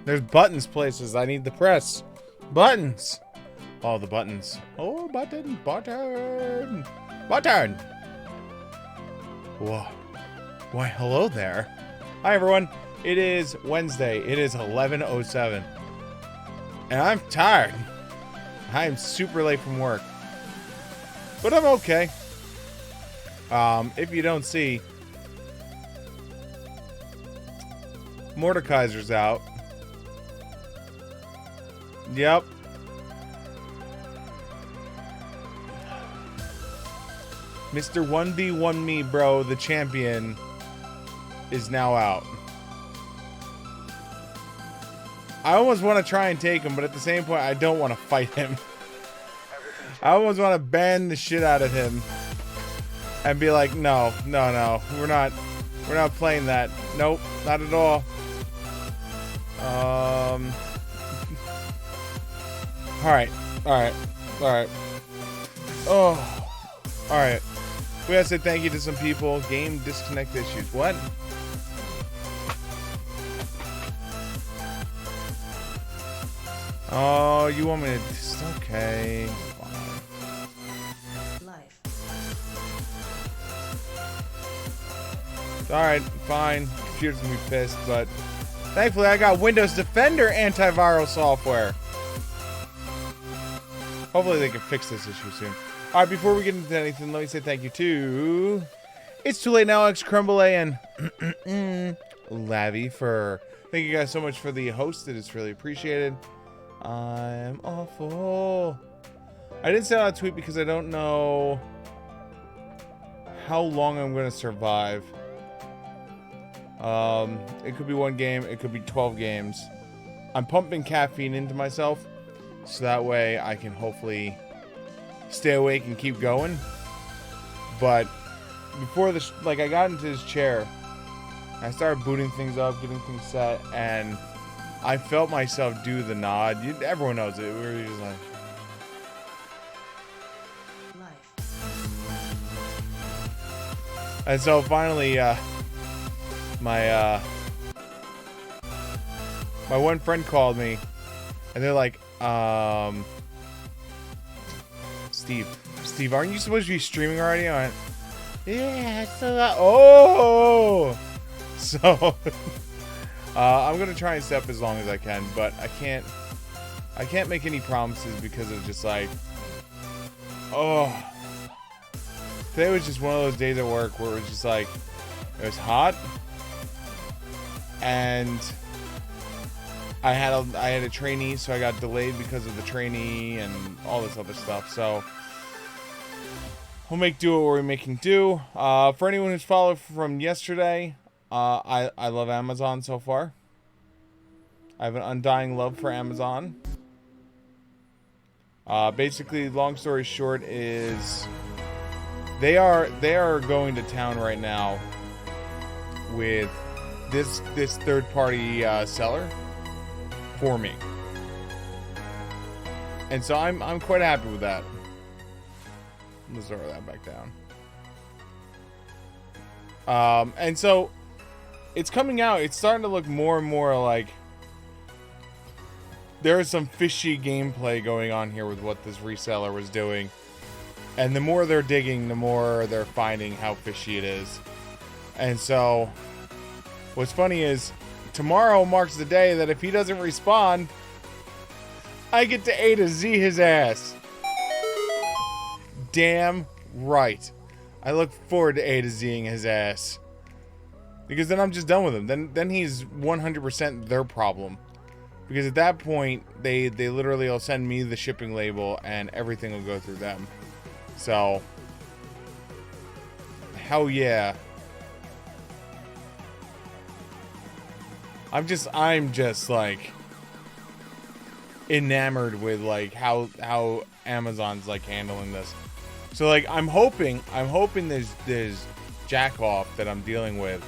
There's buttons places I need to press. Buttons. Oh, the buttons. Oh, button. Button. Button. Whoa. Why, hello there. Hi, everyone. It is Wednesday. It is 11:07. And I'm tired. I am super late from work. But I'm okay. If you don't see, Mordekaiser's out. Yep. Mr. 1v1 me, bro, the champion, is now out. I almost want to try and take him, but at the same point, I don't want to fight him. I almost want to ban the shit out of him and be like, no, we're not playing that. Nope, not at all. Alright. Oh, alright. We gotta say thank you to some people. Game disconnect issues. What? Oh, you want me to just okay. Alright, fine. Computer's gonna be pissed, but thankfully I got Windows Defender antiviral software. Hopefully they can fix this issue soon. Alright, before we get into anything, let me say thank you to It's Too Late Now, X Crumble and Lavi for thank you guys so much for the host. It is really appreciated. I'm awful. I didn't send out a tweet because I don't know how long I'm going to survive. It could be one game, it could be 12 games. I'm pumping caffeine into myself so that way I can hopefully stay awake and keep going. But before this, like, I got into this chair, I started booting things up, getting things set, and I felt myself do the nod. Everyone knows it. We were just like, and so finally, my one friend called me, and they're like, Steve, aren't you supposed to be streaming already? I went, yeah, oh! So, I'm gonna try and stay up as long as I can, but I can't make any promises because of just like, oh. Today was just one of those days at work where it was just like, it was hot, and I had a trainee, so I got delayed because of the trainee and all this other stuff. So we'll make do what we're making do. For anyone who's followed from yesterday, I love Amazon so far. I have an undying love for Amazon. Basically, long story short is they are going to town right now with this third-party seller for me, and so I'm quite happy with that. Let's throw that back down. And so it's coming out. It's starting to look more and more like there is some fishy gameplay going on here with what this reseller was doing. And the more they're digging, the more they're finding how fishy it is. And so what's funny is tomorrow marks the day that if he doesn't respond, I get to A to Z his ass. Damn right. I look forward to A to Zing his ass. Because then I'm just done with him. Then he's 100% their problem. Because at that point, they literally will send me the shipping label and everything will go through them. So, hell yeah. I'm just like enamored with like how Amazon's like handling this. So like I'm hoping this jack off that I'm dealing with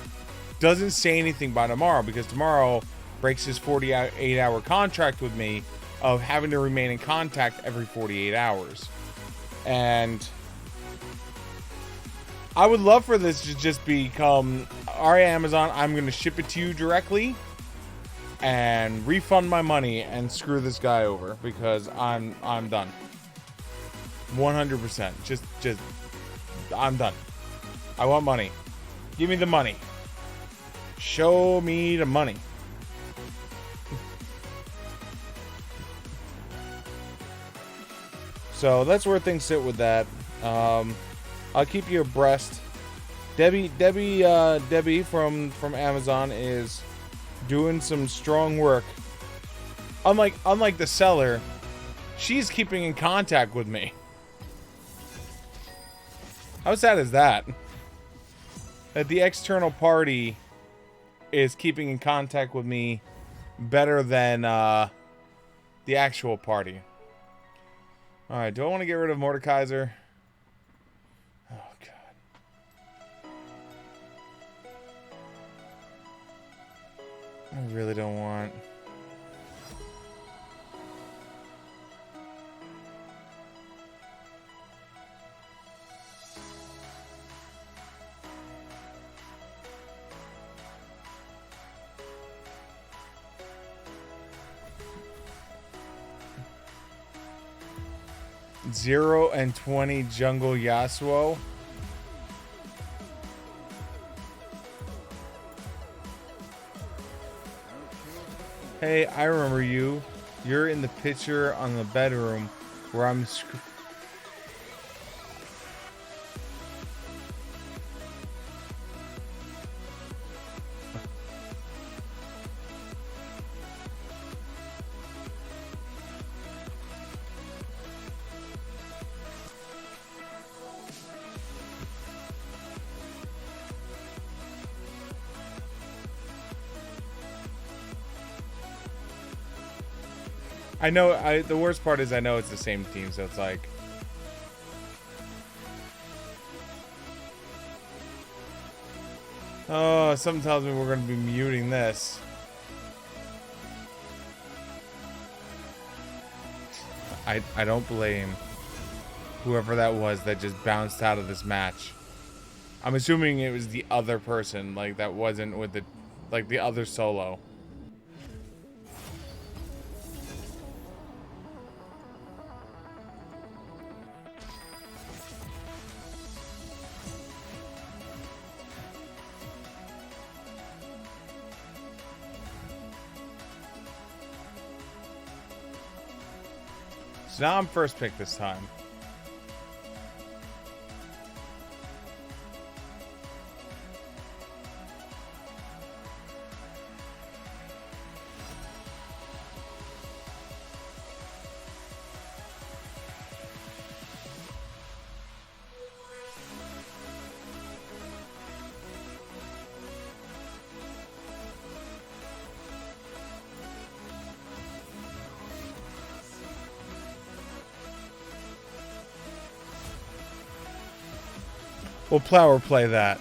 doesn't say anything by tomorrow, because tomorrow breaks his 48-hour contract with me of having to remain in contact every 48 hours. And I would love for this to just become, all right, Amazon, I'm going to ship it to you directly. and refund my money and screw this guy over because I'm done. 100%. Just I'm done. I want money. Give me the money. Show me the money. So that's where things sit with that. I'll keep you abreast. Debbie from Amazon is doing some strong work. Unlike the seller, she's keeping in contact with me. How sad is that? That the external party is keeping in contact with me better than the actual party. Alright, do I want to get rid of Mordekaiser? Oh, God. I really don't want... Zero and 20 Jungle Yasuo. Hey, I remember you. You're in the picture on the bedroom where I'm I know, the worst part is I know it's the same team, so it's like... Oh, something tells me we're going to be muting this. I don't blame whoever that was that just bounced out of this match. I'm assuming it was the other person, like, that wasn't with the... Like, the other solo. So now I'm first pick this time. We'll power play that.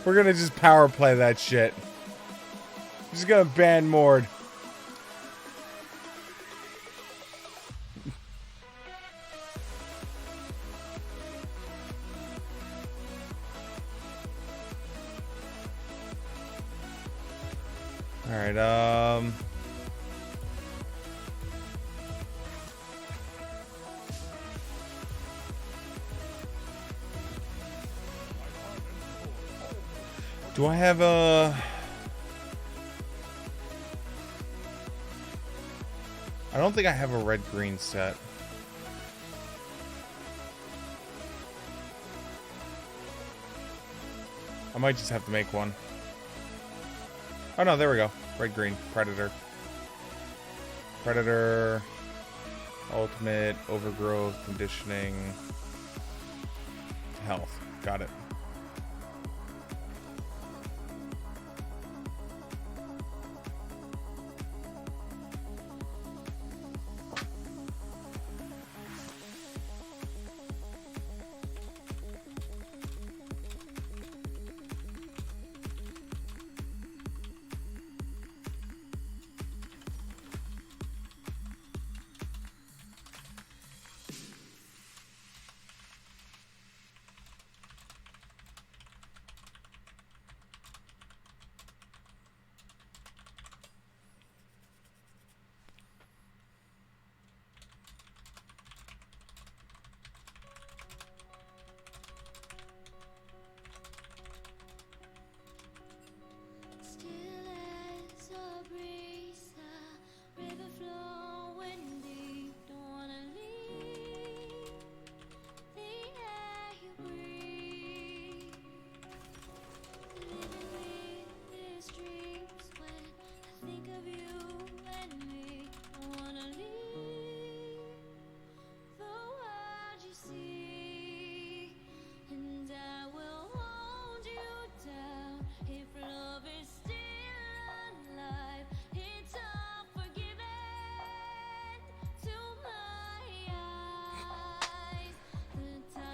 We're gonna just power play that shit. We're just gonna ban Mord. Alright, do I have a... I don't think I have a red-green set. I might just have to make one. Oh no, there we go. Red-green. Predator. Predator. Ultimate. Overgrowth. Conditioning. Health. Got it.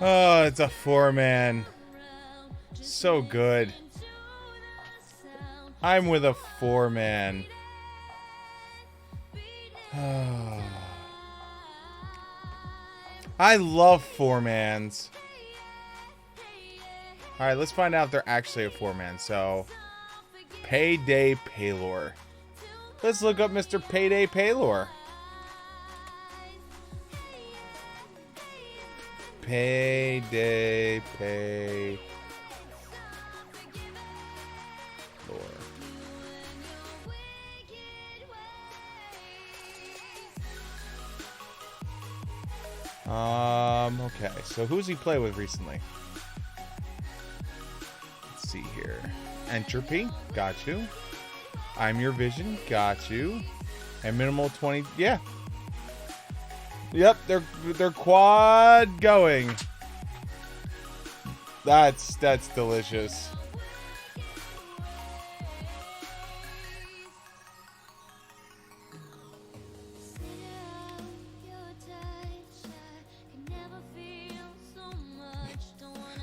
Oh, it's a 4-man. So good. I'm with a 4-man. I love 4-mans. Alright, let's find out if they're actually a 4-man. So, Payday Paylor. Let's look up Mr. Payday Paylor. Payday Paylor. Okay, so who's he played with recently? Let's see here. Entropy, got you. I'm Your Vision, got you. And Minimal 20, yeah. Yep, they're quad going. That's delicious.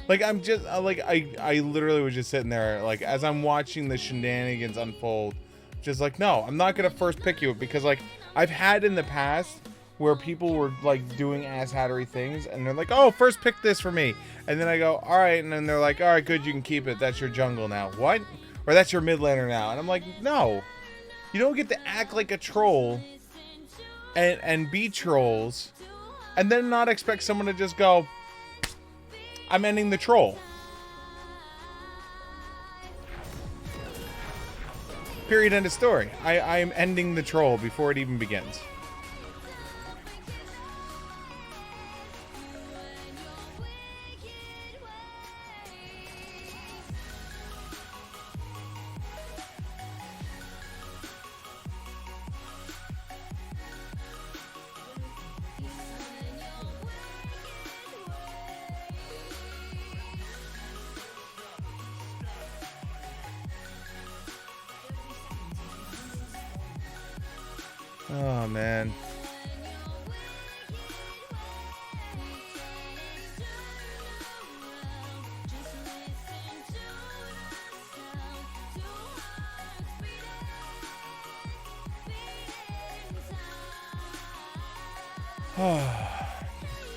Like, I'm just, like, I literally was just sitting there, like, as I'm watching the shenanigans unfold, just like, no, I'm not going to first pick you, because, like, I've had in the past where people were, like, doing ass-hattery things, and they're like, oh, first pick this for me, and then I go, alright, and then they're like, alright, good, you can keep it, that's your jungle now. What? Or that's your mid laner now. And I'm like, no, you don't get to act like a troll, and be trolls, and then not expect someone to just go, I'm ending the troll. Period, end of story. I am ending the troll before it even begins. Oh, man.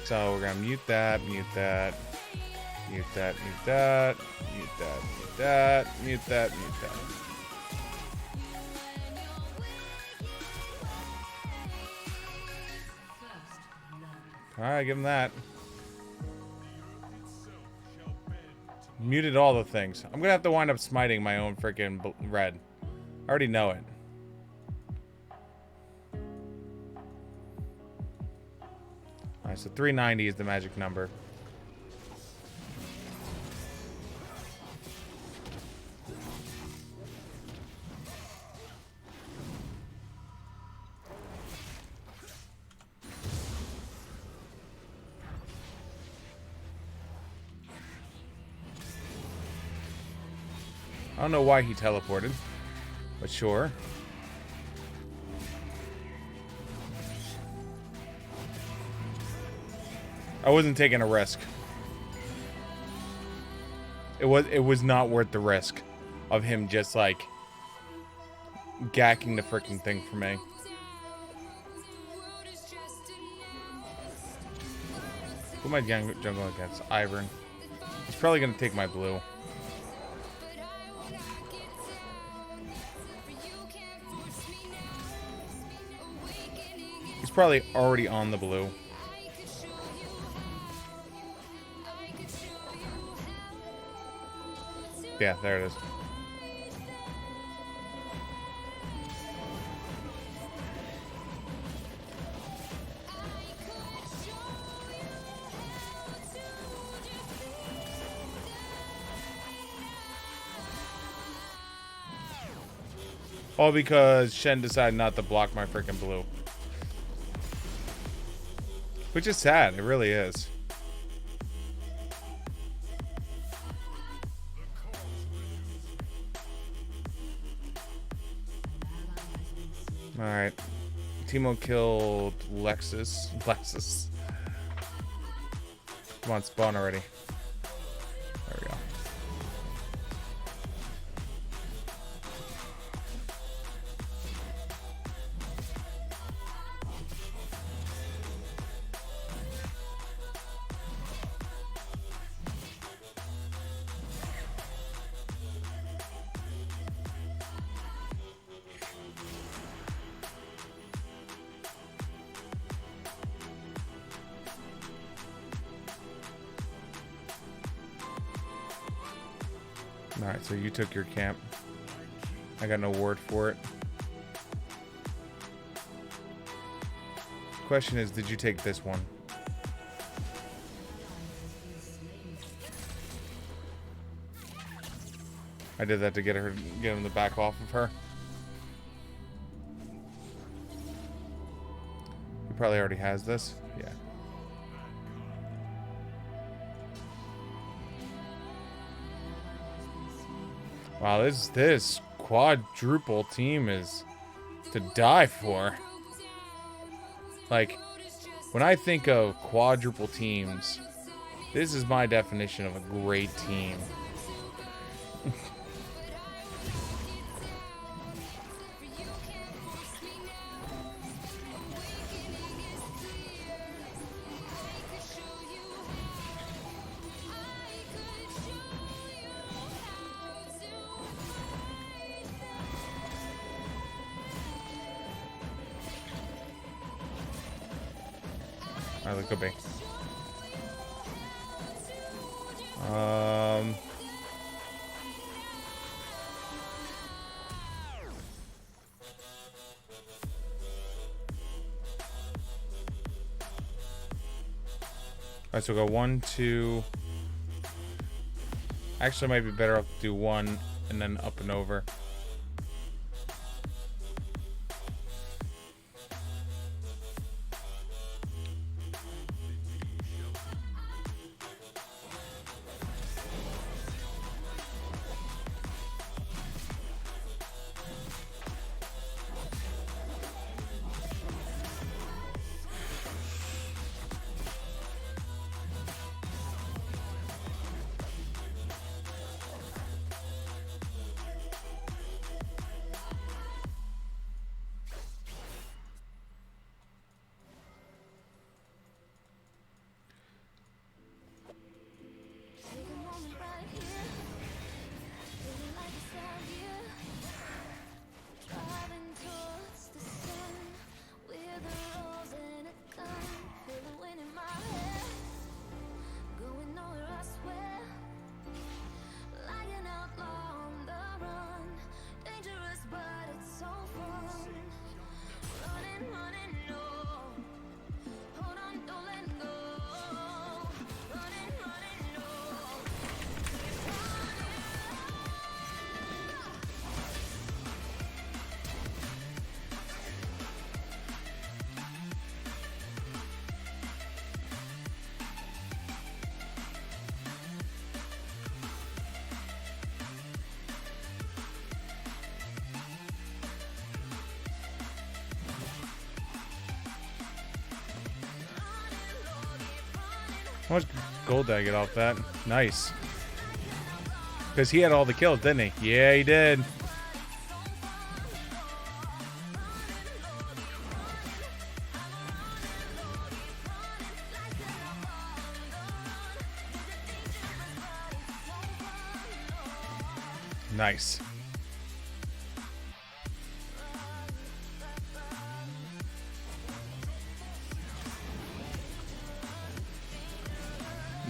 So we're gonna mute that, mute that, mute that, mute that, mute that, mute that, mute that, mute that. Alright, give him that. Muted all the things. I'm gonna have to wind up smiting my own freaking red. I already know it. Alright, so 390 is the magic number. I don't know why he teleported, but sure. I wasn't taking a risk. It was not worth the risk of him just like gacking the freaking thing for me. Who am I jungle against? Ivern. He's probably gonna take my blue. He's probably already on the blue. Yeah, there it is. All because Shen decided not to block my freaking blue. Which is sad, it really is. Alright. Teemo killed Lexus. Come on, spawn already. There we go. Alright, so you took your camp. I got no word for it. Question is, did you take this one? I did that to get him to back off of her. He probably already has this. Yeah. Wow, this quadruple team is to die for. Like, when I think of quadruple teams, this is my definition of a great team. Alright, let's go B. Alright, so we'll go 1, 2. Actually, it might be better off to do 1 and then up and over. How much gold did I get off that? Nice. Because he had all the kills, didn't he? Yeah, he did. Nice.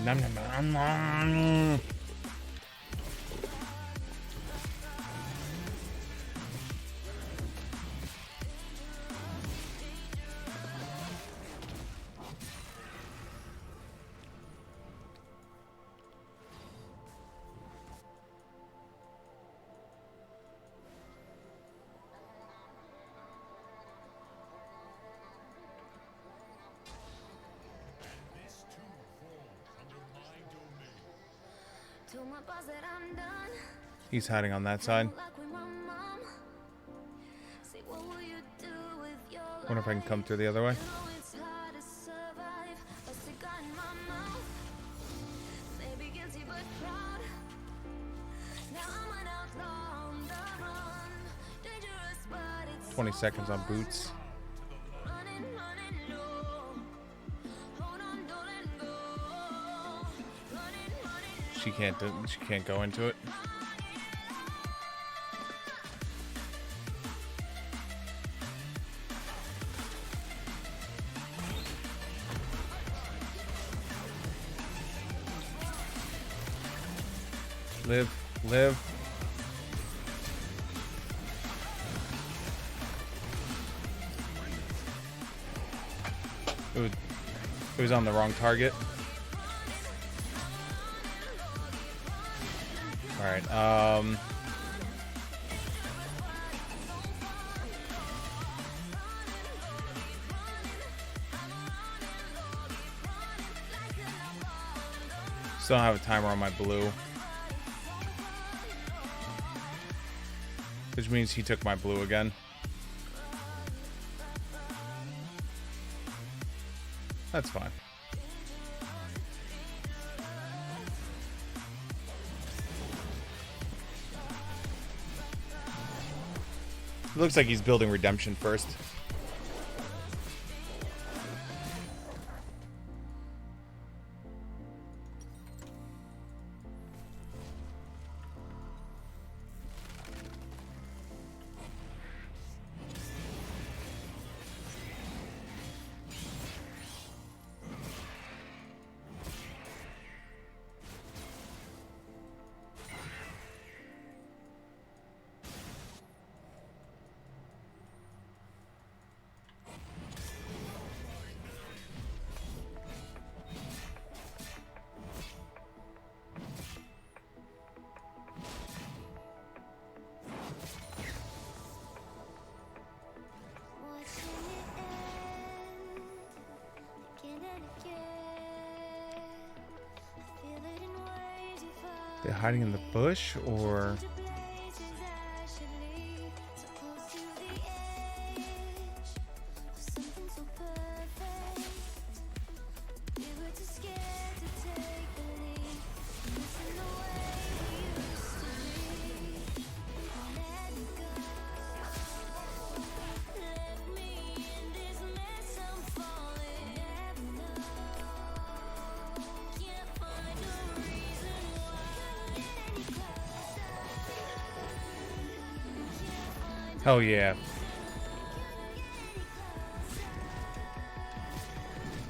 Nom, nom, nom, nom. He's hiding on that side. Wonder if I can come through the other way. 20 seconds on boots. She can't go into it. Live. It was on the wrong target. All right. Still don't have a timer on my blue. Which means he took my blue again. That's fine. It looks like he's building redemption first. They're hiding in the bush, or... Hell yeah.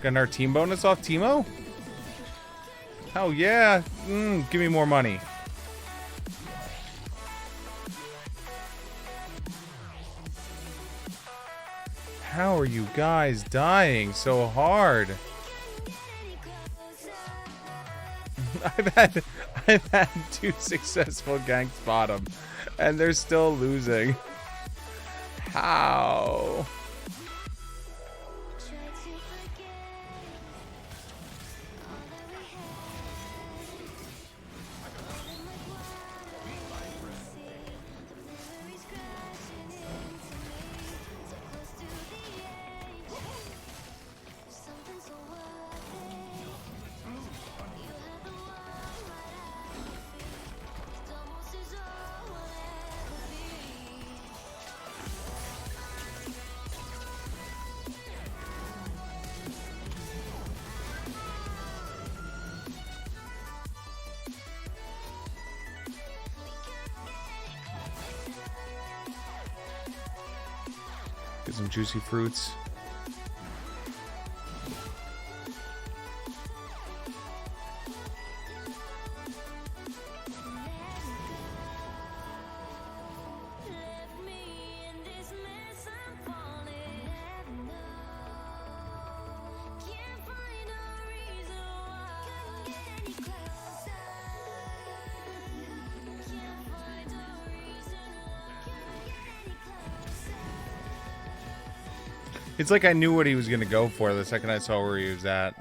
Got our team bonus off Teemo? Hell yeah. Give me more money. How are you guys dying so hard? I've had 2 successful ganks bottom, and they're still losing. How? Get some juicy fruits. It's like I knew what he was going to go for the second I saw where he was at.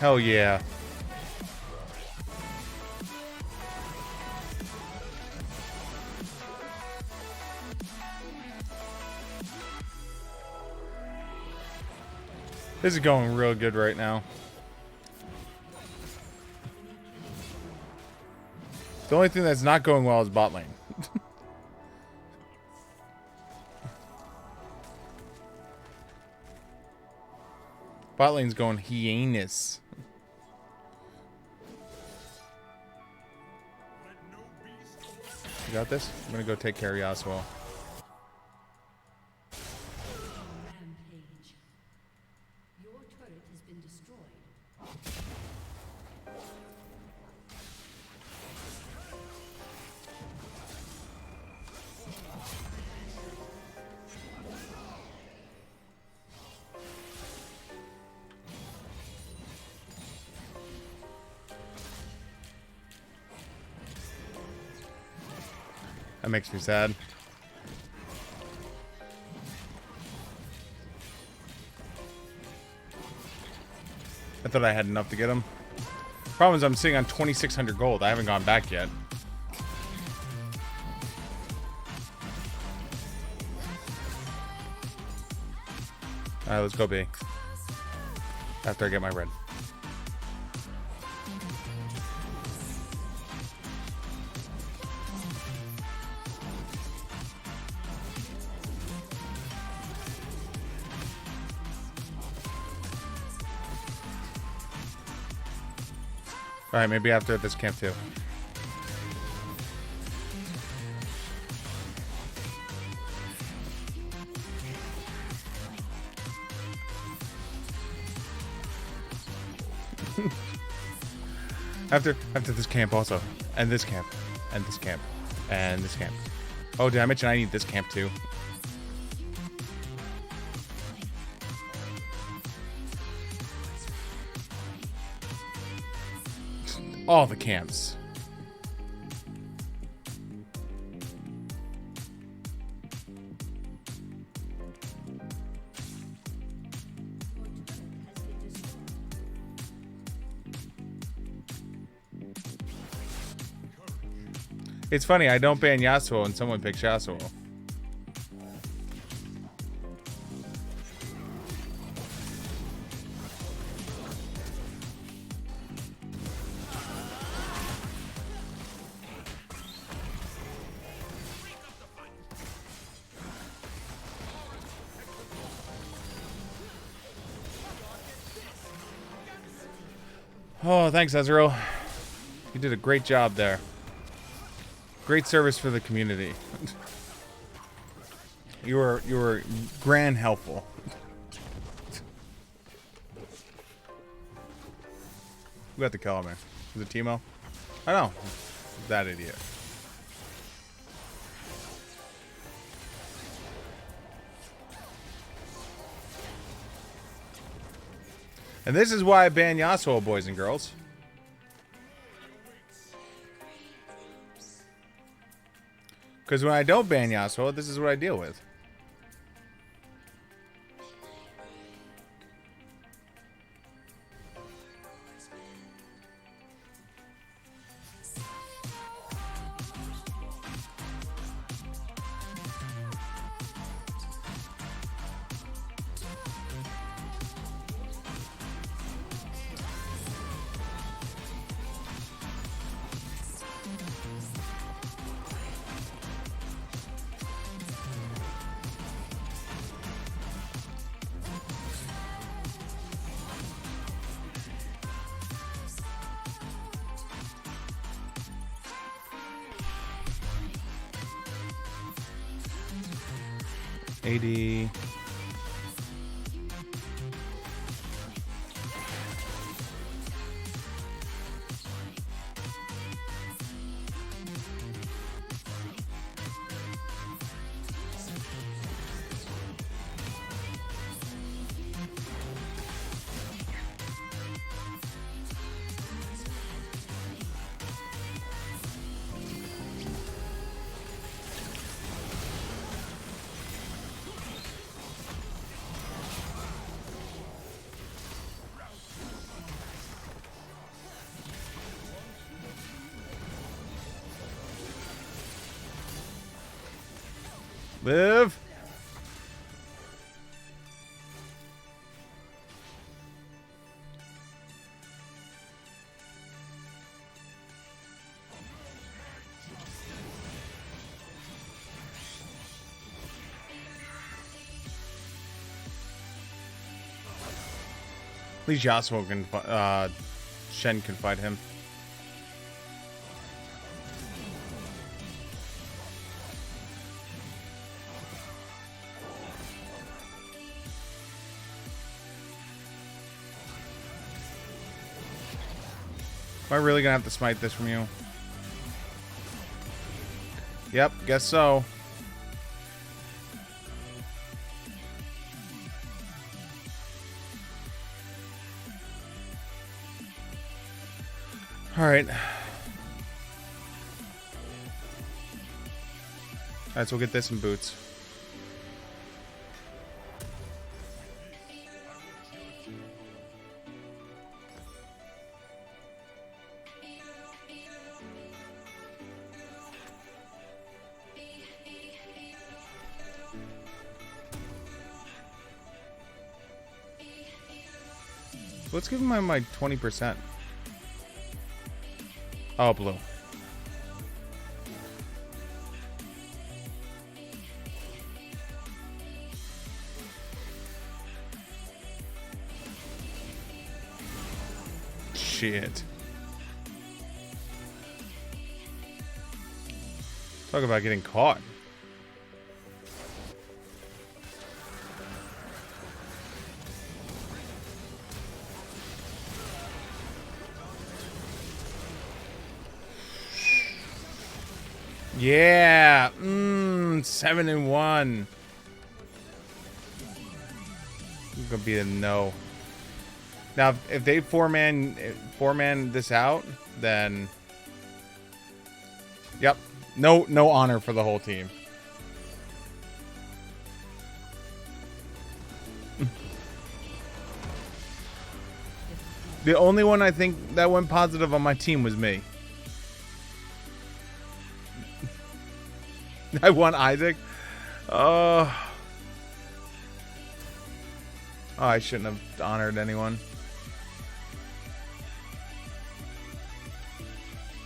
Hell yeah. This is going real good right now. The only thing that's not going well is bot lane. Bot lane's going hyenas. You got this? I'm gonna go take care of Yasuo. Rampage. Your turret has been destroyed. That makes me sad. I thought I had enough to get him. Problem is I'm sitting on 2,600 gold. I haven't gone back yet. Alright, let's go B. After I get my red. Alright, maybe after this camp too. after this camp also. And this camp. And this camp. And this camp. Oh, did I mention I need this camp too? All the camps. It's funny, I don't ban Yasuo and someone picks Yasuo. Oh, thanks, Ezreal. You did a great job there. Great service for the community. You were grand helpful. Who got the kill, man? Was it Teemo? I know. That idiot. And this is why I ban Yasuo, boys and girls. Because when I don't ban Yasuo, this is what I deal with. AD. Live. At least Yasuo can, Shen can fight him. Am I really gonna have to smite this from you? Yep, guess so. Alright. Alright, so we'll get this in boots. Let's give him my 20%. Oh, blue. Shit. Talk about getting caught. Yeah, 7-1. It's gonna be a no. Now, if they four-man this out, then yep, no honor for the whole team. The only one I think that went positive on my team was me. I won Isaac. Oh, I shouldn't have honored anyone.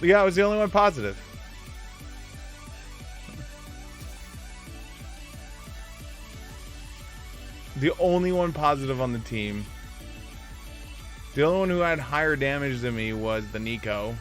Yeah, I was the only one positive. The only one positive on the team. The only one who had higher damage than me was the Nico.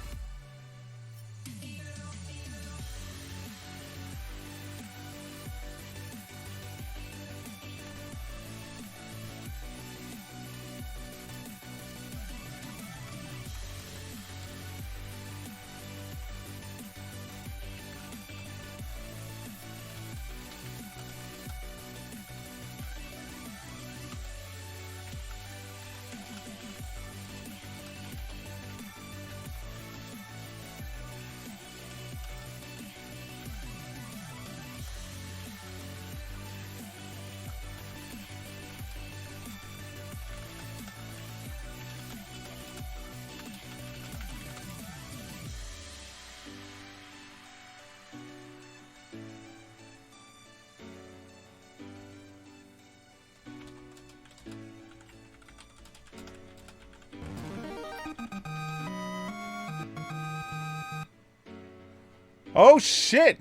Oh shit!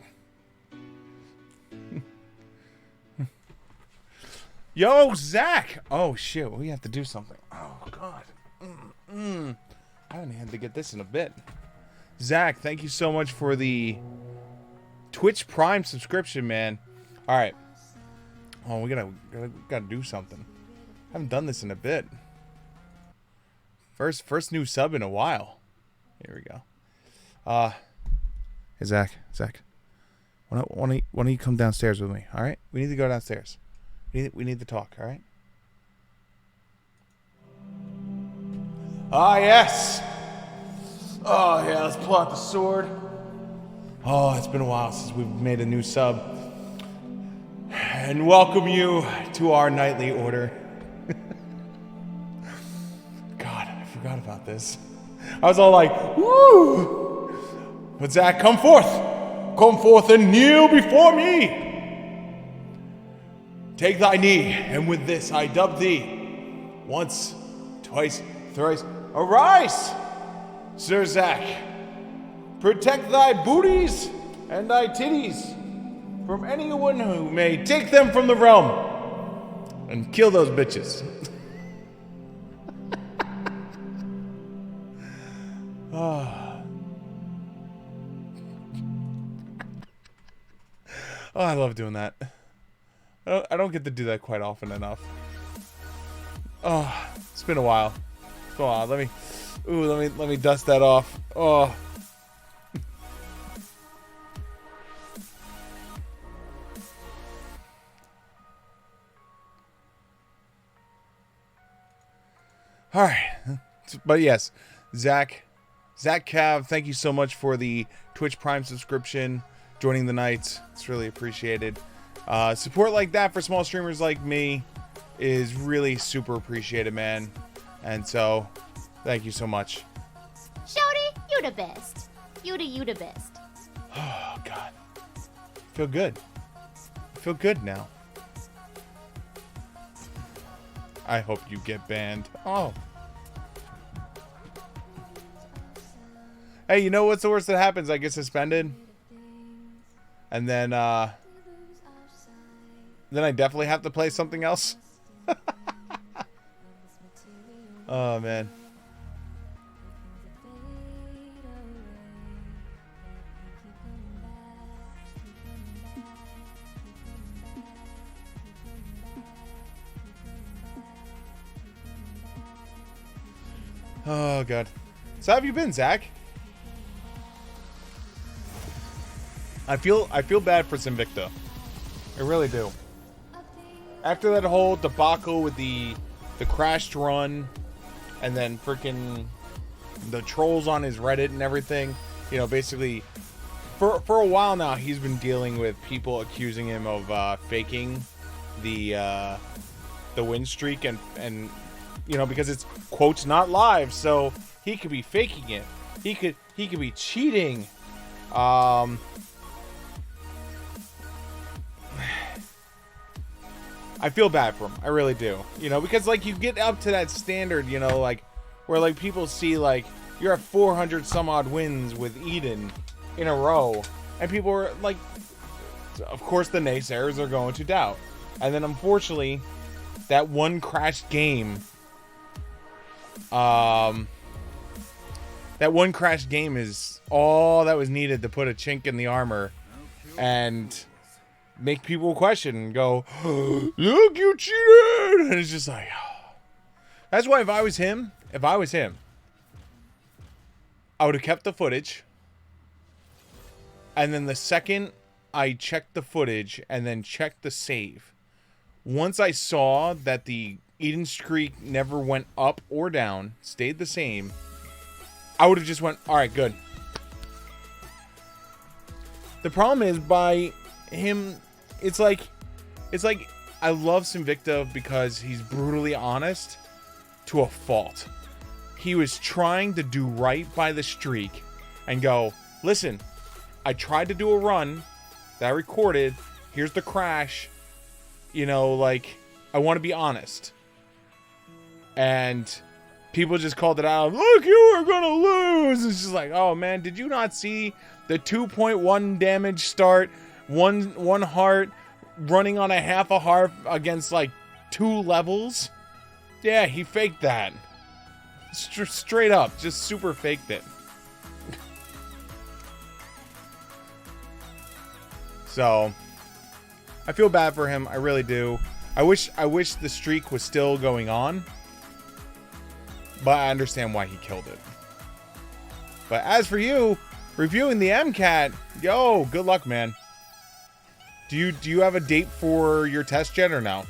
Yo, Zach! Oh shit, we have to do something. Oh god. I haven't had to get this in a bit. Zach, thank you so much for the Twitch Prime subscription, man. Alright. Oh, we gotta do something. I haven't done this in a bit. First new sub in a while. Here we go. Hey, Zach, why don't you come downstairs with me? All right, we need to go downstairs. We need to talk. All right. Ah, yes. Oh yeah, let's pull out the sword. Oh, it's been a while since we've made a new sub. And welcome you to our nightly order. God, I forgot about this. I was all like, woo! But Zach, come forth and kneel before me. Take thy knee, and with this I dub thee. Once, twice, thrice, arise, Sir Zack. Protect thy booties and thy titties from anyone who may take them from the realm. And kill those bitches. Oh, I love doing that. I don't get to do that quite often enough. Oh, it's been a while. It's been a while. Let me dust that off. Oh. All right, but yes, Zach Cav, thank you so much for the Twitch Prime subscription, joining the nights. It's really appreciated. Support like that for small streamers like me is really super appreciated, man. And so, thank you so much. Shorty, you the best. You the best. Oh God, feel good. I feel good now. I hope you get banned. Oh. Hey, you know what's the worst that happens? I get suspended. And then I definitely have to play something else. Oh, man. Oh, God. So how have you been, Zach? I feel bad for Sinvicta. I really do. After that whole debacle with the crashed run, and then freaking the trolls on his Reddit and everything, you know, basically for a while now he's been dealing with people accusing him of faking the win streak and you know, because it's quotes not live, so he could be faking it. He could be cheating. I feel bad for him. I really do. You know, because like you get up to that standard, you know, like where like people see like you're at 400 some odd wins with Eden in a row, and people are like, of course the naysayers are going to doubt. And then unfortunately, that one crashed game, that one crashed game is all that was needed to put a chink in the armor and make people question and go, look, you cheated. And it's just like, that's why if I was him, I would have kept the footage. And then the second I checked the footage and then checked the save, once I saw that the Eden streak never went up or down, stayed the same, I would have just went, all right, good. The problem is by him, it's like I love Sinvicta because he's brutally honest to a fault. He was trying to do right by the streak and go, listen, I tried to do a run that I recorded. Here's the crash. You know, like, I want to be honest. And people just called it out. Look, you are going to lose. It's just like, oh, man, did you not see the 2.1 damage start? One heart running on a half a heart against, like, 2 levels? Yeah, he faked that. Straight up. Just super faked it. So, I feel bad for him. I really do. I wish the streak was still going on. But I understand why he killed it. But as for you, reviewing the MCAT, yo, good luck, man. Do you have a date for your test yet or no?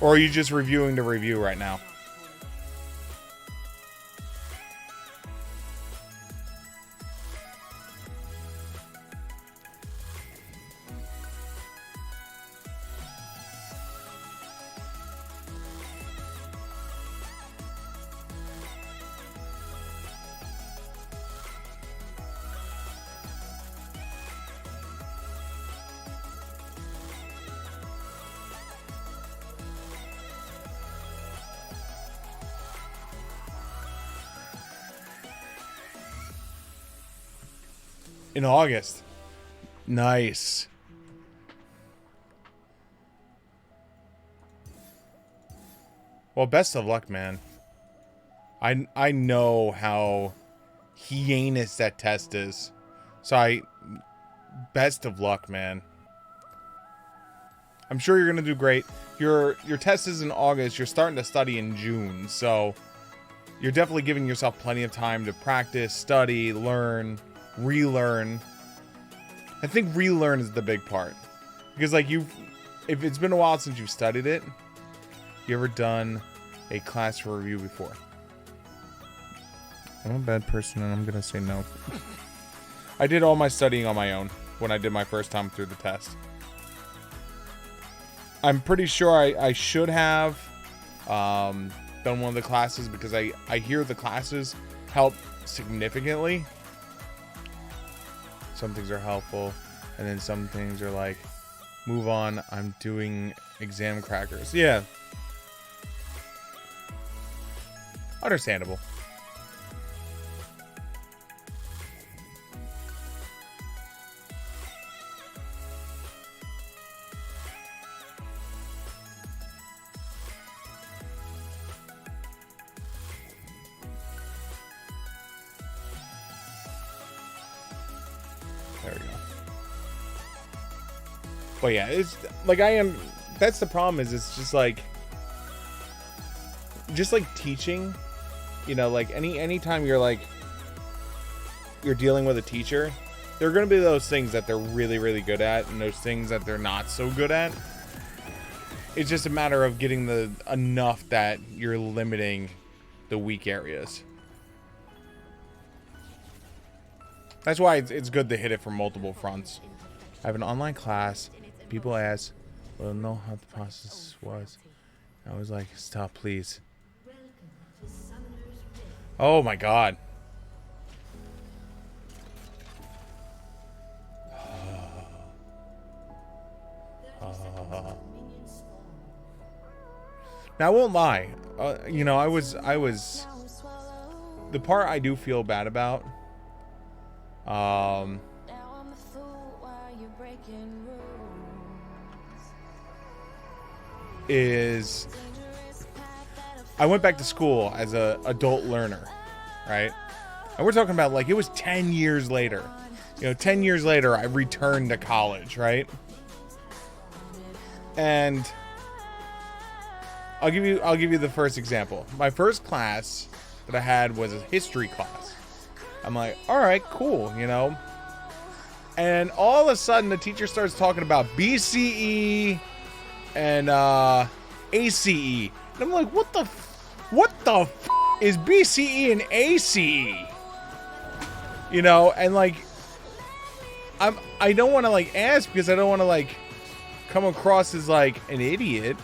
Or are you just reviewing the review right now? In August. Nice. Well, best of luck, man. I know how heinous that test is. So best of luck, man. I'm sure you're gonna do great. Your test is in August. You're starting to study in June, so you're definitely giving yourself plenty of time to practice, study, learn, relearn. I think relearn is the big part, because like if it's been a while since you've studied it, you ever done a class review before? I'm a bad person and I'm gonna say no. I did all my studying on my own when I did my first time through the test. I'm pretty sure I should have done one of the classes, because I hear the classes help significantly. Some things are helpful, and then some things are like, move on, I'm doing exam crackers. Yeah. Understandable. There we go. But yeah, it's like that's the problem, is it's just like teaching, you know, like anytime you're dealing with a teacher, there are going to be those things that they're really, really good at and those things that they're not so good at. It's just a matter of getting enough that you're limiting the weak areas. That's why it's good to hit it from multiple fronts. I have an online class. People ask, well, know how the process was. I was like, stop, please. Oh my god. Now I won't lie. You know, I was the part I do feel bad about. Is I went back to school as a adult learner, right? And we're talking about like it was 10 years later. You know, 10 years later I returned to college, right? And I'll give you the first example. My first class that I had was a history class. I'm like, all right, cool, you know. And all of a sudden, the teacher starts talking about BCE and ACE, and I'm like, what the is BCE and ACE? You know, and like, I don't want to like ask, because I don't want to like come across as like an idiot.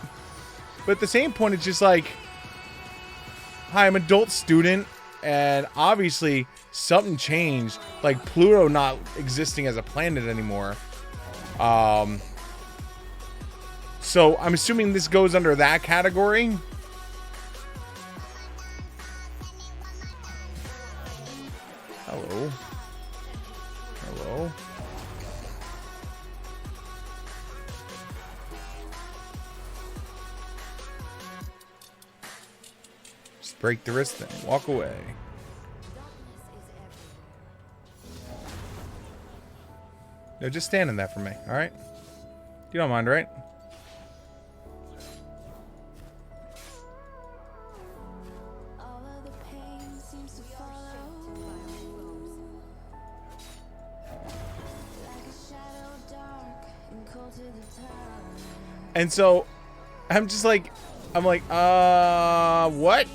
But at the same point, it's just like, hi, I'm an adult student, and obviously something changed, like Pluto not existing as a planet anymore. So I'm assuming this goes under that category. Hello. Hello. Just break the wrist and walk away. No, just stand in that for me, alright? You don't mind, right? And so, I'm just like, what?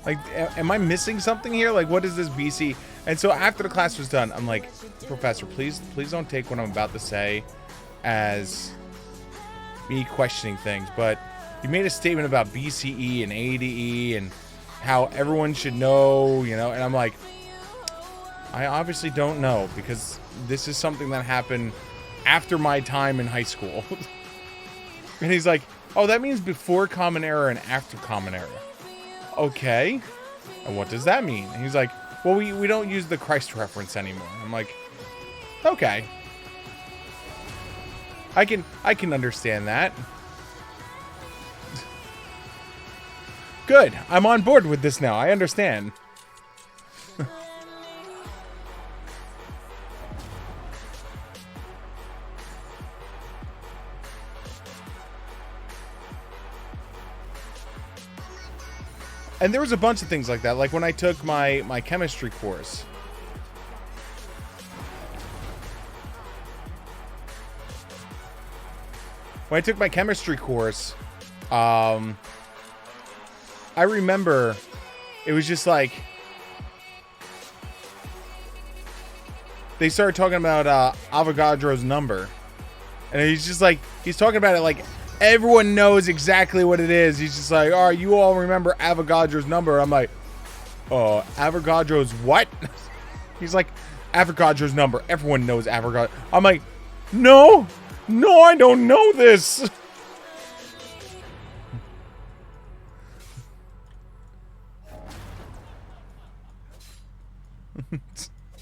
Like, am I missing something here? Like, what is this BC? And so after the class was done, I'm like, Professor, please don't take what I'm about to say as me questioning things. But you made a statement about BCE and ADE and how everyone should know, you know. And I'm like, I obviously don't know, because this is something that happened after my time in high school. And he's like, oh, that means before Common Era and after Common Era. Okay. And what does that mean? And he's like, well, we don't use the Christ reference anymore. I'm like, okay. I can understand that. Good. I'm on board with this now. I understand. And there was a bunch of things like that. Like when I took my chemistry course. When I took my chemistry course, I remember it was just like they started talking about Avogadro's number. And he's just like, he's talking about it like everyone knows exactly what it is. He's just like, oh, you all remember Avogadro's number. I'm like, oh, Avogadro's what? He's like, Avogadro's number. Everyone knows Avogadro. I'm like, no, I don't know this.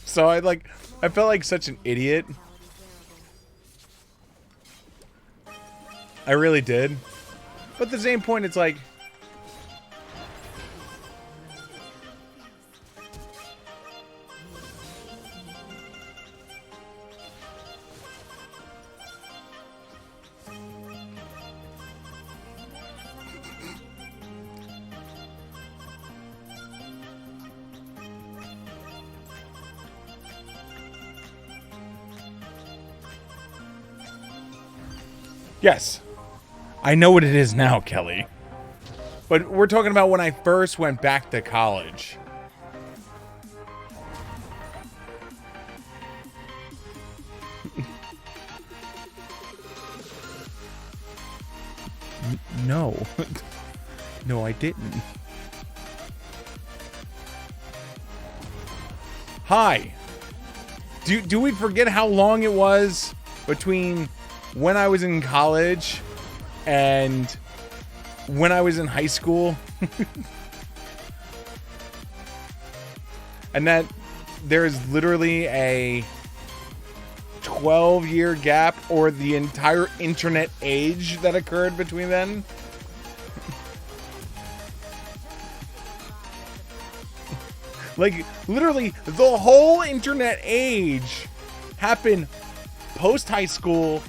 So I felt like such an idiot. I really did. But at the same point, it's like, yes. I know what it is now, Kelly. But we're talking about when I first went back to college. No. No, I didn't. Hi. Do we forget how long it was between when I was in college and when I was in high school? And that there is literally a 12-year gap, or the entire internet age that occurred between then. Like, literally, the whole internet age happened post-high school.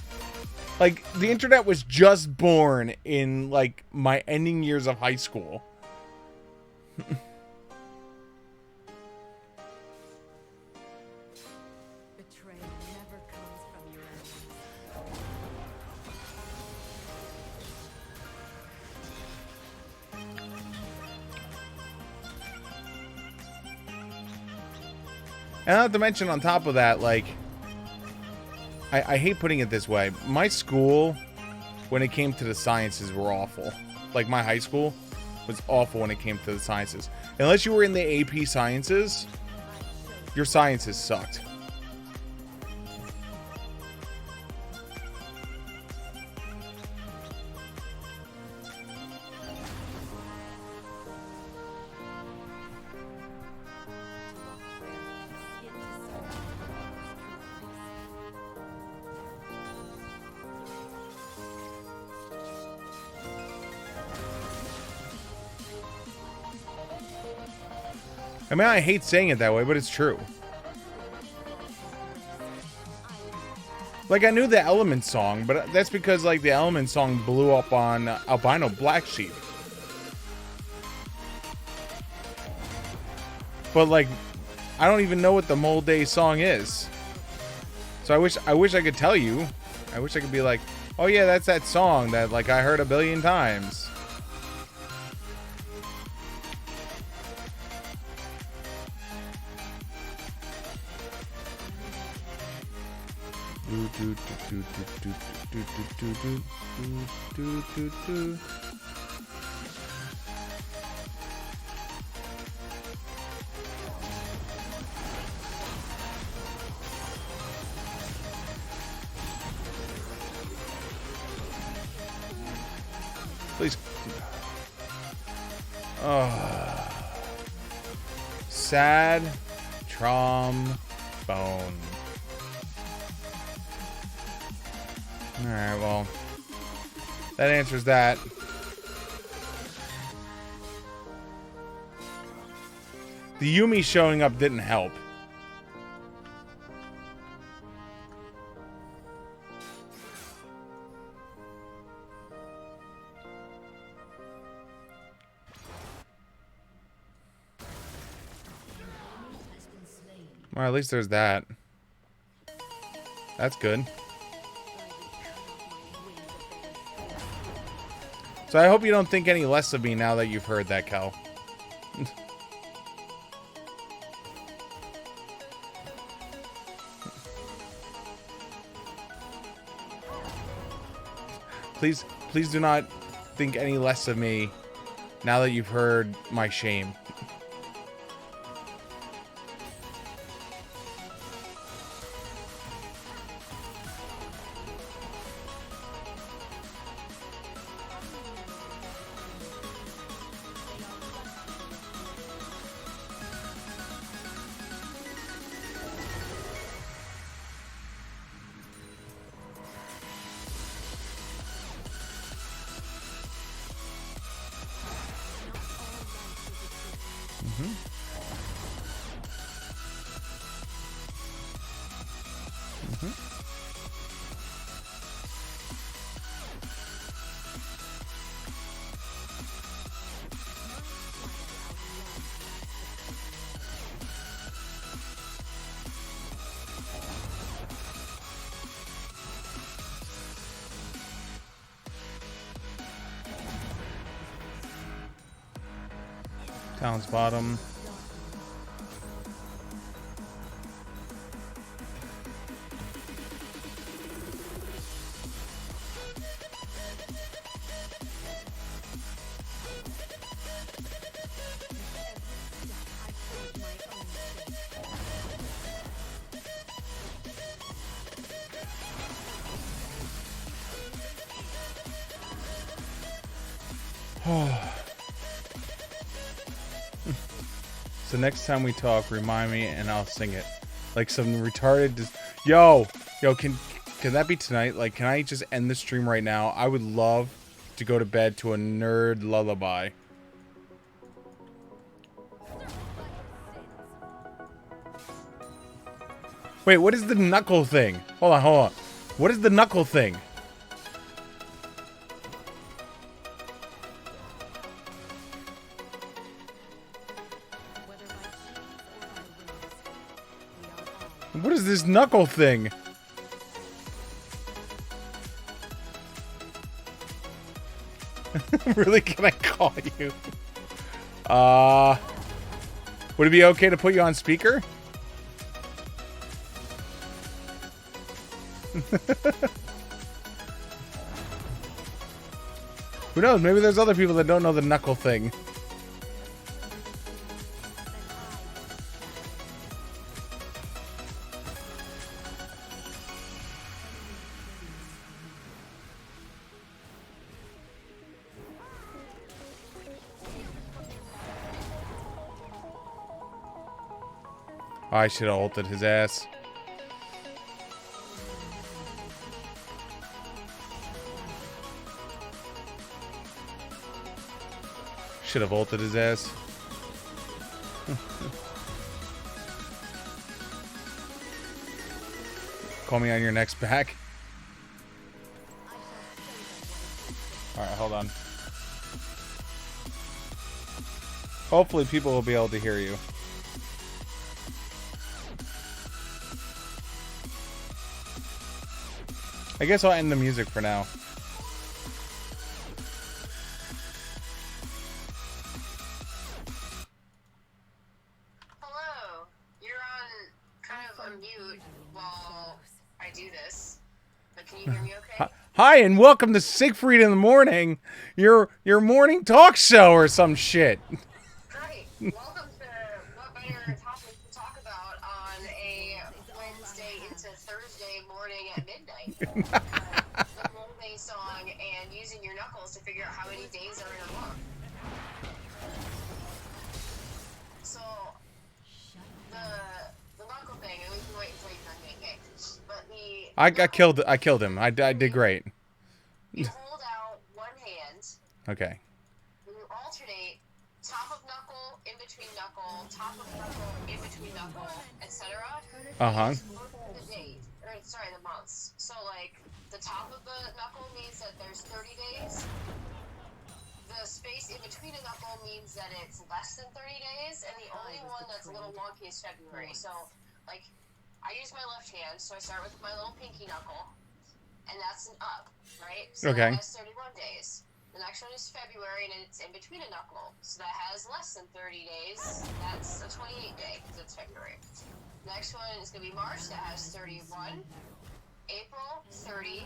Like, the internet was just born in, like, my ending years of high school. Betrayal never comes from your enemies. And not to mention, on top of that, like, I hate putting it this way. My school, when it came to the sciences, were awful. Like, my high school was awful when it came to the sciences. Unless you were in the AP sciences, your sciences sucked. I mean, I hate saying it that way, but it's true. Like, I knew the Element song, but that's because, like, the Element song blew up on Albino Black Sheep. But, like, I don't even know what the Mole Day song is. So I wish I could tell you. I wish I could be like, oh yeah, that's that song that, like, I heard a billion times. Please. Oh. Sad. Trombone. Alright, well. That answers that. The Yumi showing up didn't help. Well, at least there's that. That's good. So I hope you don't think any less of me now that you've heard that, Kel. Please do not think any less of me now that you've heard my shame. Talon's bottom. So next time we talk, remind me and I'll sing it. Like some retarded... Yo, can that be tonight? Like, can I just end the stream right now? I would love to go to bed to a nerd lullaby. Wait, what is the knuckle thing? Hold on. What is the knuckle thing? What is this knuckle thing? Really? Can I call you? Would it be okay to put you on speaker? Who knows? Maybe there's other people that don't know the knuckle thing. I should have ulted his ass. Should have ulted his ass. Call me on your next back. Alright, hold on. Hopefully people will be able to hear you. I guess I'll end the music for now. Hello. You're on kind of on mute while I do this. But can you hear me okay? Hi, and welcome to Siegfried in the Morning, your morning talk show or some shit. Great. Welcome to what better topic to talk about on a Wednesday into Thursday morning at midnight. The Monday song and using your knuckles to figure out how many days are in a month. So, the knuckle thing, and we can wait until you're done getting gay. But I killed him. I did great. you hold out one hand, Okay. and you alternate top of knuckle, in between knuckle, top of knuckle, in between knuckle, etc. Uh-huh. The days, or sorry, the months. So like the top of the knuckle means that there's 30 days. The space in between a knuckle means that it's less than 30 days, and the only one that's a little wonky is February. So, like, I use my left hand, so I start with my little pinky knuckle, and that's an up, right? So Okay. that has 31 days. The next one is February, and it's in between a knuckle, so that has less than 30 days. That's a 28 day, because it's February. Next one is going to be March, that has 31. April, 30.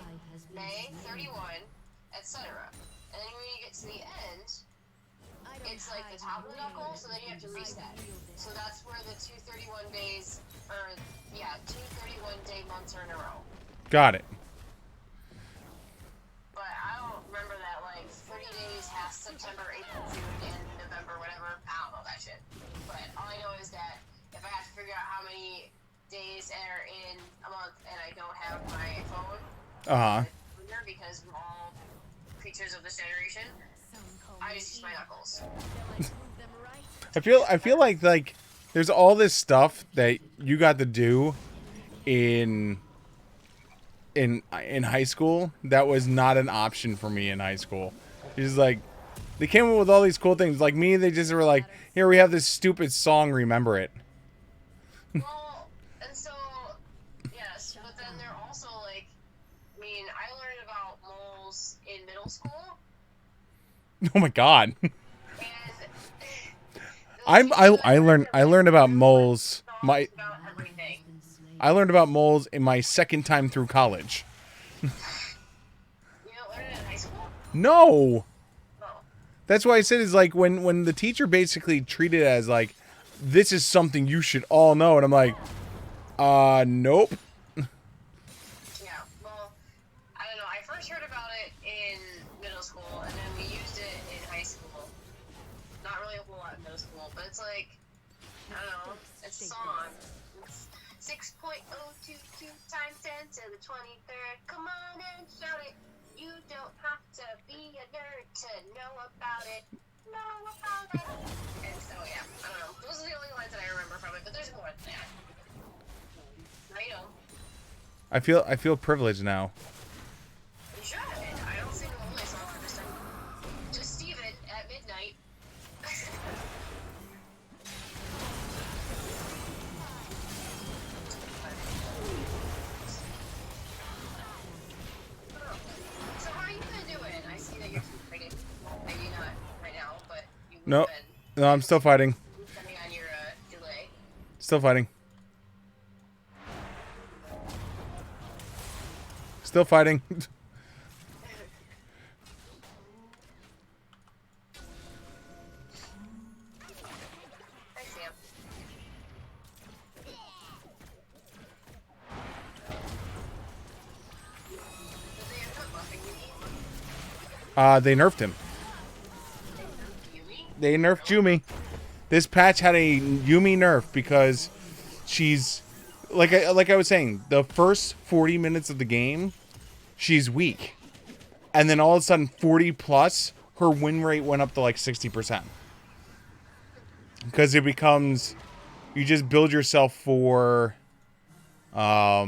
May, 31, etc. And then when you get to the end, it's like the top of the knuckle, so then you have to reset. So that's where the 231 days, or, yeah, 231 day months are in a row. Got it. But I don't remember that, like, 30 days has September, April, June, and November, whatever. I don't know that shit. But all I know is that if I have to figure out how many days are in a month and I don't have my phone, Uh-huh. because we're all creatures of this generation, I just use my knuckles. I feel like there's all this stuff that you got to do in high school that was not an option for me in high school. It's just like they came up with all these cool things. Like me, they just were like, here we have this stupid song, remember it. Well, and so, yes, but then they're also like, I mean, I learned about moles in middle school. Oh my god. And I learned about moles. about everything. I learned about moles in my second time through college. You don't learn it in high school? No. Oh. That's why I said is like when the teacher basically treated it as like this is something you should all know, and I'm like, nope. Yeah, well, I don't know. I first heard about it in middle school, and then we used it in high school. Not really a whole lot in middle school, but it's like, I don't know, it's a song. It's 6.022 times 10 to the 23rd. Come on and shout it. You don't have to be a nerd to know about it. Know about it. And so, yeah, I don't know. Those are the only lines that I remember from it, but there's more than that. Now you know. I feel privileged now. You should. I don't sing the only song for this time. Just Steven at midnight. So how are you gonna do it? I see that you're fighting. Maybe not right now, but you would No, have been no, I'm still fighting. depending on your delay. Still fighting. Still fighting. Hi, Sam. Did they end up buffing Yumi? They nerfed him. Yumi? They nerfed Yumi. This patch had a Yumi nerf because she's like I was saying, the first 40 minutes of the game, she's weak. And then all of a sudden 40 plus, her win rate went up to like 60%. Because it becomes you just build yourself for So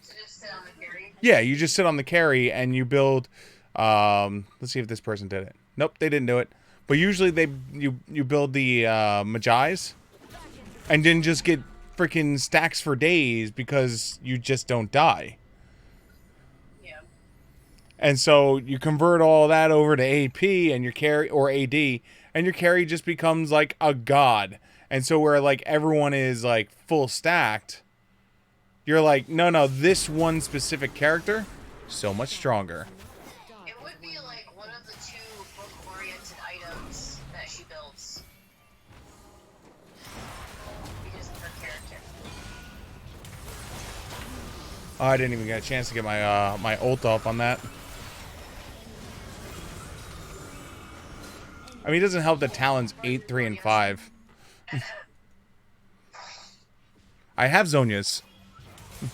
just sit on the carry. yeah, you just sit on the carry and you build let's see if this person did it. Nope, they didn't do it. But usually you build the Magi's and then just get freaking stacks for days because you just don't die. Yeah. And so you convert all that over to AP and your carry or AD and your carry just becomes like a god. And so where like everyone is like full stacked, you're like, no, this one specific character, so much stronger. It would be like one of the two book-oriented items that she builds. Because of her character. Oh, I didn't even get a chance to get my my ult off on that. I mean, it doesn't help that Talon's 8, 3, and 5. I have Zonias. I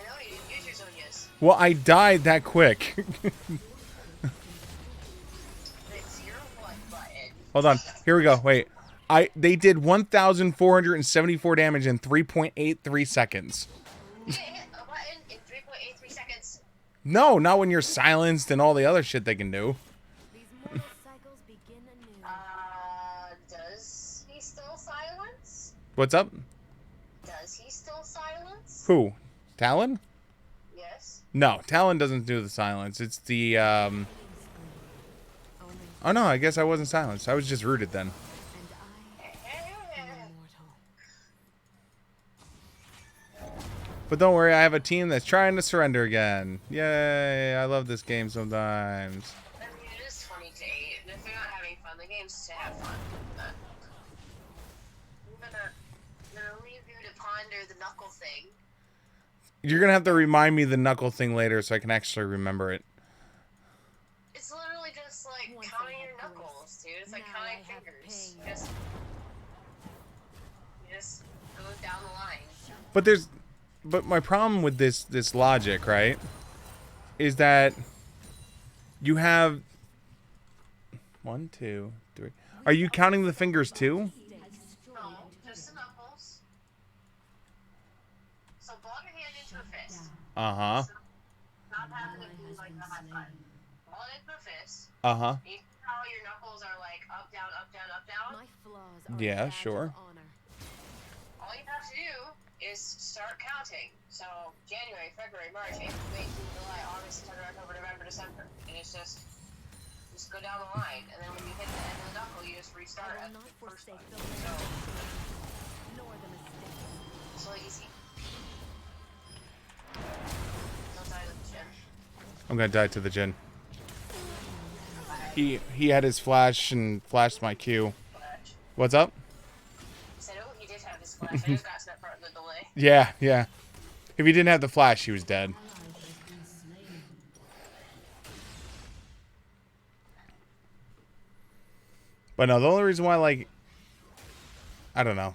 know you didn't use your Zonias. Well, I died that quick. It's your what button? Hold on. Here we go. Wait. They did 1,474 damage in 3.83 seconds. You can't hit a button in 3.83 seconds. No, not when you're silenced and all the other shit they can do. These mortal cycles begin anew. Does he still silence? What's up? Does he still silence? Who? Talon? Yes. No, Talon doesn't do the silence. It's the, Only Oh no, I guess I wasn't silenced. I was just rooted then. and I am immortal. But don't worry, I have a team that's trying to surrender again. Yay, I love this game sometimes. I mean, it is 20 to 8, and if you're not having fun, the game's to have fun. But I'm gonna leave you to ponder the knuckle thing. You're gonna have to remind me the knuckle thing later so I can actually remember it. It's literally just like Once counting I your have knuckles, dude. It's like now counting I have fingers. pain. You just go down the line. But my problem with this logic, right, is that you have 1, 2, 3. Are you counting the fingers too? No, just the knuckles. So ball your hand into a fist. Uh-huh. Not having it be like a high five. Ball it into a fist. Uh-huh. You see how your knuckles are like up, down, up, down, up, down? My flaws are Yeah, a badge sure. of honor. All you have to do is start counting. So January, February, March, April, May, June, July, August, September, October, November, December. And it's just go down the line. And then when you hit the end of the knuckle, you just restart I at will the not first forsake one. the So land nor the mistakes. it's so easy. Don't die to the gym. I'm gonna die to the Jin. He had his flash and flashed my Q. Flash. What's up? He said, oh, he did have his flash. I just got to that part in the delay. Yeah, yeah. If he didn't have the flash, he was dead. But no, the only reason why, like, I don't know.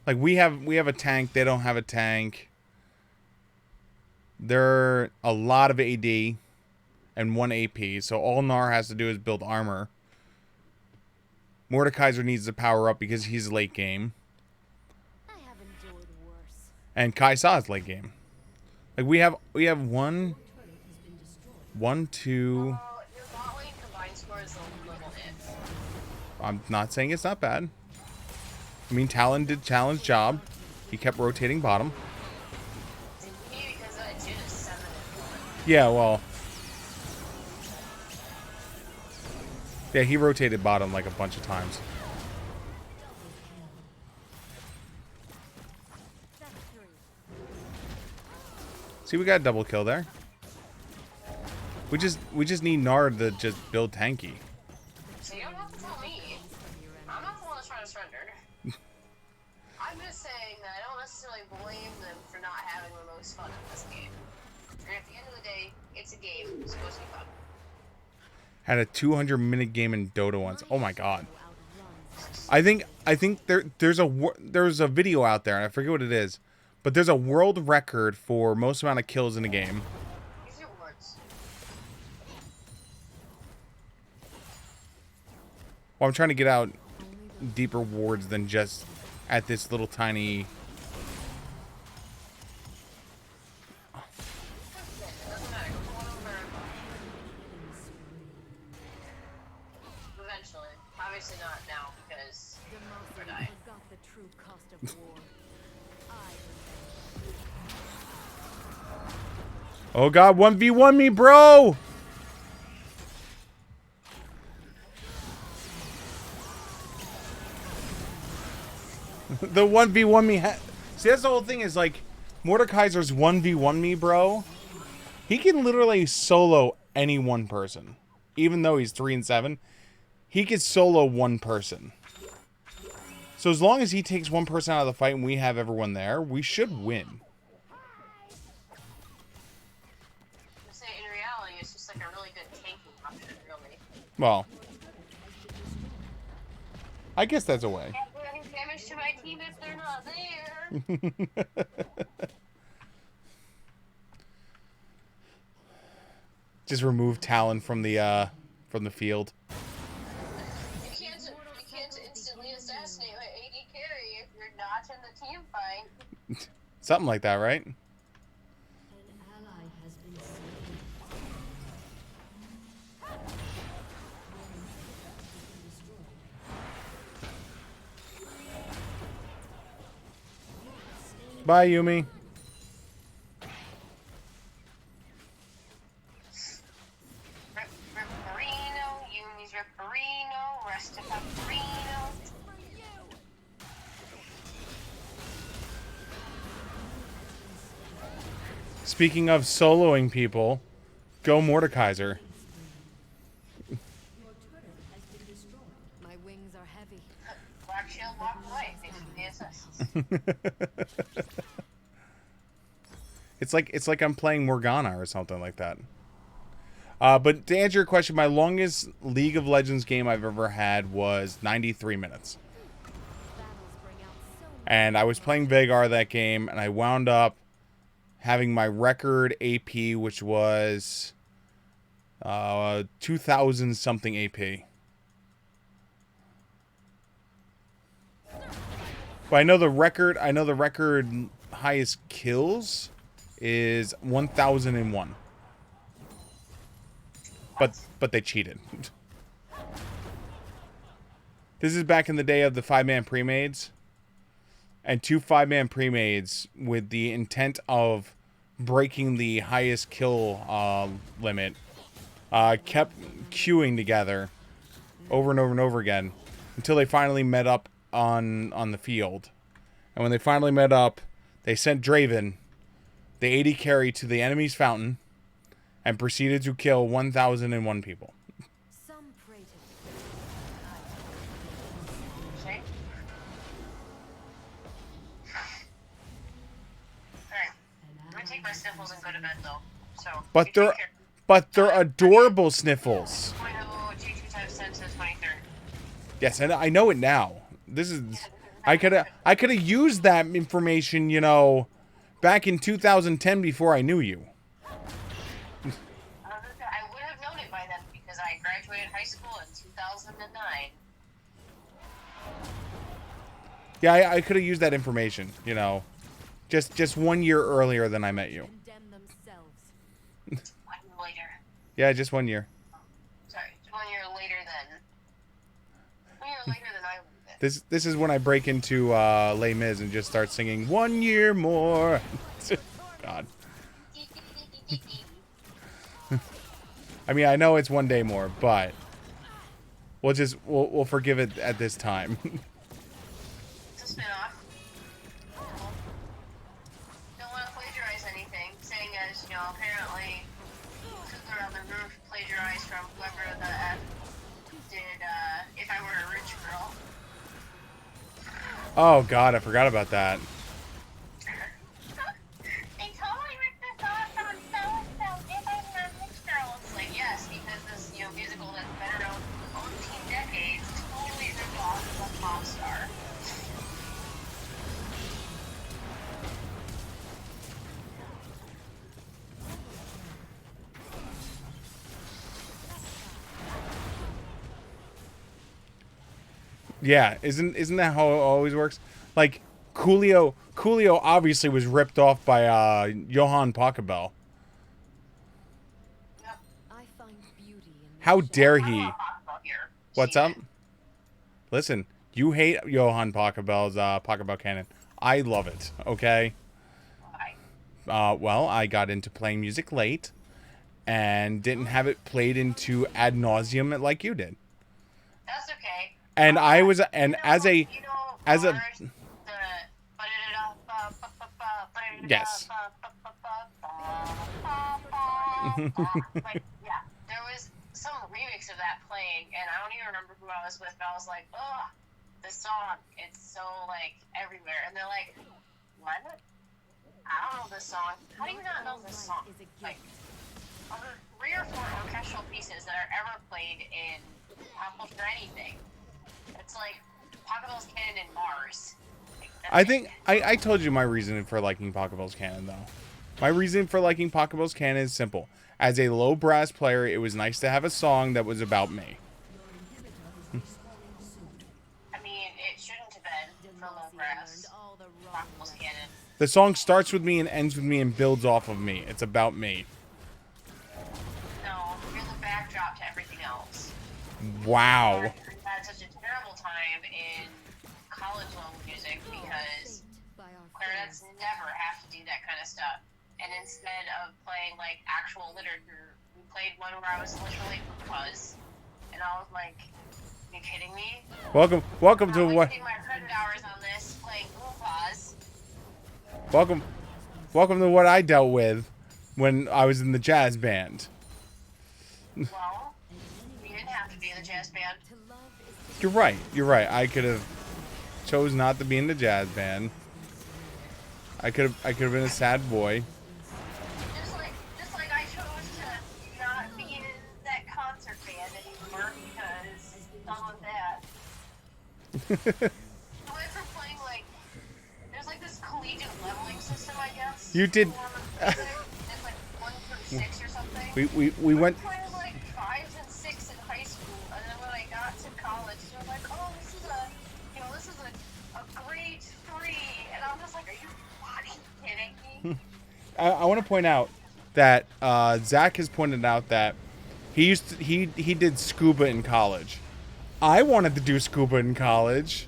Like we have a tank, they don't have a tank. They're a lot of AD and 1 AP, so all Gnar has to do is build armor. Mordekaiser needs to power up because he's late game. I have endured worse. And Kai'Sa is late game. Like we have 1, 2. Well, your bot lane combined score is a little it. I'm not saying it's not bad. I mean, Talon did Talon's job. He kept rotating bottom. Maybe because that Jin is 7 and 1. Yeah, well. Yeah, he rotated bottom like a bunch of times. That's 3. See, we got a double kill there. We just need Gnar to just build tanky. So you don't have to tell me. I'm not the one that's trying to surrender. I'm just saying that I don't necessarily blame them for not having the most fun in this game. And at the end of the day, it's a game. It's supposed to be fun. Had a 200-minute game in Dota once. Oh my god. I think there's a video out there, and I forget what it is, but there's a world record for most amount of kills in a game. Use your words. Well, I'm trying to get out deeper wards than just at this little tiny. It doesn't matter. Go one over. Eventually. Obviously not now because we're dying. Forgot the true cost of war. I Oh god, 1v1 me, bro! The 1v1 me see, that's the whole thing is like Mordekaiser's 1v1 me, bro. He can literally solo any one person. Even though he's 3 and 7, he could solo one person. So as long as he takes one person out of the fight and we have everyone there, we should win. I'm saying in reality, it's just like a really good tanking option, really. Well, I guess that's a way. Can't do any damage to my team. even if they're not there. Just remove Talon from the field. You can't instantly assassinate my AD carry if you're not in the team fight. Something like that, right? An ally has been slain. Bye, Yumi. Ripperino, Yumi's Ripperino, rest of Ripperino. Speaking of soloing people, go Mordekaiser. My wings are heavy. Black Shield walked away. They should be assists. It's like I'm playing Morgana or something like that. But to answer your question, my longest League of Legends game I've ever had was 93 minutes. Battles bring out so And I was playing Vagar that game, and I wound up having my record AP, which was 2,000 something AP. But I know the record highest kills is 1,001. But they cheated. This is back in the day of the 5-man pre-mades. And 2 5-man pre-mades with the intent of breaking the highest kill limit kept queuing together over and over and over again until they finally met up on the field. And when they finally met up, they sent Draven, the AD carry, to the enemy's fountain and proceeded to kill 1,001 people. some pray to See? Alright. I'm gonna take my sniffles and go to bed though. So But you they're take care. adorable sniffles. 0.0 G2 times 10 to the 23rd. Yes, and I know it now. This is I could have used that information, you know, back in 2010 before I knew you. I would have known it by then because I graduated high school in 2009. Yeah, I could have used that information, you know, just 1 year earlier than I met you. condemn themselves. 1 year later. Yeah, just 1 year. Sorry, 1 year later than. 1 year later than I would have This is when I break into Les Mis and just start singing 1 year more. God. been. I mean, I know it's 1 day more, but we'll forgive it at this time. It's a spinoff. Don't want to plagiarize anything, saying as, you know, apparently Fiddler on the Roof plagiarized from whoever the F did, If I Were a Rich Girl. Oh God, I forgot about that. They totally ripped this off on so-and-so, If I Were a Rich Girl. It's like, yes, because this, you know, musical that's been around for 14 decades totally ripped off the pop star. Yeah, isn't that how it always works? Like Coolio obviously was ripped off by Johann Pachelbel. Yep. I find beauty in How dare What do he? I talk about here? What's She up? did. Listen, you hate Johann Pachelbel's Pachelbel canon. I love it. Okay. Why? Well, I got into playing music late, and didn't have it played into ad nauseum like you did. That's okay. And I was, and You know, as a, you know, as a- bars, Yes. Like, yeah, there was some remix of that playing, and I don't even remember who I was with, but I was like, ugh, this song, it's so, like, everywhere. And they're like, what? I don't know this song. How do you not know this song? is a Like, gift. are there 3 or 4 orchestral pieces that are ever played in pop culture or anything? It's like Pachelbel's canon in Mars. Like, I think I told you my reasoning for liking Pokeball's Canon, though. My reason for liking Pokeball's Canon is simple. As a low brass player, it was nice to have a song that was about me. I mean, it shouldn't have been for low brass. all the wrong Pokeball's Canon. The song starts with me and ends with me and builds off of me. It's about me. No, you're the backdrop to everything else. Wow. I had such a terrible time in college level music because clarinets never have to do that kind of stuff. And instead of playing like actual literature, we played one where I was literally Buzz. And I was like, are you kidding me? Welcome to I'm what? wasting my credit hours on this playing Buzz. Welcome to what I dealt with when I was in the jazz band. Well, you didn't have to be in the jazz band. You're right. You're right. I could have chose not to be in the jazz band. I could have been a sad boy. Just like I chose to not be in that concert band anymore because done with that. I went from playing like there's like this collegiate leveling system, I guess. You did. It's like 1 through 6 or something. We went. I played like 5s and 6 in high school, and then when I got to college, they're like, "Oh, this is a grade 3," and I'm just like, "Are you fucking kidding me?" I want to point out that Zach has pointed out that he did scuba in college. I wanted to do scuba in college.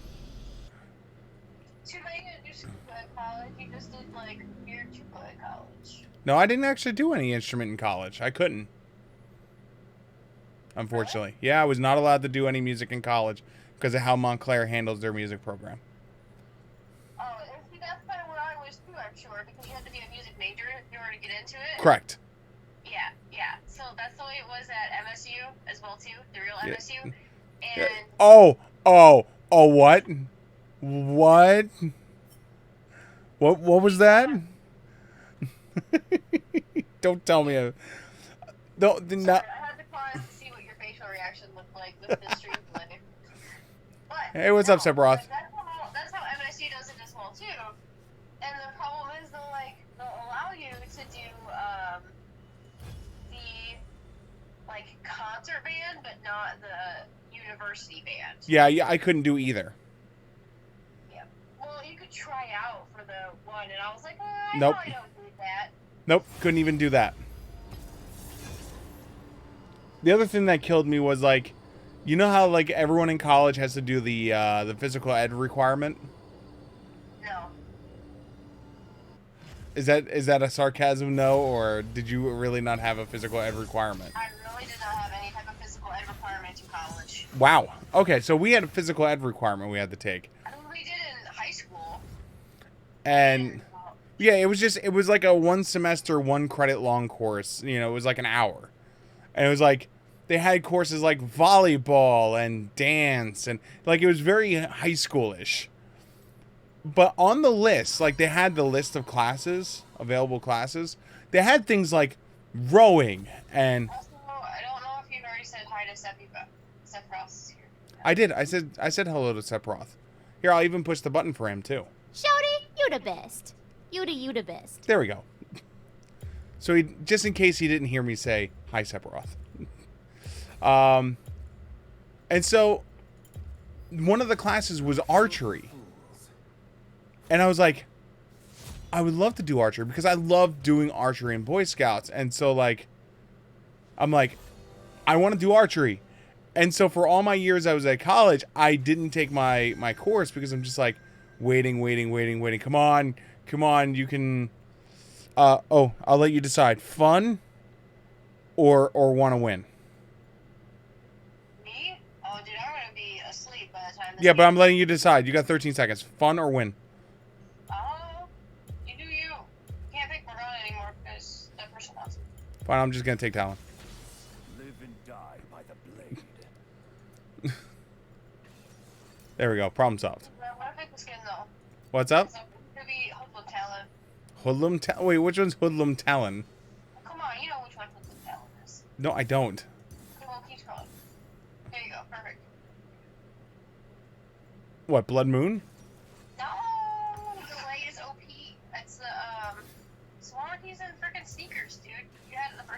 Too bad you didn't do scuba in college. You just did like weird scuba in college. No, I didn't actually do any instrument in college. I couldn't. Unfortunately. Yeah, I was not allowed to do any music in college because of how Montclair handles their music program. Oh, and see, that's kind of where I was too, I'm sure, because you had to be a music major in order to get into it. Correct. Yeah. So that's the way it was at MSU as well too, the real Yeah. MSU. Yeah. And Oh, what? What was that? Don't tell me. No, sorry, not. I had to pause to see what your facial reaction looked like with the stream play. But Hey, what's up, no, Sephiroth? That's how MSU does it as well too. And the problem is they'll allow you to do the concert band, but not the university band. Yeah, I couldn't do either. Yeah. Well, you could try out for the one, and I was like, I Nope. probably don't need that. Nope, couldn't even do that. The other thing that killed me was you know how everyone in college has to do the physical ed requirement? No. Is that a sarcasm no, or did you really not have a physical ed requirement? I really did not have any type of physical ed requirement in college. Wow. Okay, so we had a physical ed requirement we had to take. I mean, we did in high school. And yeah, it was like a 1 semester, 1 credit long course. You know, it was like an hour. And it was they had courses like volleyball and dance, and it was very high schoolish. But on the list, they had the list of classes, available classes. They had things like rowing and Also, I don't know if you've already said hi to Sephiroth here. I did. I said hello to Sephiroth. Here, I'll even push the button for him too. Shorty, you the best. You the best. There we go. So just in case he didn't hear me say hi, Sephiroth. And so one of the classes was archery. And I was like, I would love to do archery because I love doing archery in Boy Scouts. And so I'm like, I want to do archery. And so for all my years I was at college, I didn't take my course because I'm just waiting. Come on, you can I'll let you decide. Fun or want to win. Me? Oh, dude, I'm gonna be asleep by the time this Yeah, but game- I'm letting you decide. You got 13 seconds. Fun or win? Oh, you do you. Can't pick Morgana anymore because that person wants it. Fine, I'm just going to take Talon. Live and die by the blade. There we go. Problem solved. I'm gonna pick the skin though. What's up? So it's gonna be Hoodlum Talon. Hoodlum Talon? Wait, which one's Hoodlum Talon? Come on, you know which one Hoodlum Talon is. No, I don't. Okay, well, keep scrolling. There you go, perfect. What, Blood Moon? No!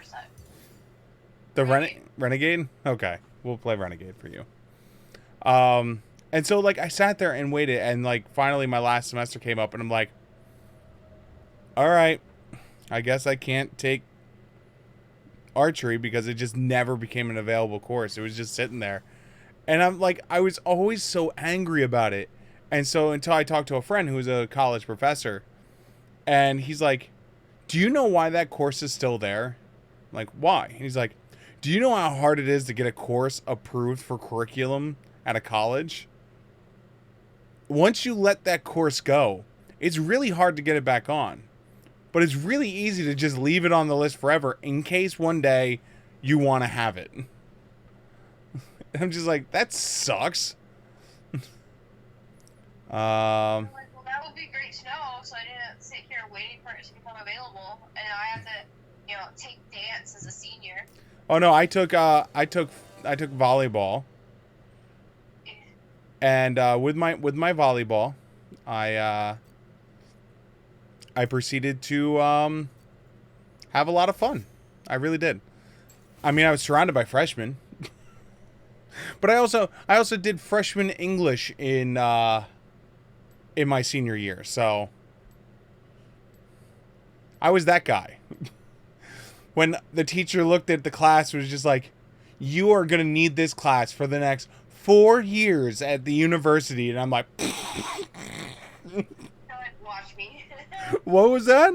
set. Renegade? Okay. We'll play Renegade for you. And so, like, I sat there and waited, and, like, finally my last semester came up, and I'm like, all right, I guess I can't take archery because it just never became an available course. It was just sitting there. And I'm like, I was always so angry about it. And so until I talked to a friend who's a college professor, and he's like, do you know why that course is still there? I'm like, why? And he's like, do you know how hard it is to get a course approved for curriculum at a college? Once you let that course go, it's really hard to get it back on. But it's really easy to just leave it on the list forever in case one day you want to have it. I'm just like, that sucks. Well, that would be great to know, so I didn't sit here waiting for it to become available, and now I have to, take dance as a senior. Oh no, I took volleyball. And with my volleyball, I proceeded to have a lot of fun. I really did. I mean, I was surrounded by freshmen, but I also did freshman English in my senior year, so I was that guy. When the teacher looked at the class, it was just like, you are gonna need this class for the next 4 years at the university, and I'm like, Watch me. what was that?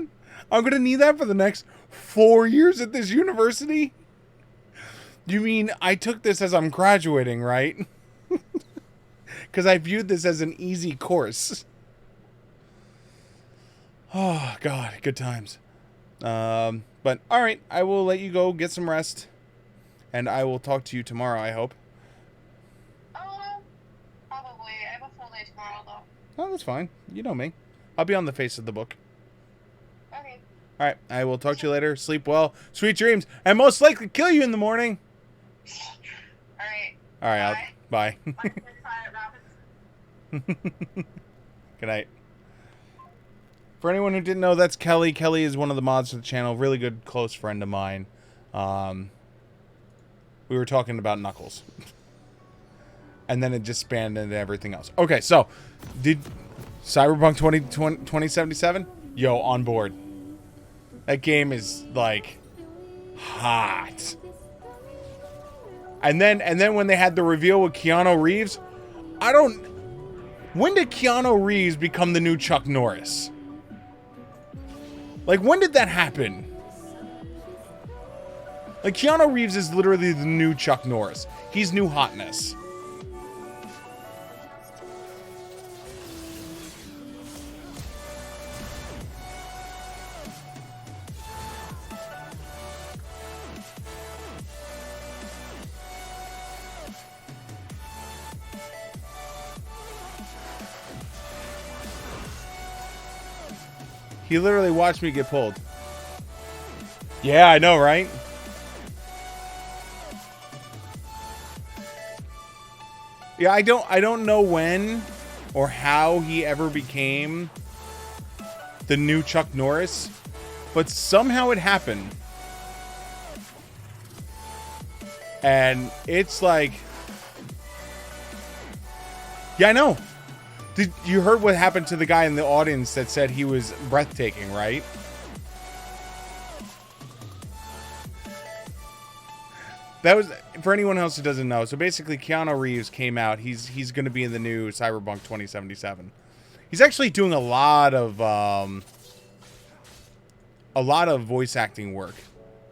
I'm gonna need that for the next 4 years at this university? You mean I took this as I'm graduating, right? Because I viewed this as an easy course. Oh, God, good times. But, alright, I will let you go get some rest. And I will talk to you tomorrow, I hope. Probably. I have a full day tomorrow, though. Oh, that's fine. You know me. I'll be on the face of the book. Okay. Alright, I will talk to you later. Sleep well. Sweet dreams. And most likely kill you in the morning. Alright. Alright, bye. Bye. Good night. For anyone who didn't know, that's Kelly. Kelly is one of the mods of the channel. Really good, close friend of mine. We were talking about Knuckles. And then it just spanned into everything else. Okay, so, did Cyberpunk 2077? Yo, on board. That game is, like, hot. And then when they had the reveal with Keanu Reeves, when did Keanu Reeves become the new Chuck Norris? Like, when did that happen? Like, Keanu Reeves is literally the new Chuck Norris. He's new hotness. He literally watched me get pulled. Yeah, I know, right? Yeah, I don't know when or how he ever became the new Chuck Norris, but somehow it happened. And it's like, yeah, I know. Did you heard what happened to the guy in the audience that said he was breathtaking, right? That was, for anyone else who doesn't know, so basically Keanu Reeves came out. He's going to be in the new Cyberpunk 2077. He's actually doing a lot of voice acting work.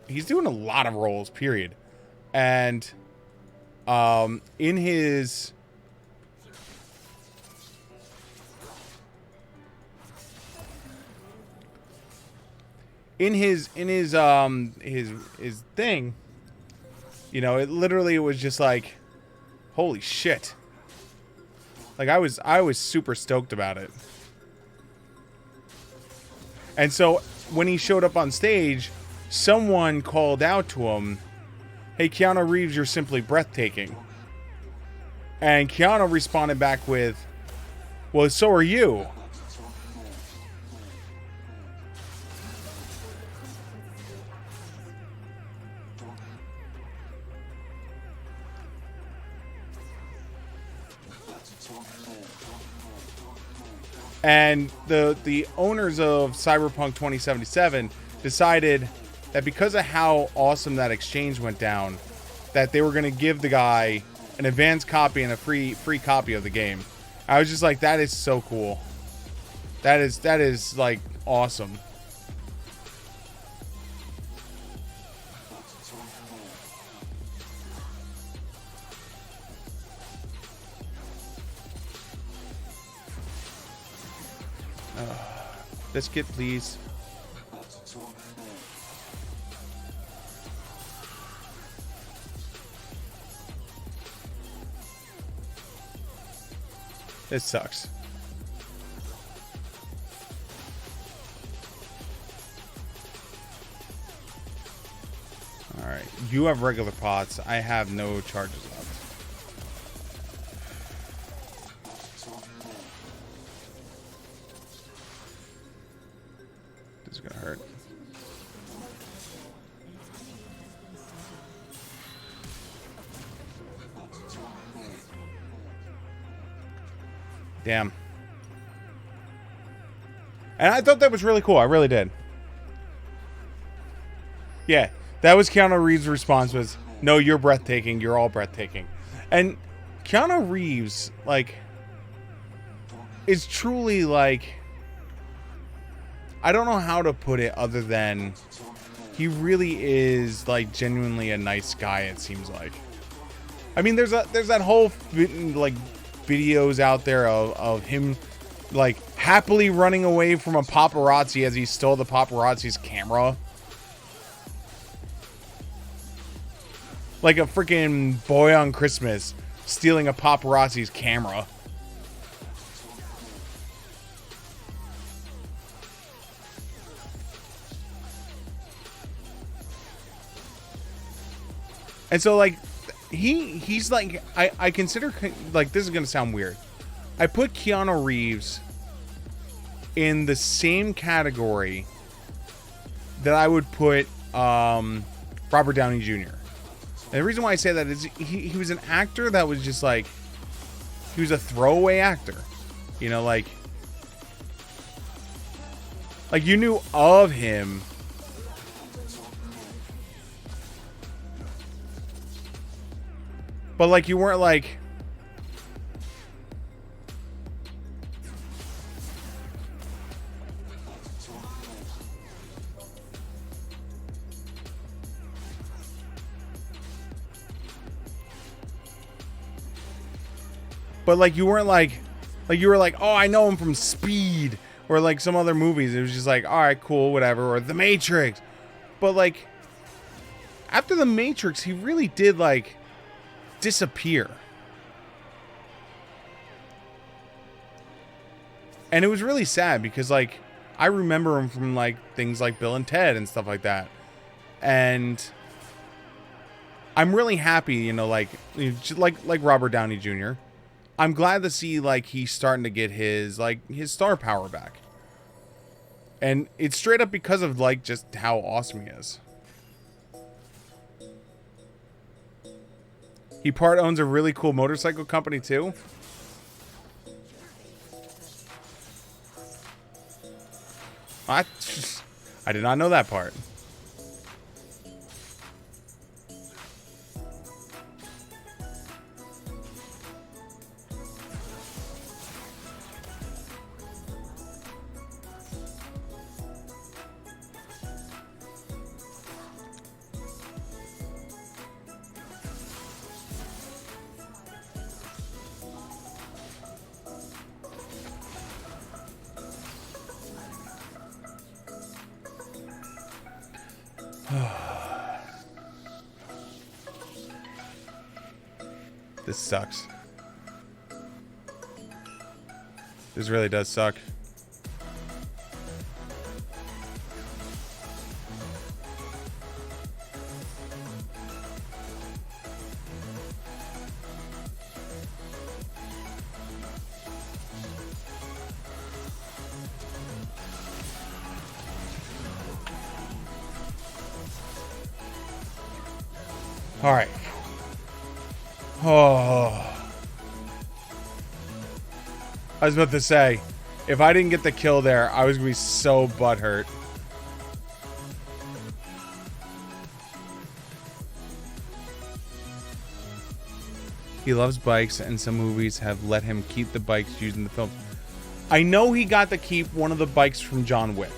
He's doing a lot of roles, period. And in his thing, you know, it literally was just like, holy shit. Like, I was super stoked about it. And so when he showed up on stage, someone called out to him, "Hey, Keanu Reeves, you're simply breathtaking." And Keanu responded back with, "Well, so are you." And the owners of Cyberpunk 2077 decided that because of how awesome that exchange went down, that they were going to give the guy an advanced copy and a free copy of the game. I was just like, that is so cool. That is like awesome. Biscuit, please. This sucks. Alright, you have regular pots. I have no charges left. This is gonna hurt. Damn. And I thought that was really cool. I really did. Yeah, that was Keanu Reeves' response was, no, you're breathtaking. You're all breathtaking. And Keanu Reeves, like, is truly, like, I don't know how to put it other than he really is, like, genuinely a nice guy, it seems like. I mean, there's that whole, like, videos out there of him, like, happily running away from a paparazzi as he stole the paparazzi's camera. Like a freaking boy on Christmas stealing a paparazzi's camera. And so, like, he's like, I consider, like, this is gonna sound weird. I put Keanu Reeves in the same category that I would put Robert Downey Jr. And the reason why I say that is he was an actor that was just like, he was a throwaway actor. You know, like you knew of him, but like you weren't like, you weren't like you were like, oh, I know him from Speed or like some other movies. It was just like, all right, cool, whatever, or The Matrix. But like after The Matrix, he really did like disappear. And it was really sad because like I remember him from like things like Bill and Ted and stuff like that. And I'm really happy, you know, like Robert Downey Jr. I'm glad to see like he's starting to get his star power back. And it's straight up because of like just how awesome he is. He part owns a really cool motorcycle company too. I did not know that part. This sucks. This really does suck. All right. Oh. I was about to say, if I didn't get the kill there, I was going to be so butthurt. He loves bikes, and some movies have let him keep the bikes used in the film. I know he got to keep one of the bikes from John Wick.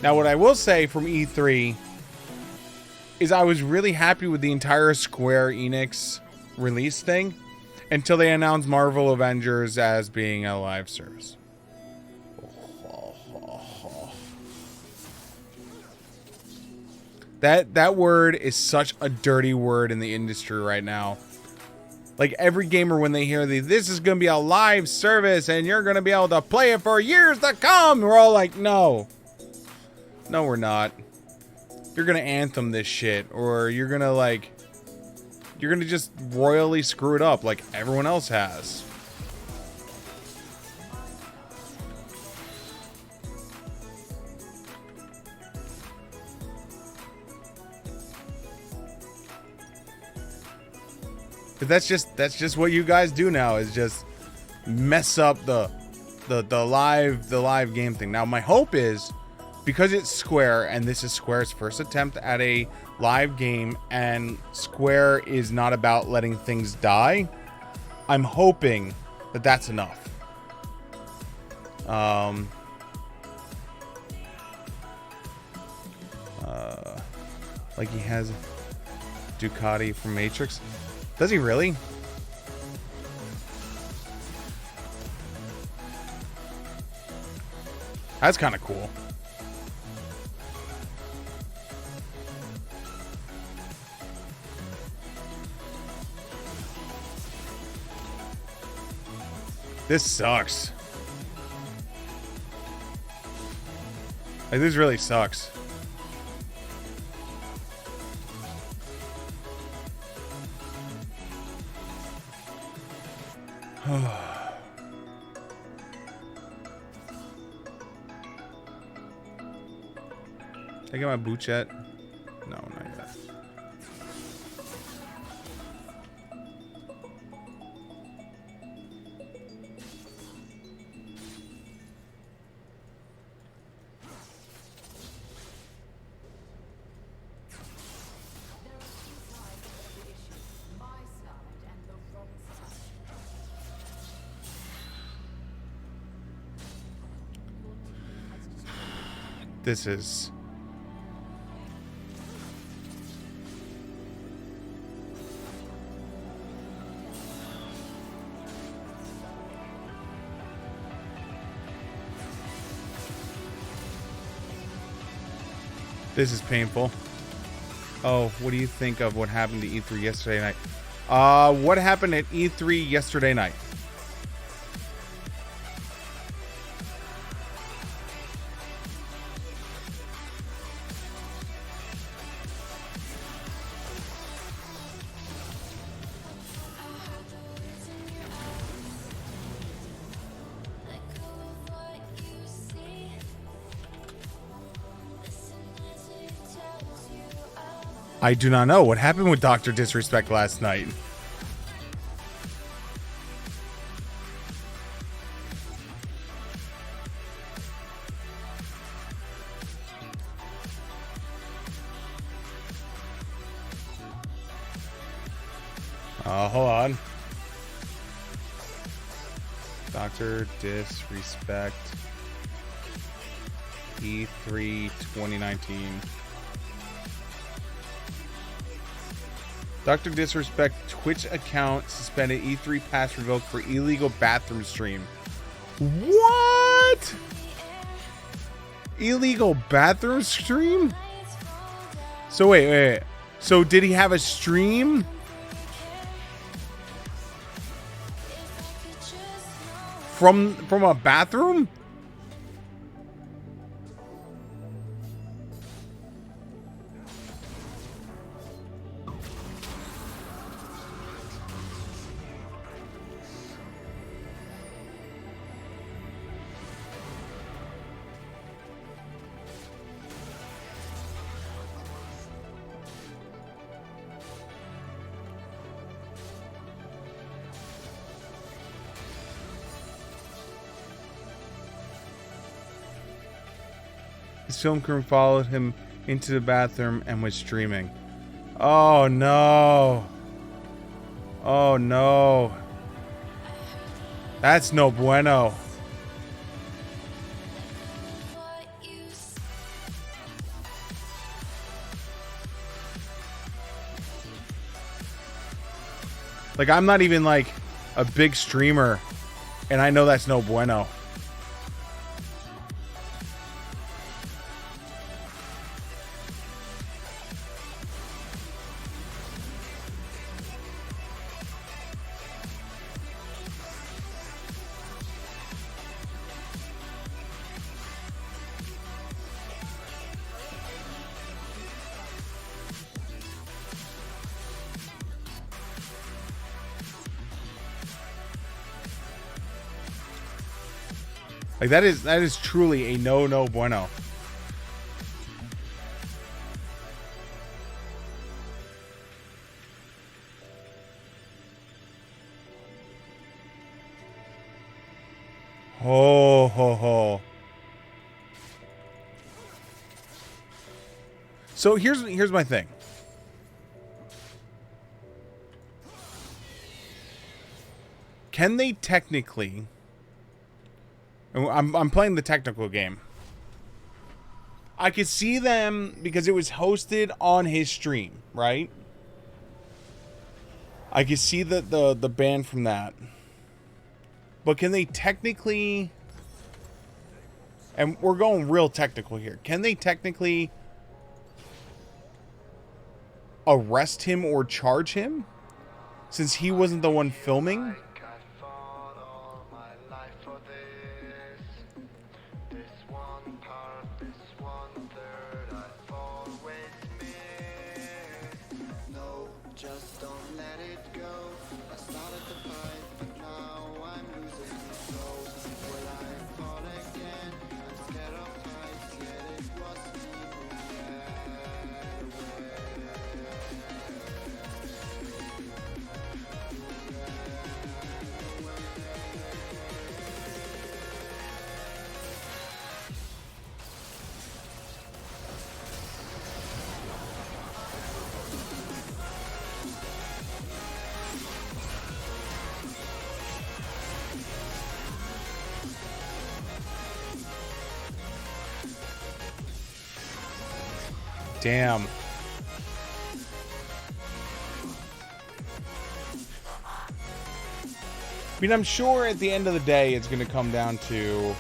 Now, what I will say from E3 is I was really happy with the entire Square Enix release thing until they announced Marvel Avengers as being a live service. That word is such a dirty word in the industry right now. Like, every gamer, when they hear this is going to be a live service and you're going to be able to play it for years to come, we're all like, no. No, we're not. You're going to Anthem this shit, or you're going to, like, you're going to just royally screw it up like everyone else has. But that's just what you guys do now, is just mess up the live game thing. Now my hope is, because it's Square and this is Square's first attempt at a live game, and Square is not about letting things die, I'm hoping that that's enough. Like he has Ducati from Matrix. Does he really? That's kind of cool. This sucks. Like, this really sucks. Did I get my boots yet? No, not yet. This is... This is painful. Oh, what do you think of what happened to E3 yesterday night? What happened at E3 yesterday night? I do not know. What happened with Dr. Disrespect last night? Hold on. Dr. Disrespect E3 2019. Dr. Disrespect Twitch account suspended, E3 pass revoked for illegal bathroom stream. What? Illegal bathroom stream? So wait. So did he have a stream? From a bathroom? His film crew followed him into the bathroom and was streaming. Oh no. Oh no. That's no bueno. Like, I'm not even like a big streamer, and I know that's no bueno. Like, that is truly a no bueno. Ho ho ho. So here's my thing. Can they technically, I'm playing the technical game. I could see them because it was hosted on his stream, right? I could see the ban from that. But can they technically, and we're going real technical here, can they technically arrest him or charge him since he wasn't the one filming? Damn. I mean, I'm sure at the end of the day, it's going to come down to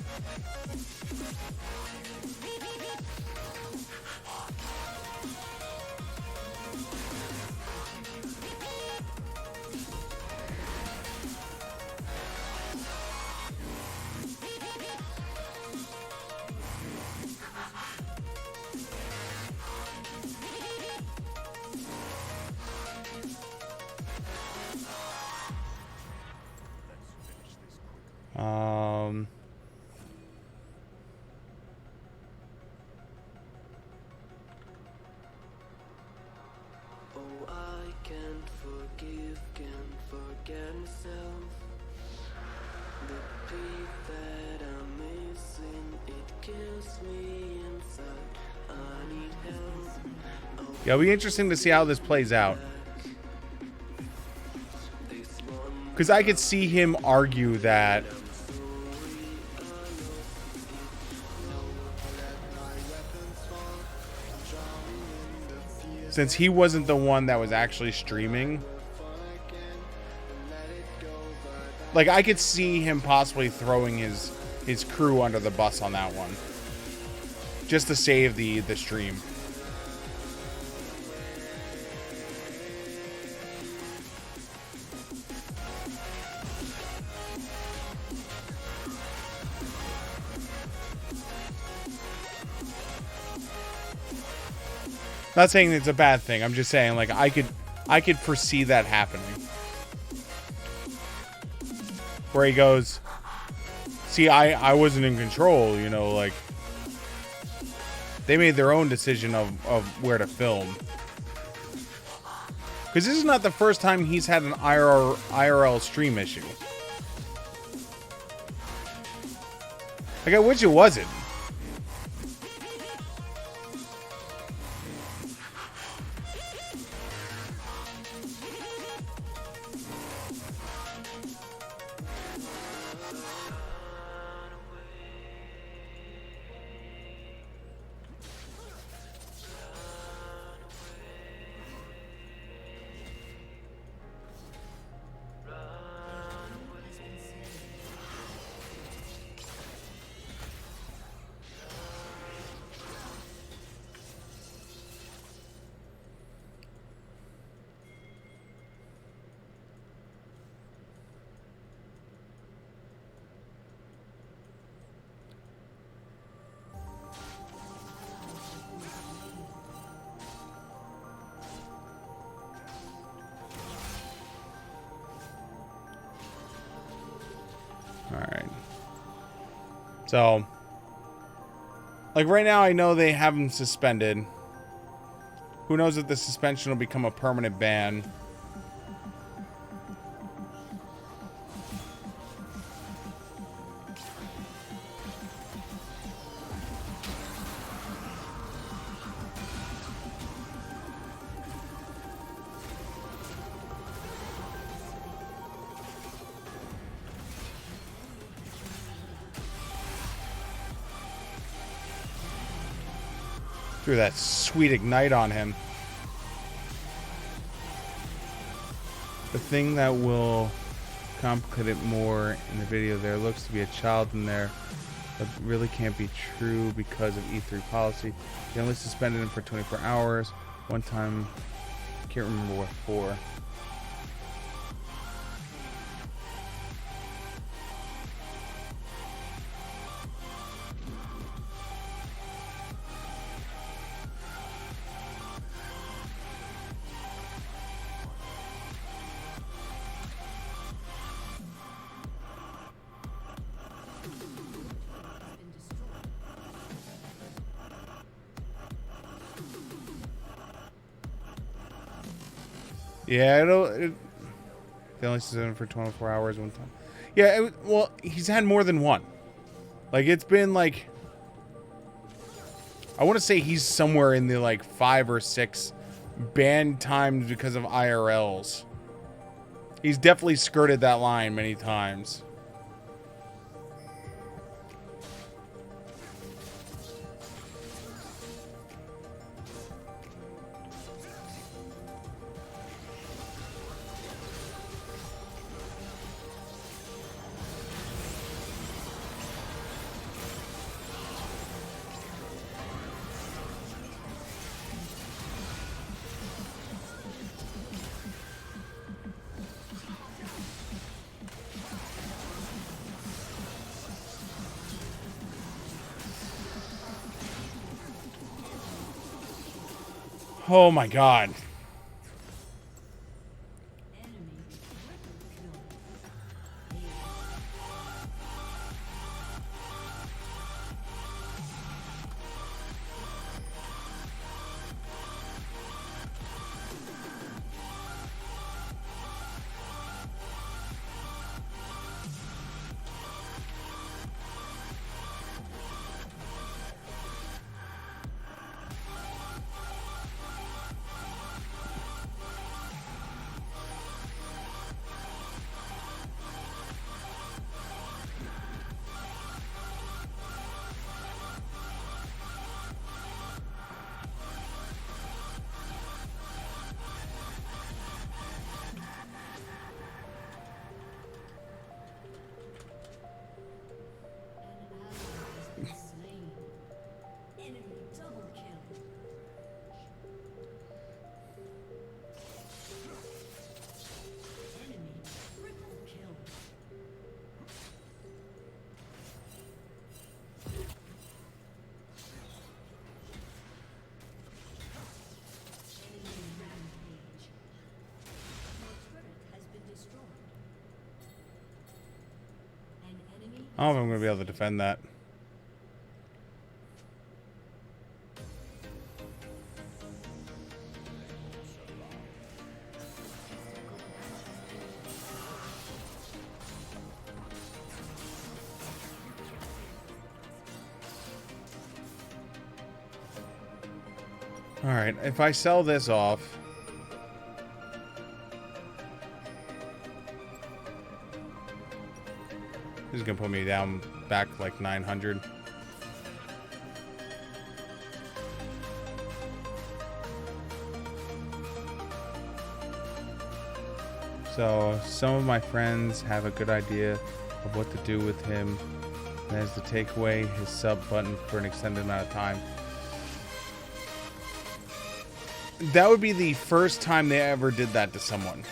yeah, it'll be interesting to see how this plays out. Because I could see him argue that since he wasn't the one that was actually streaming, like, I could see him possibly throwing his crew under the bus on that one, just to save the stream. Not saying it's a bad thing. I'm just saying, like, I could foresee that happening. Where he goes, see, I wasn't in control, you know, like, they made their own decision of where to film. Because this is not the first time he's had an IRL stream issue. Like, I wish it wasn't. So, like right now, I know they have him suspended. Who knows if the suspension will become a permanent ban? Threw that sweet ignite on him. The thing that will complicate it more in the video, there looks to be a child in there. That really can't be true because of E3 policy. They only suspended him for 24 hours. One time, can't remember what for. Yeah, they only suspended him for 24 hours one time. Yeah, well, he's had more than one. Like, it's been like, I want to say he's somewhere in the like 5 or 6 ban times because of IRLs. He's definitely skirted that line many times. Oh my god. I don't know if I'm going to be able to defend that. Alright, if I sell this off... This is gonna put me down back like 900. So some of my friends have a good idea of what to do with him. That is to take away his sub button for an extended amount of time. That would be the first time they ever did that to someone.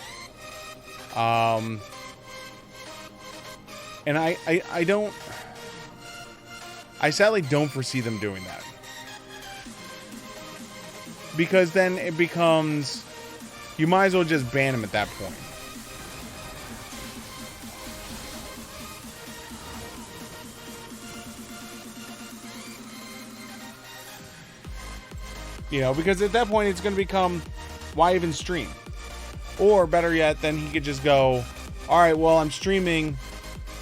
And I don't... I sadly don't foresee them doing that. Because then it becomes... You might as well just ban him at that point. You know, because at that point it's going to become, why even stream? Or better yet, then he could just go, all right, well, I'm streaming.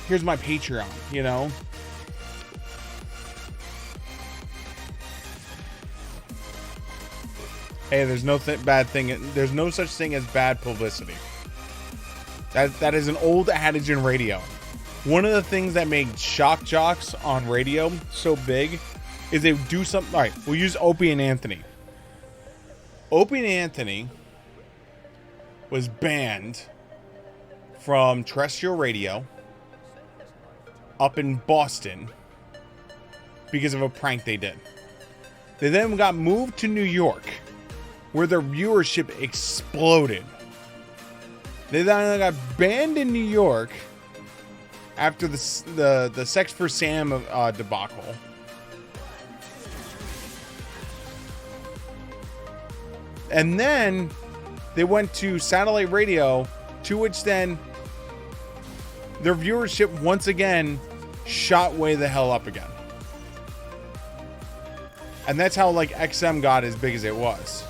Here's my Patreon, you know? Hey, there's no bad thing. There's no such thing as bad publicity. That is an old adage in radio. One of the things that made shock jocks on radio so big is they do something. All right, we'll use Opie and Anthony. Opie and Anthony was banned from terrestrial radio up in Boston because of a prank they did. They then got moved to New York, where their viewership exploded. They then got banned in New York after the Sex for Sam debacle. And then they went to satellite radio, to which then their viewership once again shot way the hell up again. And that's how like XM got as big as it was.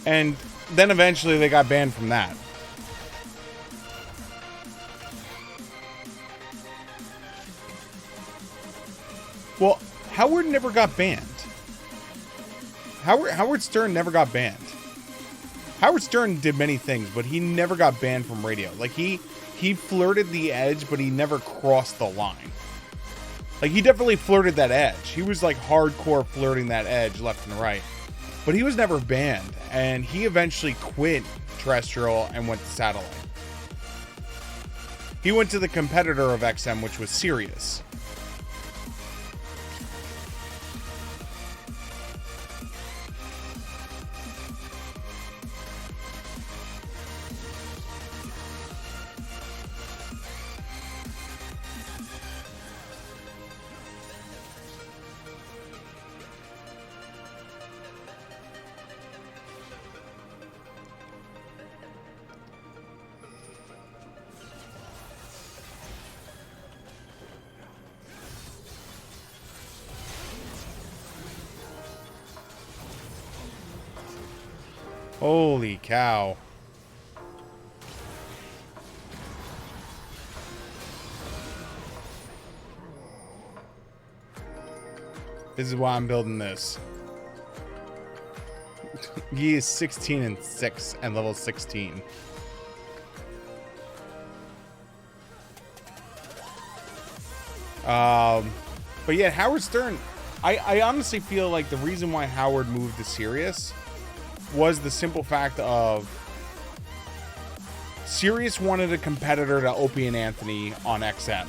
And then eventually they got banned from that. Well, Howard never got banned. Howard Stern never got banned. Howard Stern did many things, but he never got banned from radio. Like he flirted the edge, but he never crossed the line. Like he definitely flirted that edge. He was like hardcore flirting that edge left and right. But he was never banned, and he eventually quit terrestrial and went to satellite. He went to the competitor of XM, which was Sirius. Holy cow. This is why I'm building this. He is 16-6 and level 16. But yeah, Howard Stern, I honestly feel like the reason why Howard moved to Sirius was the simple fact of Sirius wanted a competitor to Opie and Anthony on XM.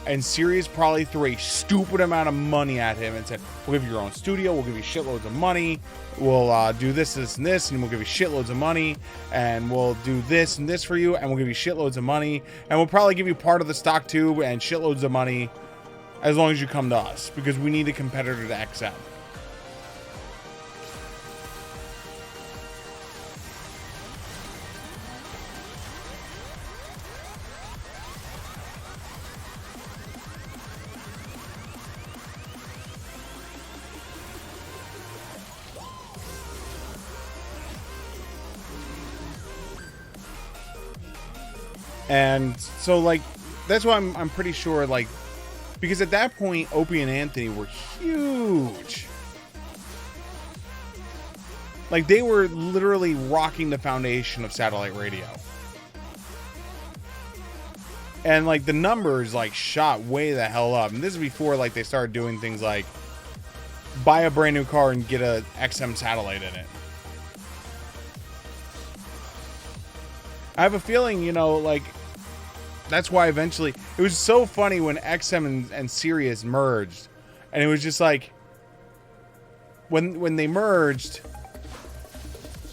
And Sirius probably threw a stupid amount of money at him and said, we'll give you your own studio, we'll give you shitloads of money, we'll do this, this, and this, and we'll give you shitloads of money, and we'll do this and this for you, and we'll give you shitloads of money, and we'll probably give you part of the stock too, and shitloads of money, as long as you come to us, because we need a competitor to XM. And so, like, that's why I'm pretty sure, like, because at that point, Opie and Anthony were huge. Like, they were literally rocking the foundation of satellite radio. And, like, the numbers, like, shot way the hell up. And this is before, like, they started doing things like buy a brand new car and get a XM satellite in it. I have a feeling, you know, like, that's why eventually it was so funny when XM and Sirius merged, and it was just like when they merged,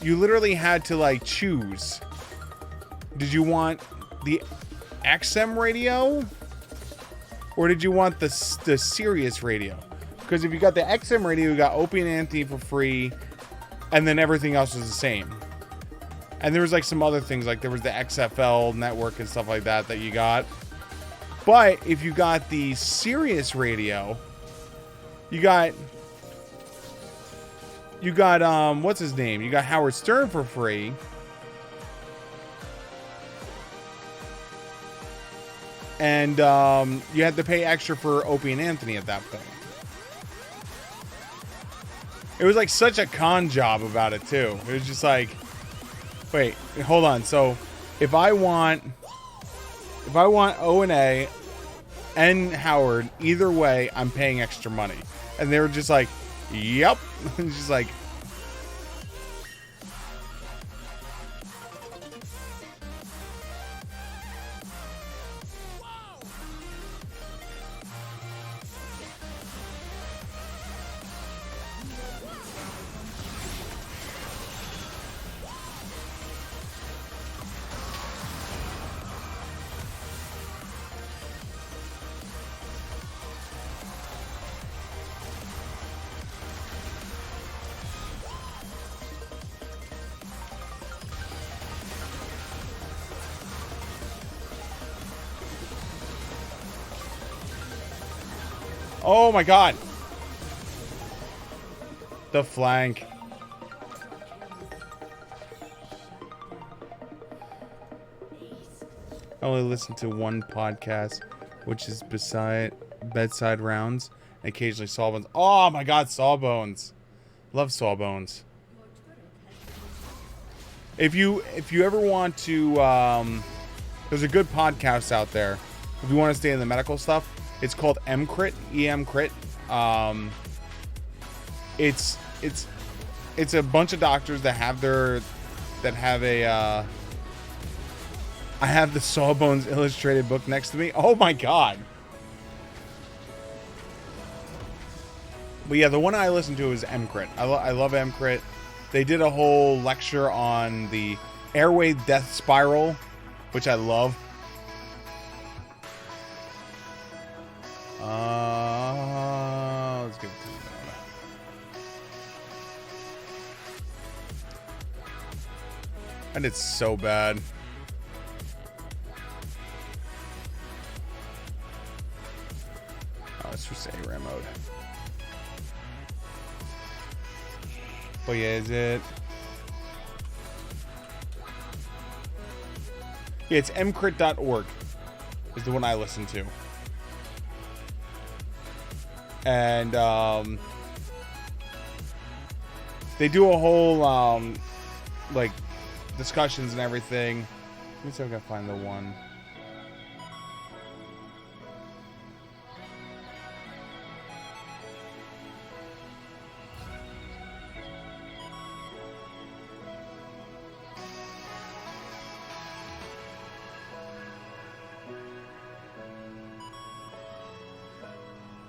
you literally had to like choose. Did you want the XM radio or did you want the Sirius radio? Because if you got the XM radio, you got Opie and Anthony for free, and then everything else was the same. And there was like some other things, like there was the XFL network and stuff like that you got. But if you got the Sirius radio, you got what's his name? You got Howard Stern for free. And you had to pay extra for Opie and Anthony at that point. It was like such a con job about it too. It was just like, wait, hold on. So if I want O&A and Howard, either way, I'm paying extra money. And they were just like, yep. It's just like, oh my god. The flank. I only listen to one podcast, which is Bedside Rounds, and occasionally Sawbones. Oh my god, Sawbones. Love Sawbones. If you ever want to, there's a good podcast out there. If you want to stay in the medical stuff, it's called EMCrit, EMCrit. It's a bunch of doctors that have I have the Sawbones illustrated book next to me. Oh my god. But yeah, the one I listen to is EMCrit. I love EMCrit. They did a whole lecture on the airway death spiral, which I love. Let's get to that. I did so bad. Oh, it's just ARAM mode. Oh yeah, is it? Yeah, it's emcrit.org is the one I listen to. And they do a whole like discussions and everything. Let me see if I can find the one.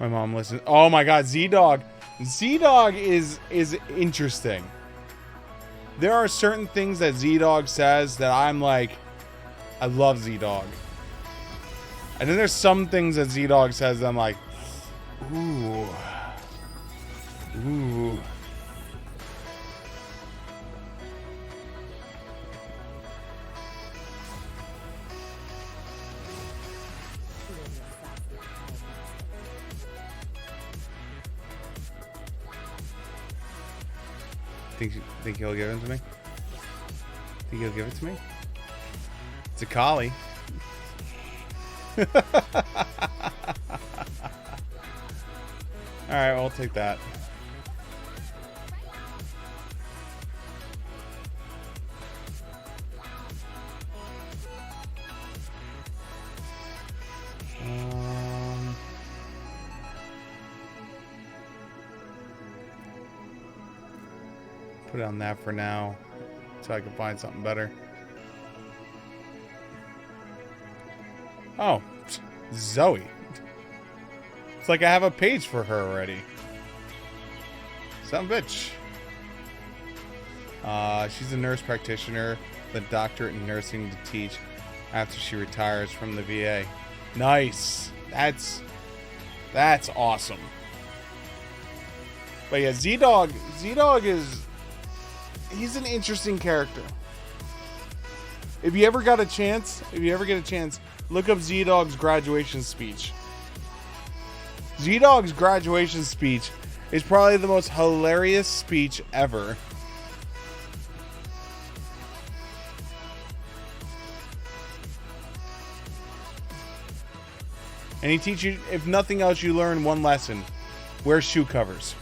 My mom listens. Oh my god, Z-Dog. Z-Dog is interesting. There are certain things that Z-Dog says that I'm like, I love Z-Dog. And then there's some things that Z-Dog says that I'm like, ooh. Ooh. Think he'll give it to me? Think he'll give it to me? It's a collie. Alright, well, I'll take that. Put it on that for now, so I can find something better. Oh, Zoe. It's like I have a page for her already. Some bitch. She's a nurse practitioner, the doctorate in nursing to teach after she retires from the VA. Nice. That's awesome. But yeah, Z-Dog is... He's an interesting character. If you ever get a chance, look up Z-Dog's graduation speech. Z-Dog's graduation speech is probably the most hilarious speech ever. And he teaches you, if nothing else, you learn one lesson. Wear shoe covers.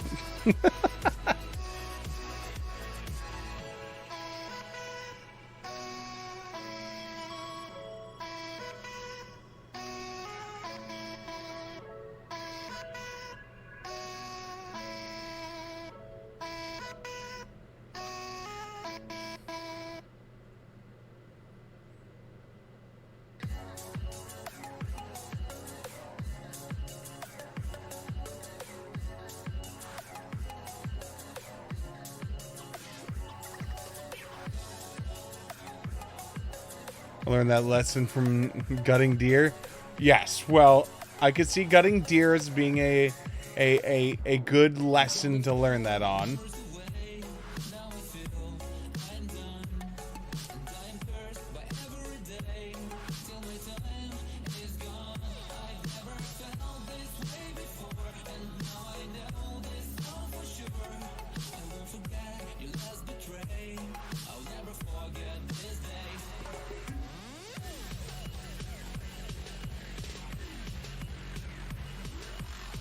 I learned that lesson from gutting deer. Yes, well, I could see gutting deer as being a good lesson to learn that on.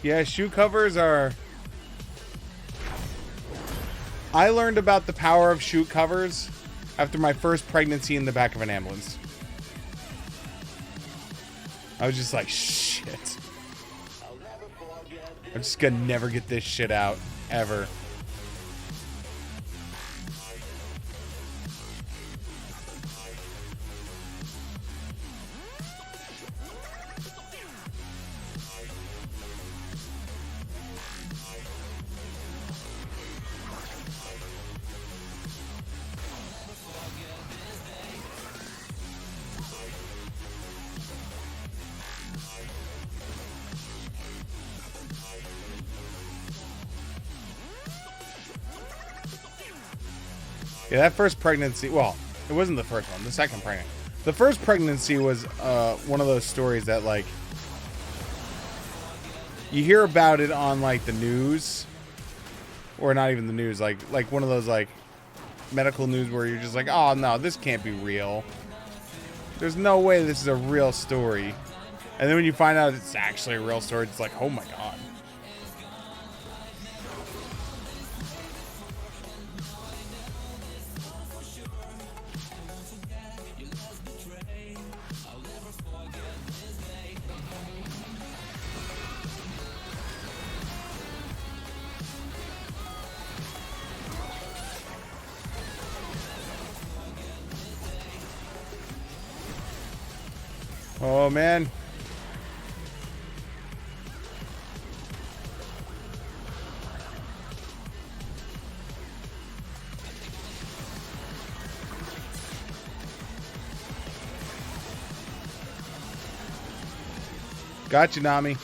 Yeah, shoe covers are... I learned about the power of shoe covers after my first pregnancy in the back of an ambulance. I was just like, shit. I'm just gonna never get this shit out, ever. Yeah, that first pregnancy, well, it wasn't the first one, the second pregnancy. The first pregnancy was one of those stories that, like, you hear about it on, like, the news, or not even the news, like one of those, like, medical news where you're just like, oh, no, this can't be real. There's no way this is a real story. And then when you find out it's actually a real story, it's like, oh my god. Oh, man. Gotcha, Nami.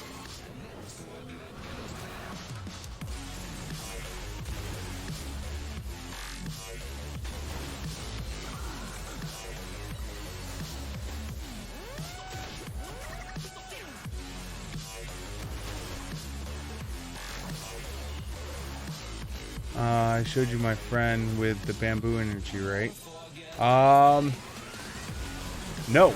I showed you my friend with the bamboo energy, right? No.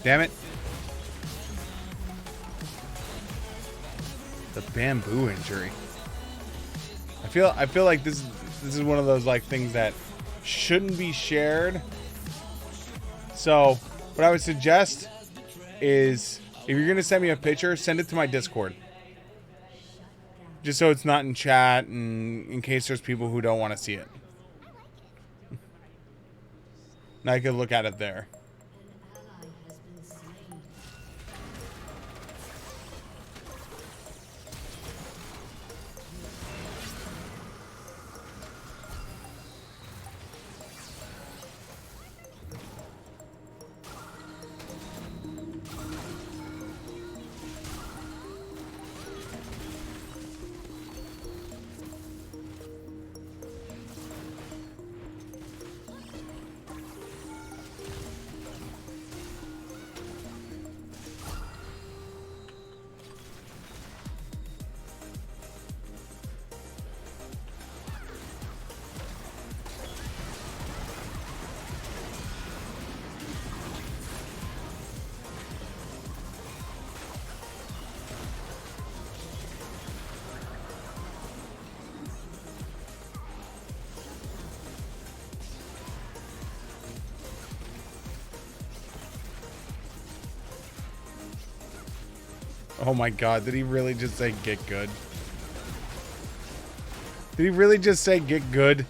Damn it. The bamboo injury. I feel like this is one of those, like, things that shouldn't be shared. So what I would suggest is, if you're gonna send me a picture, send it to my Discord. Just so it's not in chat, and in case there's people who don't want to see it. And I could look at it there. Oh my god, did he really just say get good? Did he really just say get good?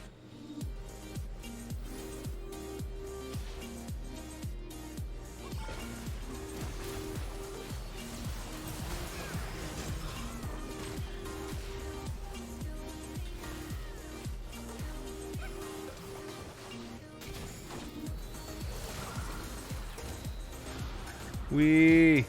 Wee.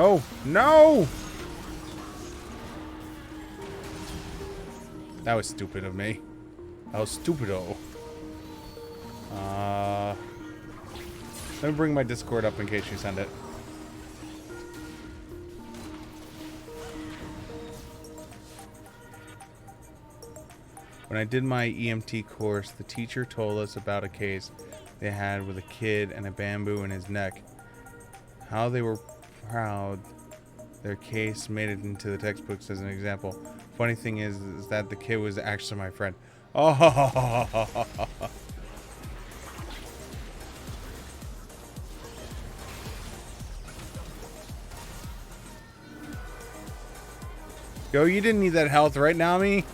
Oh, no! That was stupid of me. That was stupido. Let me bring my Discord up in case you send it. When I did my EMT course, the teacher told us about a case they had with a kid and a bamboo in his neck. How they were proud their case made it into the textbooks as an example. Funny thing is that the kid was actually my friend. Oh, yo, you didn't need that health right now, me.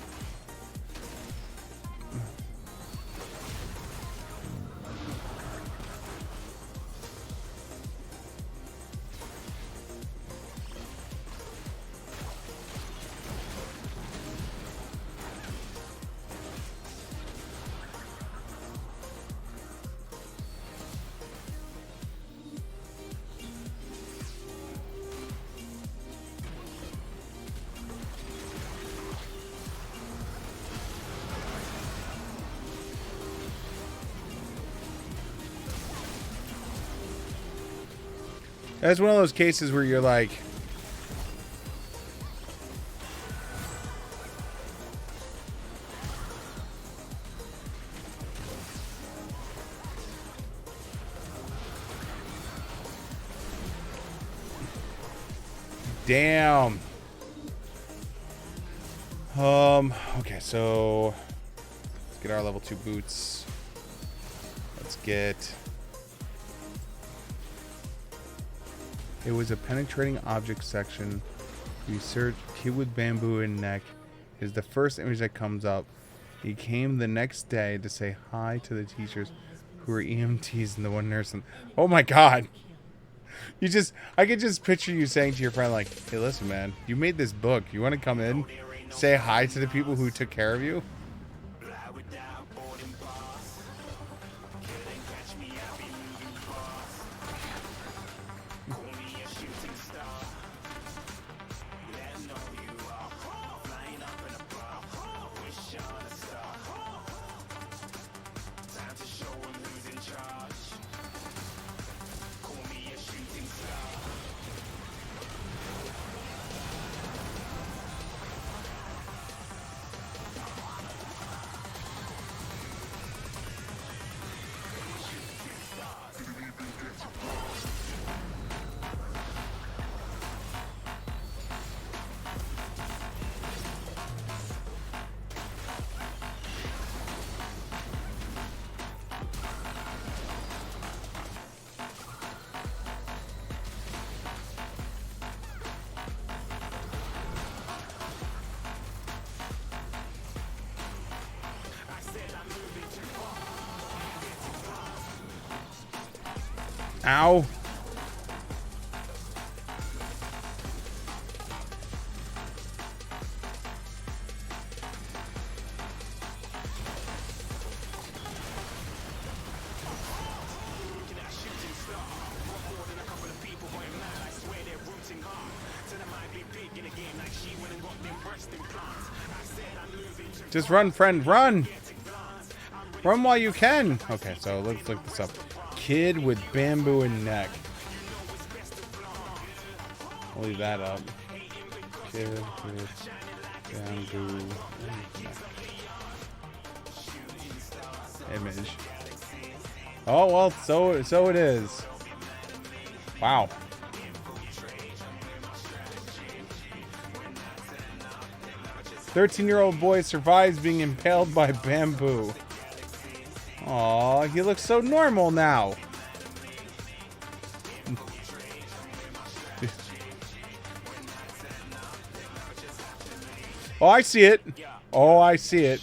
That's one of those cases where you're like, damn. Okay, so let's get our level 2 boots. Let's get... It was a penetrating object section. We searched kid with bamboo in neck. Is the first image that comes up. He came the next day to say hi to the teachers who were EMTs and the one nurse. And oh my god. I could just picture you saying to your friend like, hey, listen, man, you made this book. You want to come in, say hi to the people who took care of you? Ow. Just run, friend, run! Run while you can! Okay, so let's look this up. Kid with bamboo and neck. I'll leave that up. Kid with bamboo and neck. Image. Oh, well, so it is. Wow. 13-year-old boy survives being impaled by bamboo. Aw, he looks so normal now. Oh, I see it. Oh, I see it.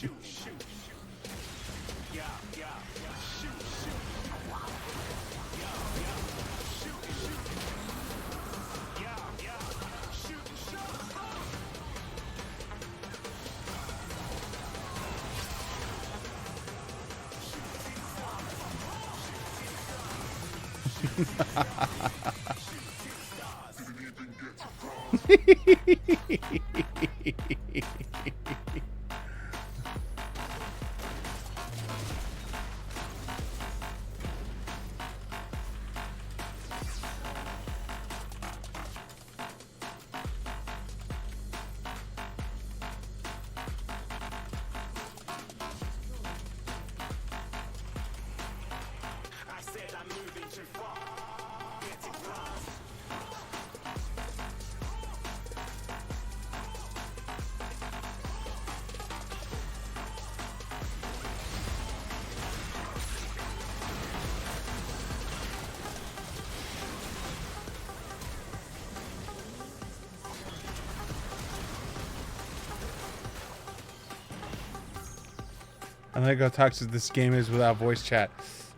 I like how toxic this game is without voice chat.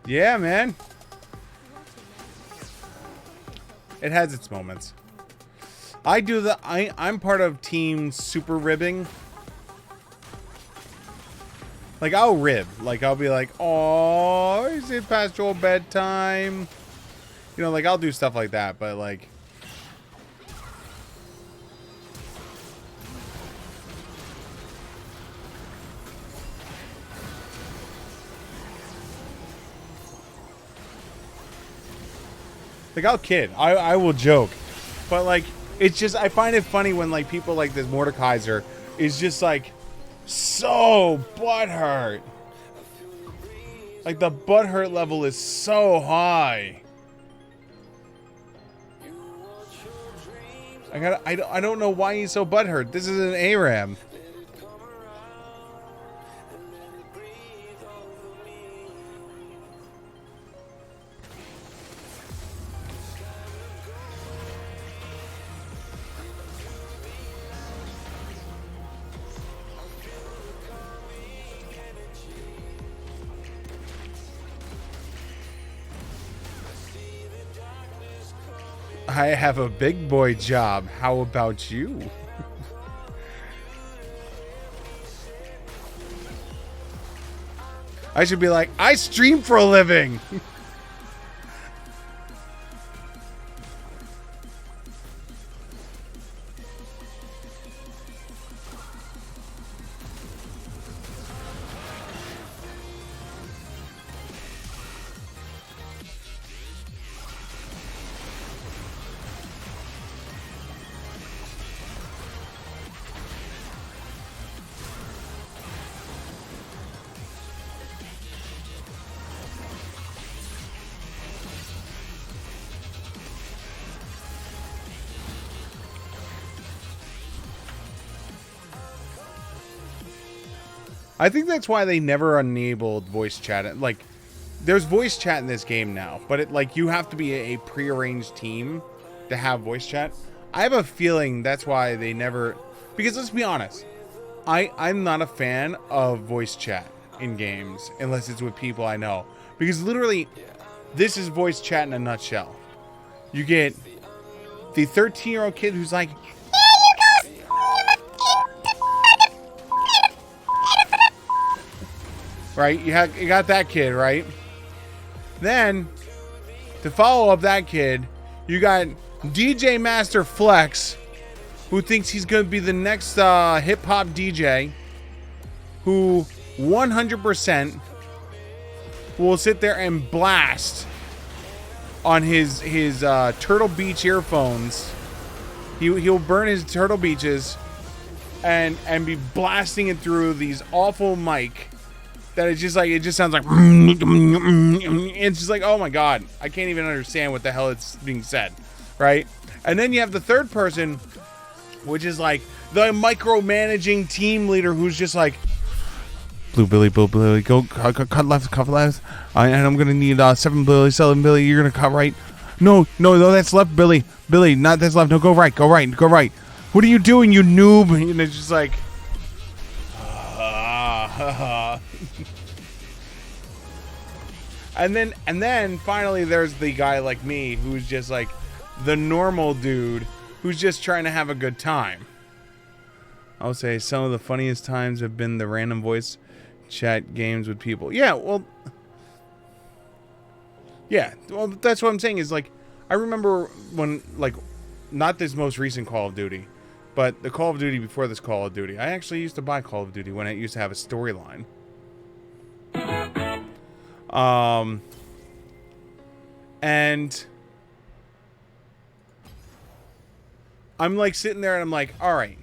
Yeah, man. It has its moments. I'm part of Team Super Ribbing. Like, I'll rib. Like, I'll be like, oh, is it past your bedtime? You know, like, I'll do stuff like that, but like... Like, I'll kid. I will joke. But, like, it's just... I find it funny when, like, people like this Mordekaiser is just, like, so butthurt. Like, the butthurt level is so high. I don't know why he's so butthurt. This is an ARAM. I have a big boy job. How about you? I should be like, I stream for a living. I think that's why they never enabled voice chat. Like, there's voice chat in this game now, but it, like, you have to be a prearranged team to have voice chat. I have a feeling that's why they never... Because let's be honest, I'm not a fan of voice chat in games unless it's with people I know. Because literally, This is voice chat in a nutshell. You get the 13-year-old kid who's like, right? You got that kid, right? Then, to follow up that kid, you got DJ Master Flex, who thinks he's going to be the next hip-hop DJ, who 100% will sit there and blast on his Turtle Beach earphones. He'll burn his Turtle Beaches and be blasting it through these awful mic that it just sounds like it's just like, oh my god, I can't even understand what the hell it's being said, right? And then you have the third person, which is like the micromanaging team leader, who's just like, Blue Billy, go cut left, cut left, and I'm gonna need 7 Billy, 7 Billy. You're gonna cut right. No, that's left, Billy. Billy, not that's left. No, go right. What are you doing, you noob? And it's just like, and then finally there's the guy like me who's just like the normal dude who's just trying to have a good time. I would say some of the funniest times have been the random voice chat games with people. Yeah, well, that's what I'm saying is like, I remember when, like, not this most recent Call of Duty, but the Call of Duty before this Call of Duty. I actually used to buy Call of Duty when it used to have a storyline. And I'm like sitting there and I'm like, all right,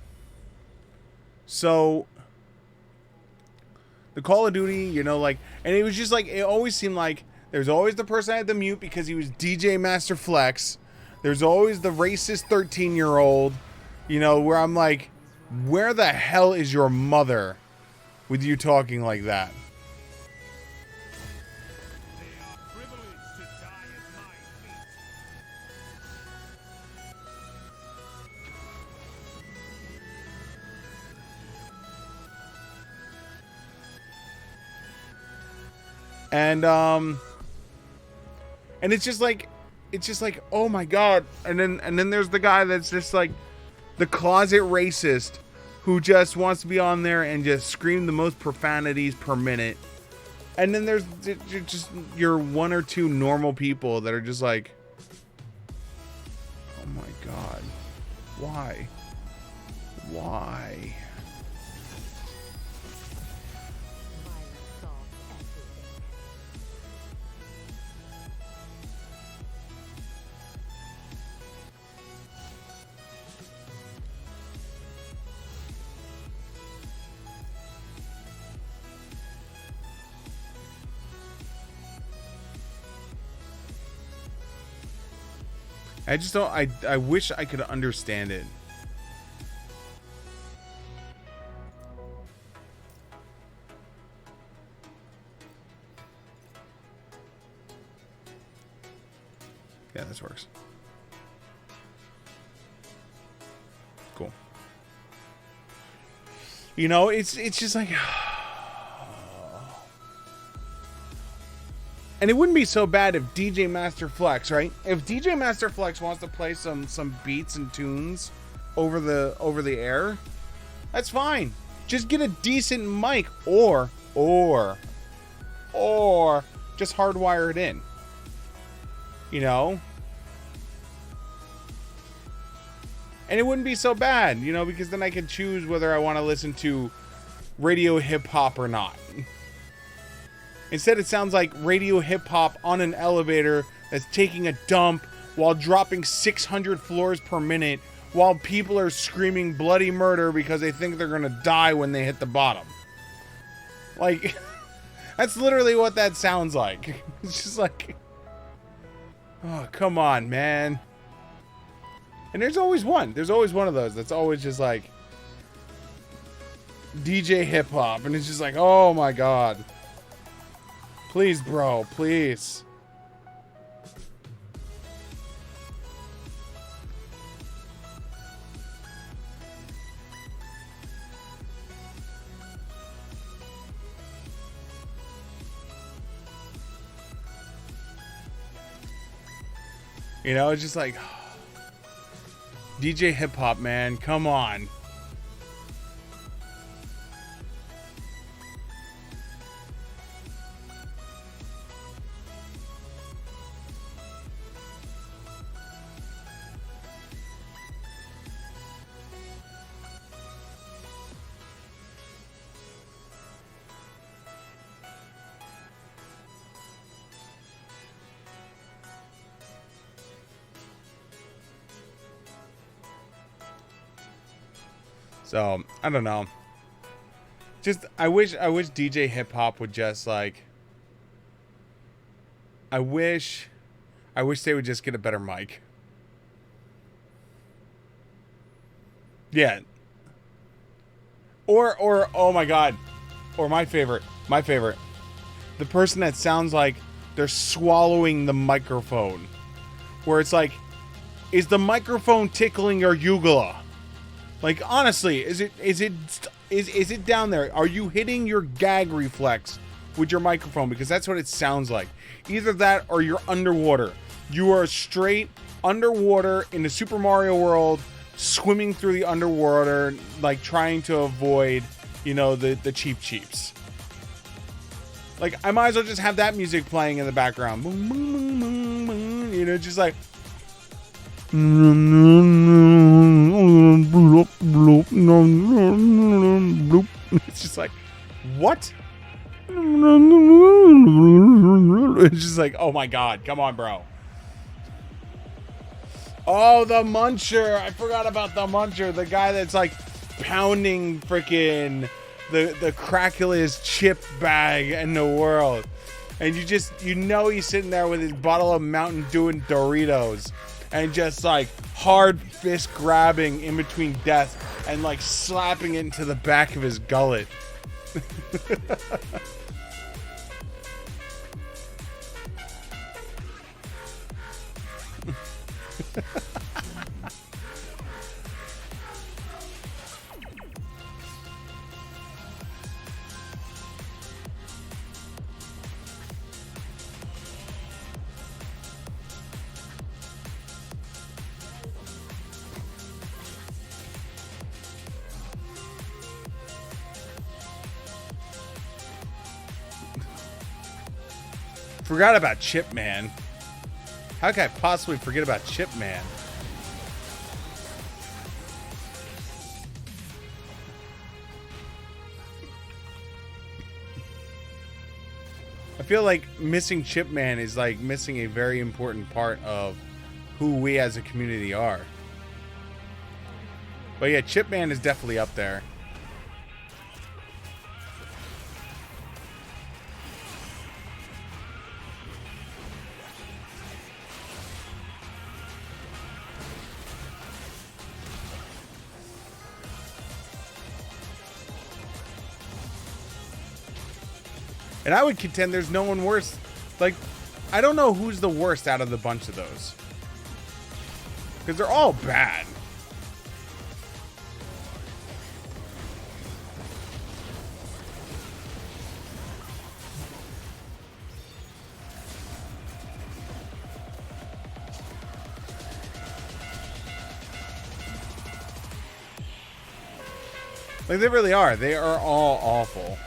so the Call of Duty, you know, like, and it was just like, it always seemed like there's always the person I had to mute because he was DJ Master Flex. There's always the racist 13-year-old, you know, where I'm like, where the hell is your mother with you talking like that? And it's just like, oh my god. And then there's the guy that's just like the closet racist who just wants to be on there and just scream the most profanities per minute. And then there's just your one or two normal people that are just like, oh my god, why? I just don't, I wish I could understand it. Yeah, this works. Cool. You know, it's just like, and it wouldn't be so bad if DJ Master Flex, right? If DJ Master Flex wants to play some beats and tunes over the air, that's fine. Just get a decent mic or just hardwire it in. You know? And it wouldn't be so bad, you know, because then I could choose whether I want to listen to radio hip hop or not. Instead, it sounds like radio hip-hop on an elevator that's taking a dump while dropping 600 floors per minute while people are screaming bloody murder because they think they're going to die when they hit the bottom. Like, that's literally what that sounds like. It's just like, oh, come on, man. And there's always one. There's always one of those that's always just like DJ hip-hop. And it's just like, oh, my God. Please, bro, please. You know, it's just like DJ hip hop, man. Come on. So, I don't know. Just, I wish DJ hip hop would just like, I wish they would just get a better mic. Yeah. Or, oh my God. Or my favorite. The person that sounds like they're swallowing the microphone. Where it's like, is the microphone tickling your uvula? Like, honestly, is it down there? Are you hitting your gag reflex with your microphone? Because that's what it sounds like. Either that or you're underwater. You are straight underwater in the Super Mario World, swimming through the underwater, like trying to avoid, you know, the cheeps. Like, I might as well just have that music playing in the background. You know, just like... It's just like, what? It's just like, oh my God, come on, bro. Oh, the Muncher. I forgot about the Muncher. The guy that's like pounding freaking the crackiest chip bag in the world. And you know he's sitting there with his bottle of Mountain Dew and Doritos. And just like hard fist grabbing in between death and like slapping it into the back of his gullet. Forgot about Chip Man. How could I possibly forget about Chip Man? I feel like missing Chip Man is like missing a very important part of who we as a community are. But yeah, Chip Man is definitely up there. And I would contend there's no one worse. Like, I don't know who's the worst out of the bunch of those. Because they're all bad. Like, they really are. They are all awful.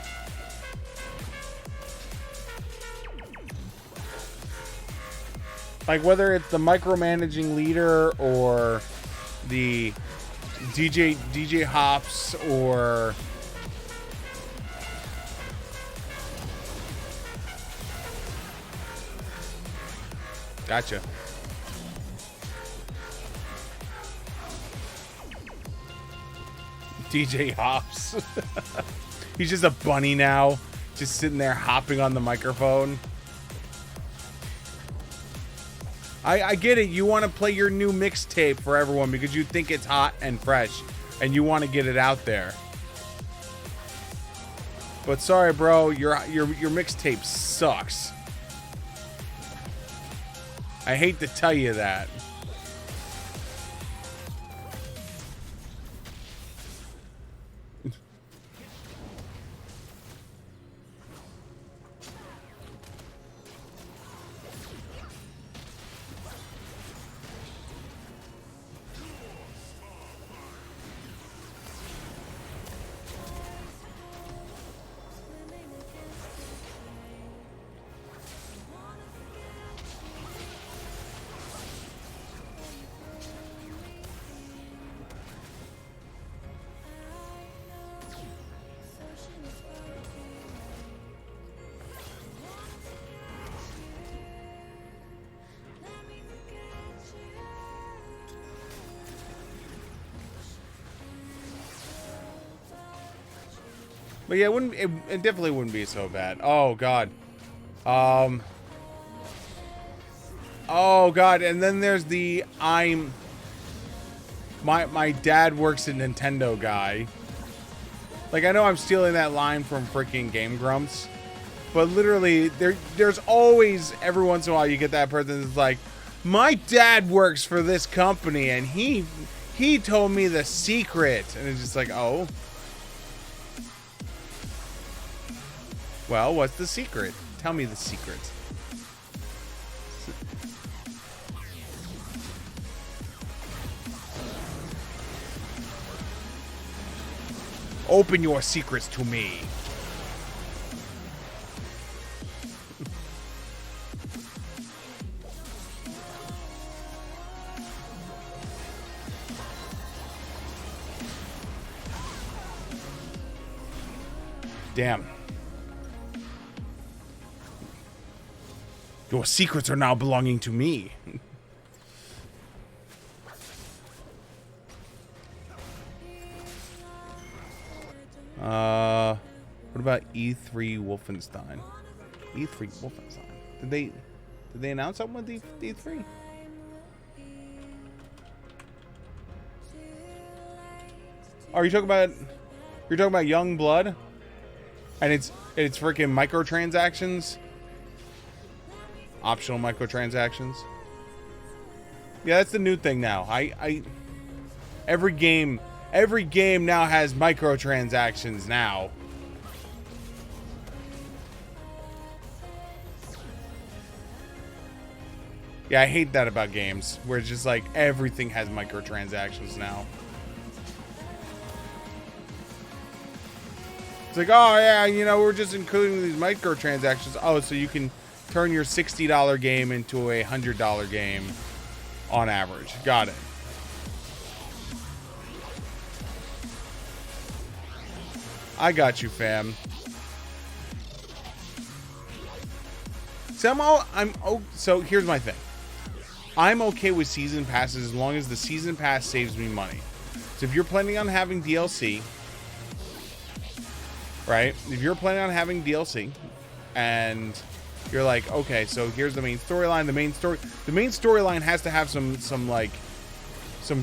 Like, whether it's the micromanaging leader or the DJ Hops or gotcha. DJ Hops. He's just a bunny now, just sitting there hopping on the microphone. I get it. You want to play your new mixtape for everyone because you think it's hot and fresh and you want to get it out there. But sorry, bro, your mixtape sucks. I hate to tell you that. But yeah, it definitely wouldn't be so bad. Oh god. Oh god, and then there's the my dad works at Nintendo guy. Like, I know I'm stealing that line from freaking Game Grumps, but literally there's always, every once in a while, you get that person that's like, my dad works for this company and he told me the secret, and it's just like, oh, well, what's the secret? Tell me the secret. Open your secrets to me. Damn. Your secrets are now belonging to me. What about E3 Wolfenstein? E3 Wolfenstein. Did they announce something with E3? Oh, you're talking about Young Blood? And it's freaking microtransactions? Optional microtransactions? Yeah, that's the new thing now. Every game now has microtransactions now. Yeah, I hate that about games, where it's just like everything has microtransactions now. It's like, oh yeah, you know, we're just including these microtransactions. Oh, so you can turn your $60 game into a $100 game on average. Got it. I got you, fam. So here's my thing. I'm okay with season passes as long as the season pass saves me money. So if you're planning on having DLC, right? If you're planning on having DLC and you're like, okay, so here's the main storyline. The main storyline has to have some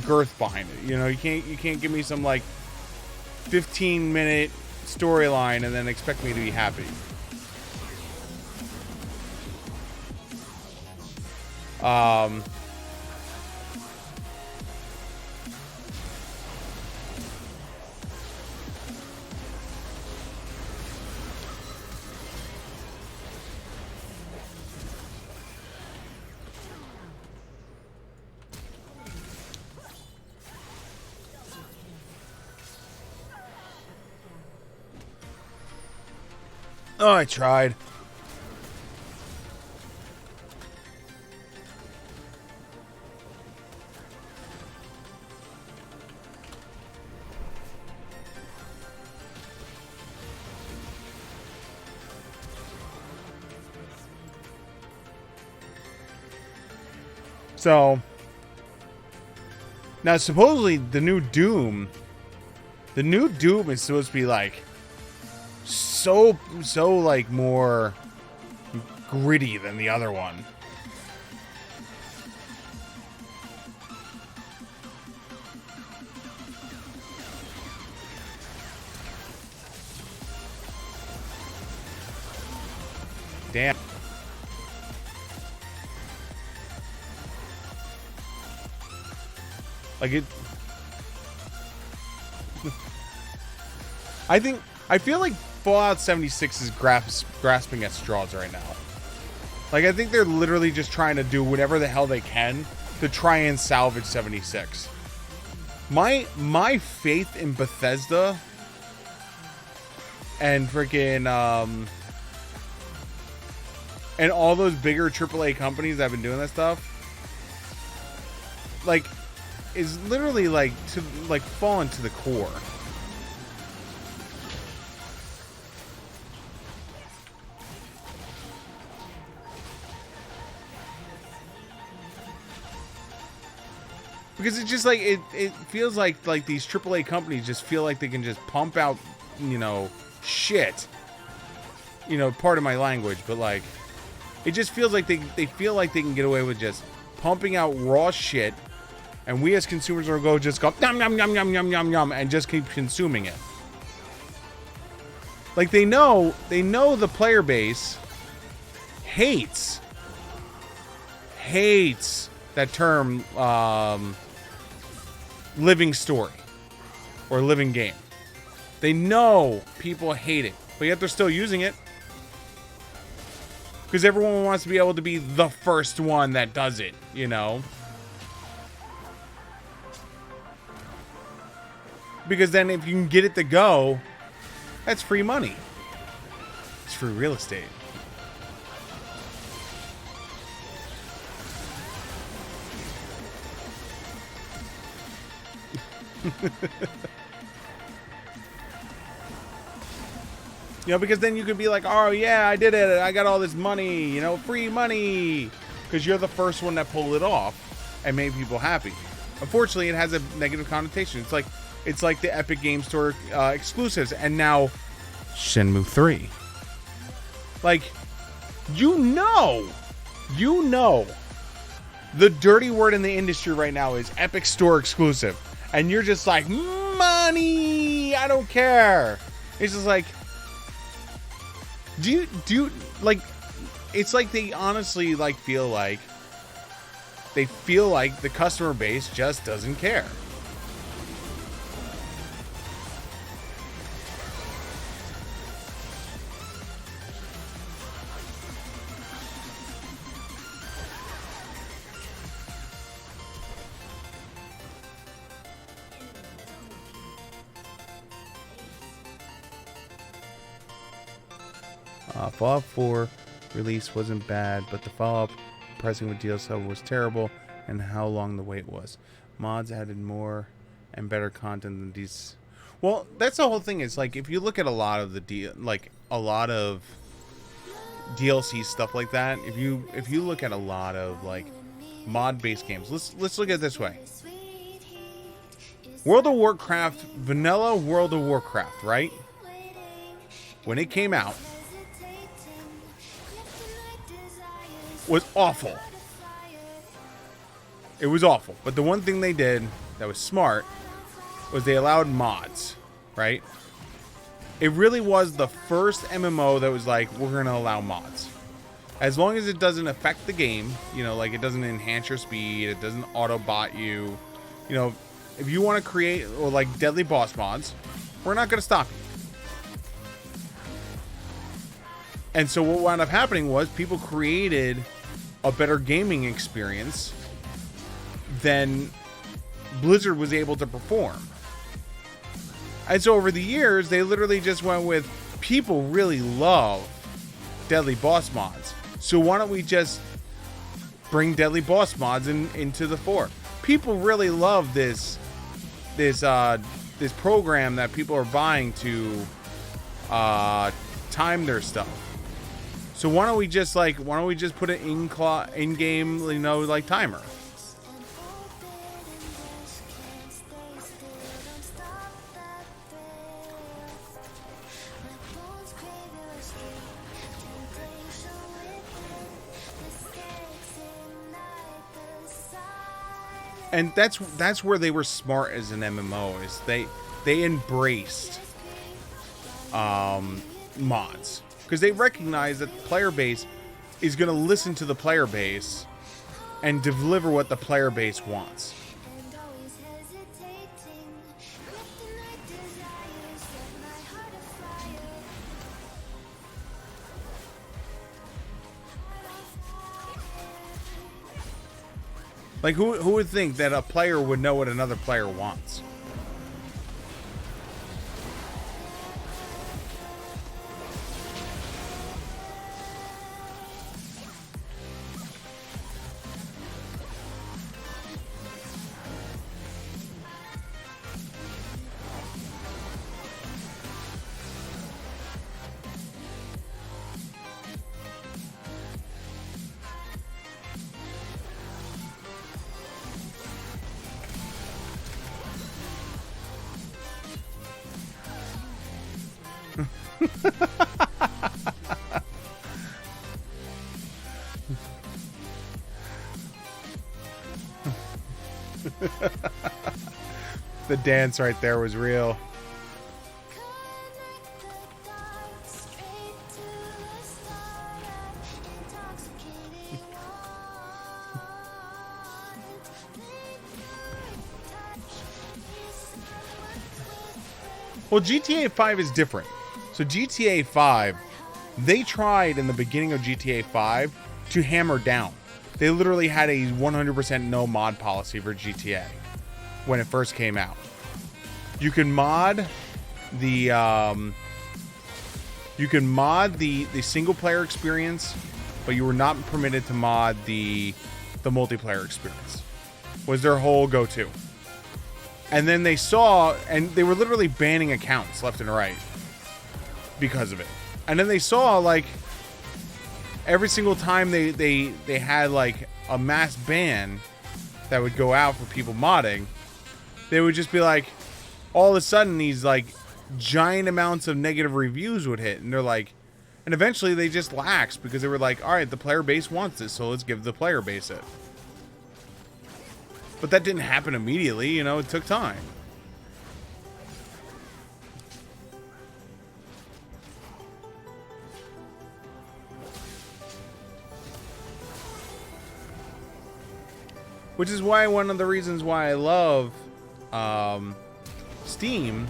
girth behind it. You know, you can't give me some like 15-minute storyline and then expect me to be happy. Oh, I tried. So, now supposedly the new Doom is supposed to be like so like more gritty than the other one. Damn. Like it. I feel like Fallout 76 is grasping at straws right now. Like, I think they're literally just trying to do whatever the hell they can to try and salvage 76. My faith in Bethesda and freaking and all those bigger AAA companies that have been doing that stuff, like, is literally like to like fallen to the core. Because it's just like it feels like these AAA companies just feel like they can just pump out, you know, shit. You know, pardon my language, but like, it just feels like they feel like they can get away with just pumping out raw shit, and we as consumers are go just go yum yum yum yum yum yum yum and just keep consuming it. Like they know the player base hates that term living story or living game. They know people hate it, but yet they're still using it. Because everyone wants to be able to be the first one that does it, you know? Because then if you can get it to go, that's free money. It's free real estate. You know, because then you could be like, oh yeah, I did it. I got all this money, you know, free money. Because you're the first one that pulled it off and made people happy. Unfortunately, it has a negative connotation. It's like the Epic Game Store exclusives, and now Shenmue 3. Like, you know, the dirty word in the industry right now is Epic Store exclusive, and you're just like, money. I don't care. It's just like, do you like? It's like they honestly like feel like the customer base just doesn't care. Fallout 4 release wasn't bad, but the follow-up pricing with DLC was terrible, and how long the wait was. Mods added more and better content than these. Well, that's the whole thing. Is like if you look at a lot of the a lot of DLC stuff like that. If you look at a lot of like mod-based games, let's look at it this way. World of Warcraft, vanilla World of Warcraft, right? When it came out, was awful. It was awful. But the one thing they did that was smart was they allowed mods, right? It really was the first MMO that was like, we're going to allow mods. As long as it doesn't affect the game, you know, like it doesn't enhance your speed, it doesn't auto-bot you. You know, if you want to create, or like deadly boss mods, we're not going to stop you. And so what wound up happening was people created a better gaming experience than Blizzard was able to perform. And so over the years, they literally just went with, people really love deadly boss mods. So why don't we just bring deadly boss mods into the fore? People really love this program that people are buying to time their stuff. So why don't we just put an in-game, you know, like timer? And that's where they were smart as an MMO, is they embraced mods. Because they recognize that the player base is going to listen to the player base and deliver what the player base wants. Like, who would think that a player would know what another player wants? The dance right there was real. Well, GTA 5 is different. So GTA 5, they tried in the beginning of GTA 5 to hammer down. They literally had a 100% no mod policy for GTA when it first came out. You can mod the single player experience, but you were not permitted to mod the multiplayer experience. Was their whole go-to. And then they saw, and they were literally banning accounts left and right because of it. And then they saw, like, every single time they had, like, a mass ban that would go out for people modding, they would just be like, all of a sudden, these, like, giant amounts of negative reviews would hit. And they're like, and eventually they just laxed because they were like, all right, the player base wants this, so let's give the player base it. But that didn't happen immediately, you know, it took time. Which is why one of the reasons why I love Steam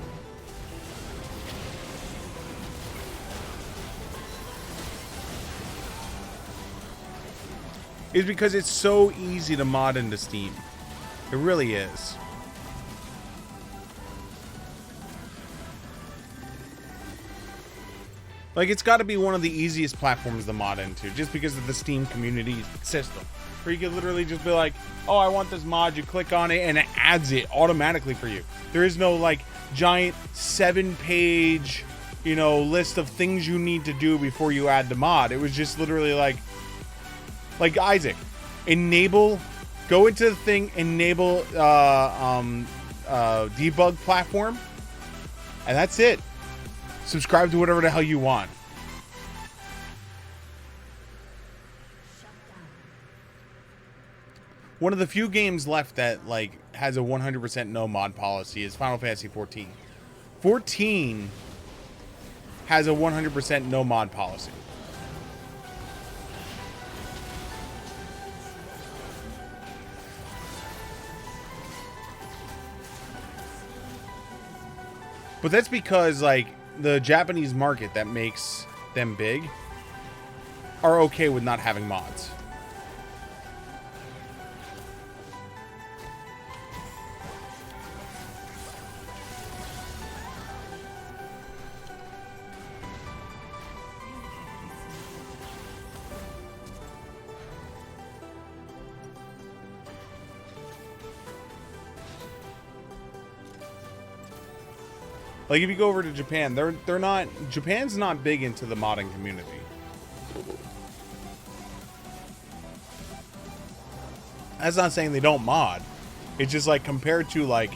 is because it's so easy to mod into Steam. It really is. Like, it's got to be one of the easiest platforms to mod into, just because of the Steam community system. Where you can literally just be like, oh, I want this mod, you click on it, and it adds it automatically for you. There is no, like, giant 7-page, you know, list of things you need to do before you add the mod. It was just literally like Isaac, enable... Go into the thing, enable debug platform, and that's it. Subscribe to whatever the hell you want. One of the few games left that like has a 100% no mod policy is Final Fantasy 14. 14 has a 100% no mod policy. But that's because, like, the Japanese market that makes them big are okay with not having mods. Like, if you go over to Japan, they're not... Japan's not big into the modding community. That's not saying they don't mod. It's just, like, compared to, like,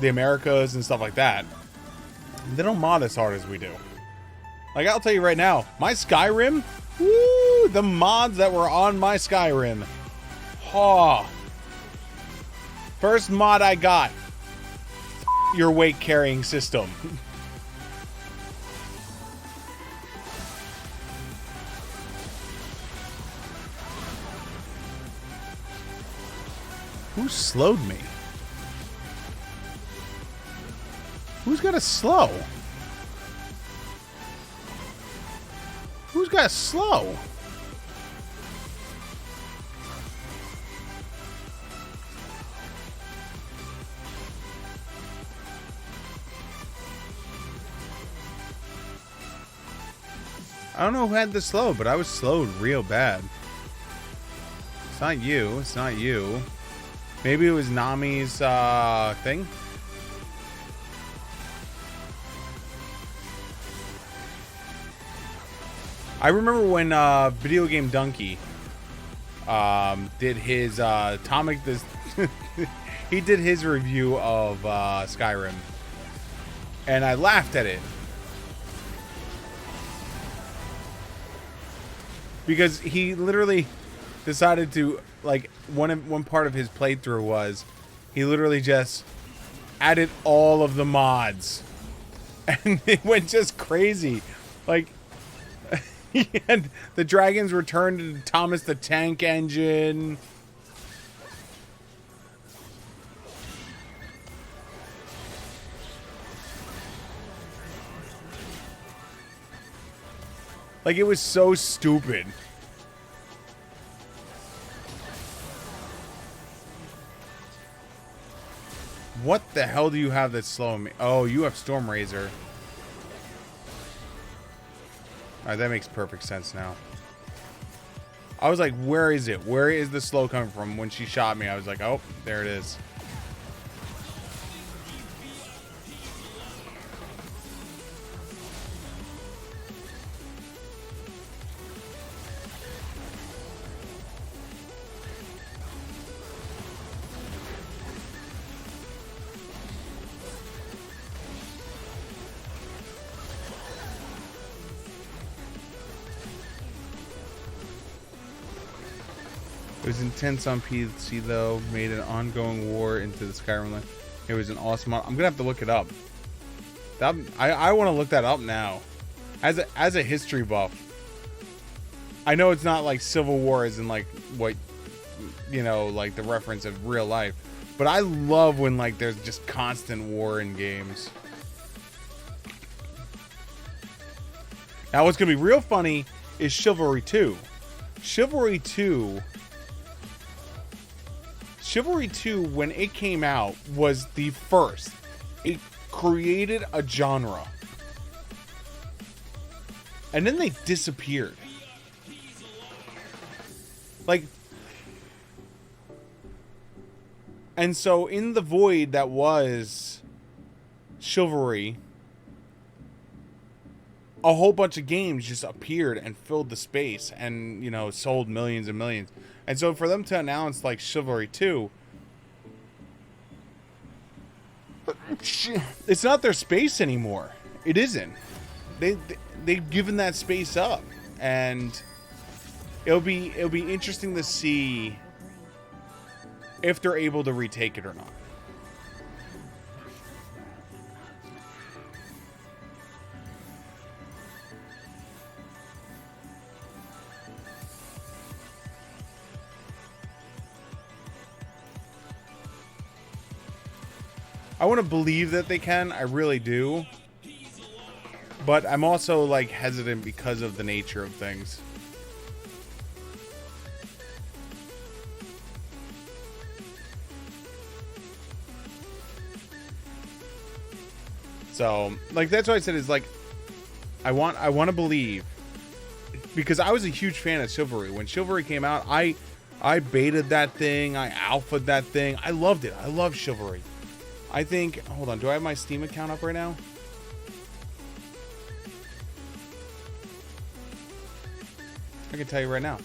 the Americas and stuff like that, they don't mod as hard as we do. Like, I'll tell you right now, my Skyrim, woo, the mods that were on my Skyrim. Oh. First mod I got. Your weight carrying system. Who slowed me? Who's got a slow? Who's got a slow? I don't know who had the slow, but I was slowed real bad. It's not you. It's not you. Maybe it was Nami's thing. I remember when Video Game Donkey did his he did his review of Skyrim, and I laughed at it because he literally decided to, like, one part of his playthrough was he literally just added all of the mods, and it went just crazy. Like, he had the dragons returned to Thomas the Tank Engine. Like, it was so stupid. What the hell do you have that's slowing me? Oh, you have Storm Razor. Alright, that makes perfect sense now. I was like, where is it? Where is the slow coming from? When she shot me, I was like, oh, there it is. It was intense on PC though, made an ongoing war into the Skyrim land. It was an awesome mod. I'm gonna have to look it up. I want to look that up now. As a history buff. I know it's not like Civil War as in like what, you know, like the reference of real life. But I love when like there's just constant war in games. Now what's gonna be real funny is Chivalry 2. Chivalry 2, when it came out, was the first. It created a genre. And then they disappeared. Like, and so in the void that was Chivalry, a whole bunch of games just appeared and filled the space and, you know, sold millions and millions. And so for them to announce like Chivalry 2, it's not their space anymore. It isn't. They've given that space up, and it'll be interesting to see if they're able to retake it or not. I want to believe that they can. I really do. But I'm also like hesitant because of the nature of things. So, like, that's what I said is like, I want to believe, because I was a huge fan of Chivalry. When Chivalry came out, I betaed that thing, I alphaed that thing. I loved it. I love Chivalry. I think, hold on, do I have my Steam account up right now? I can tell you right now.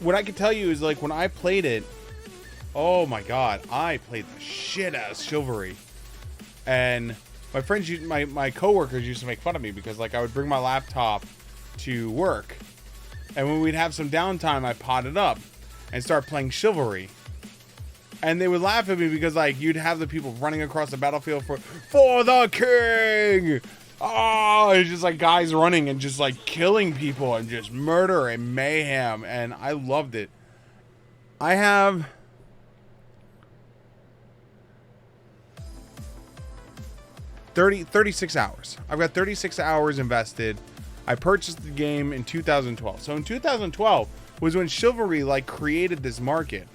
What I can tell you is, like, when I played it, oh my god, I played the shit out of Chivalry. And my friends, my coworkers used to make fun of me because, like, I would bring my laptop to work, and when we'd have some downtime, I pot it up and start playing Chivalry. And they would laugh at me because, like, you'd have the people running across the battlefield for the king! Oh, it's just like guys running and just like killing people and just murder and mayhem. And I loved it. I have 36 hours. I've got 36 hours invested. I purchased the game in 2012. So in 2012 was when Chivalry like created this market.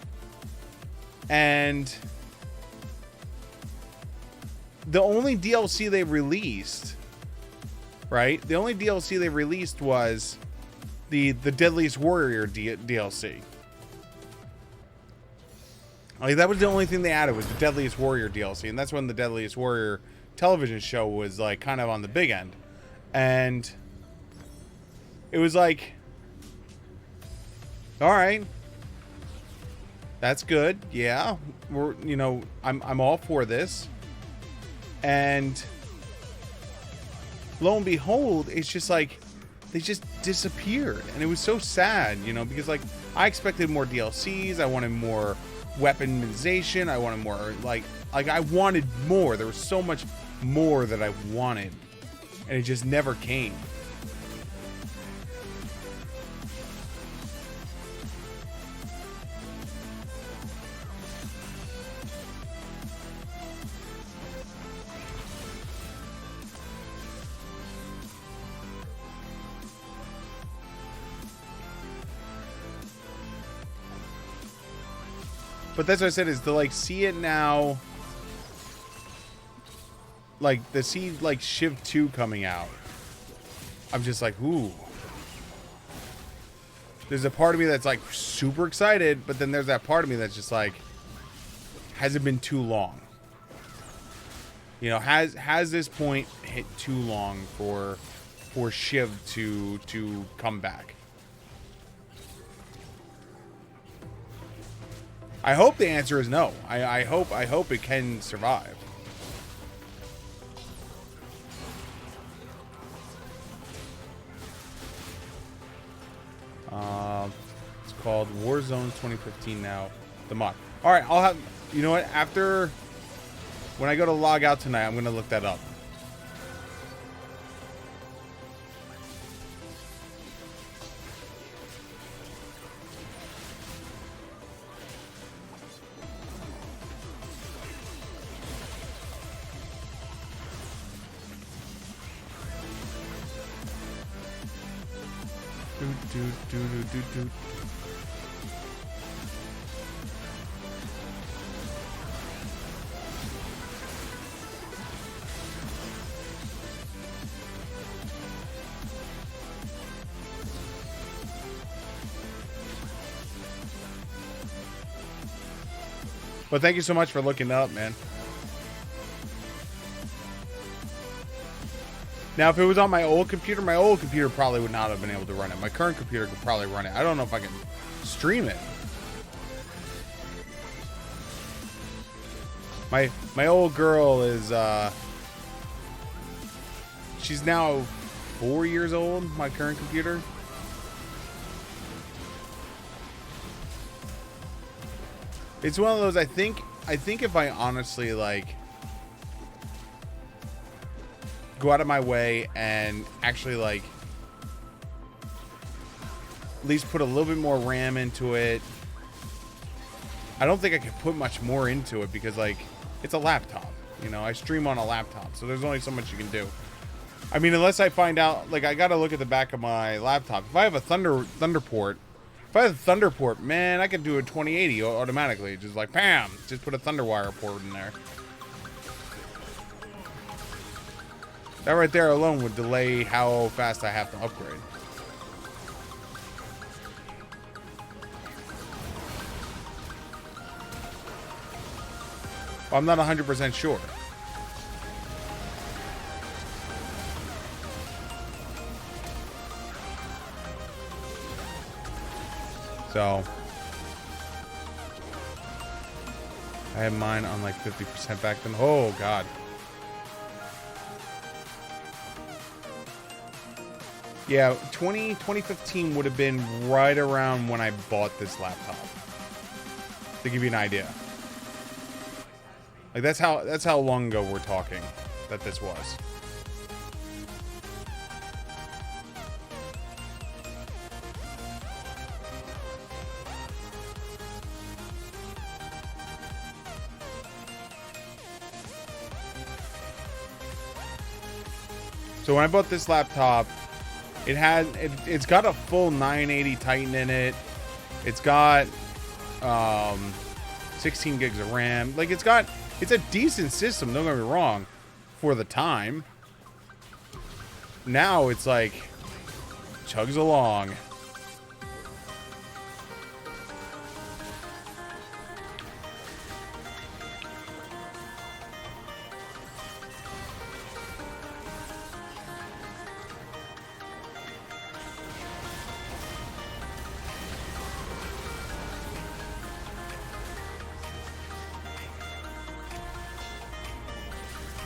And the only DLC they released, right? The only DLC they released was the Deadliest Warrior DLC. Like, that was the only thing they added, was the Deadliest Warrior DLC, and that's when the Deadliest Warrior television show was like kind of on the big end. And it was like, all right, that's good. Yeah, we're, you know, I'm all for this. And lo and behold, it's just like they just disappeared, and it was so sad, you know, because like I expected more DLCs, I wanted more weaponization, I wanted more like I wanted more. There was so much more that I wanted, and it just never came. But that's what I said, is to like see it now, like to see like Shiv 2 coming out. I'm just like, ooh. There's a part of me that's like super excited, but then there's that part of me that's just like, has it been too long? You know, has this point hit too long for Shiv to come back? I hope the answer is no. I hope it can survive. It's called Warzone 2015 now. The mod. All right, I'll have. You know what? After when I go to log out tonight, I'm gonna look that up. Do. Well, thank you so much for looking up, man. Now, if it was on my old computer probably would not have been able to run it. My current computer could probably run it. I don't know if I can stream it. My old girl is, she's now 4 years old, my current computer. It's one of those, I think if I honestly, like, go out of my way and actually, like, at least put a little bit more RAM into it. I don't think I could put much more into it because, like, it's a laptop. You know, I stream on a laptop, so there's only so much you can do. I mean, unless I find out, like, I gotta look at the back of my laptop. If I have a Thunderport, man, I could do a 2080 automatically. Just like, bam, just put a Thunderwire port in there. That right there alone would delay how fast I have to upgrade. Well, I'm not 100% sure. So I had mine on like 50% back then. Oh God. Yeah, 2015 would have been right around when I bought this laptop. To give you an idea. Like that's how long ago we're talking that this was. So when I bought this laptop, it's got a full 980 Titan in it. It's got 16 gigs of RAM. Like it's a decent system, don't get me wrong, for the time. Now it's like chugs along.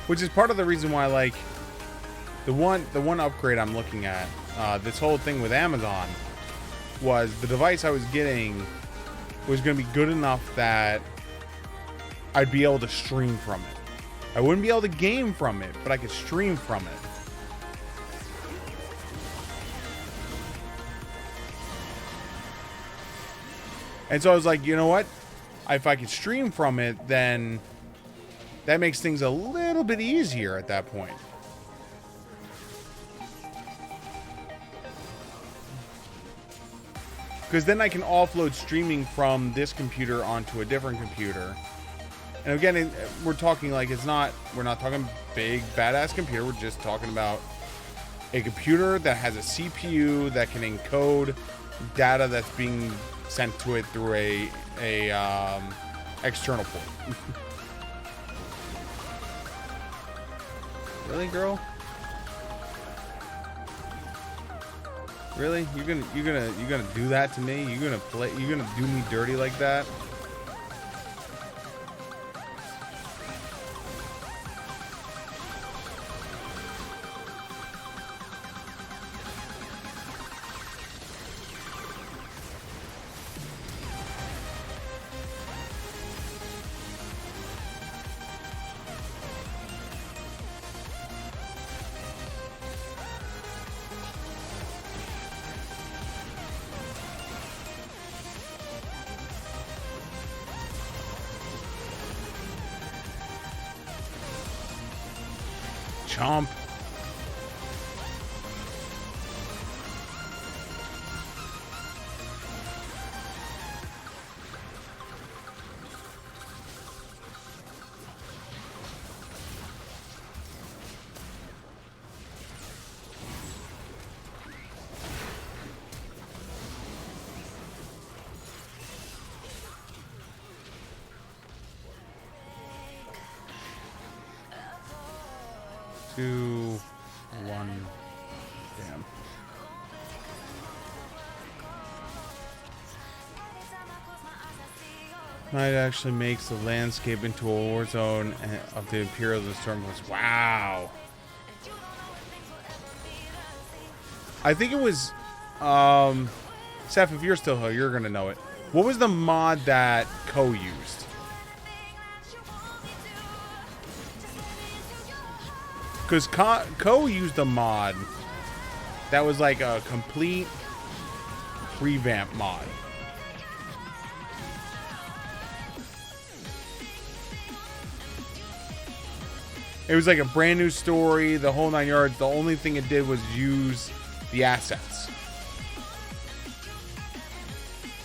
Which is part of the reason why, like, The one upgrade I'm looking at, this whole thing with Amazon, was the device I was getting was going to be good enough that I'd be able to stream from it. I wouldn't be able to game from it, but I could stream from it. And so I was like, you know what? If I could stream from it, then that makes things a little bit easier at that point. Because then I can offload streaming from this computer onto a different computer. And again, we're talking like we're not talking big, badass computer. We're just talking about a computer that has a CPU that can encode data that's being sent to it through a external port. Really, girl? Really? You're gonna do that to me? You're gonna do me dirty like that? Chomp. Two, one, damn. Night actually makes the landscape into a war zone of the Imperials and Stormcloaks. Wow. I think it was, Seth, if you're still here, you're gonna know it. What was the mod that Ko used? Because Ko used a mod that was like a complete revamp mod. It was like a brand new story, the whole 9 yards. The only thing it did was use the assets.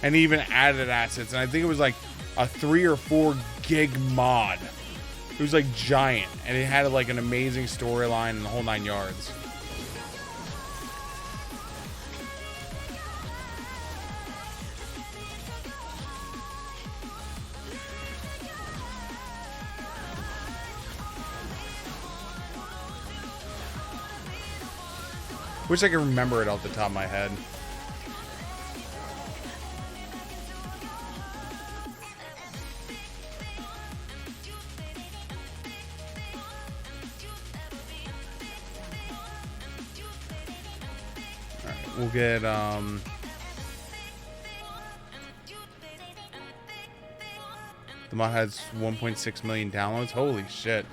And even added assets. And I think it was like a 3 or 4 gig mod. It was like giant, and it had like an amazing storyline and the whole 9 yards. Wish I could remember it off the top of my head. We'll get, the mod has 1.6 million downloads. Holy shit.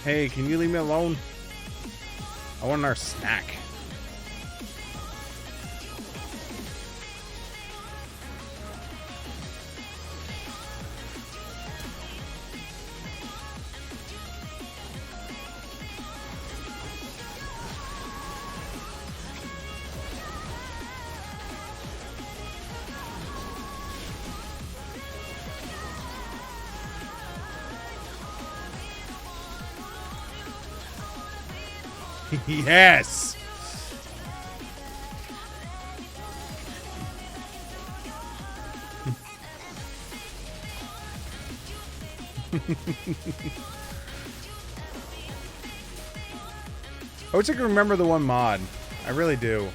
Hey, can you leave me alone? I want our snack. Yes. I wish I could remember the one mod. I really do.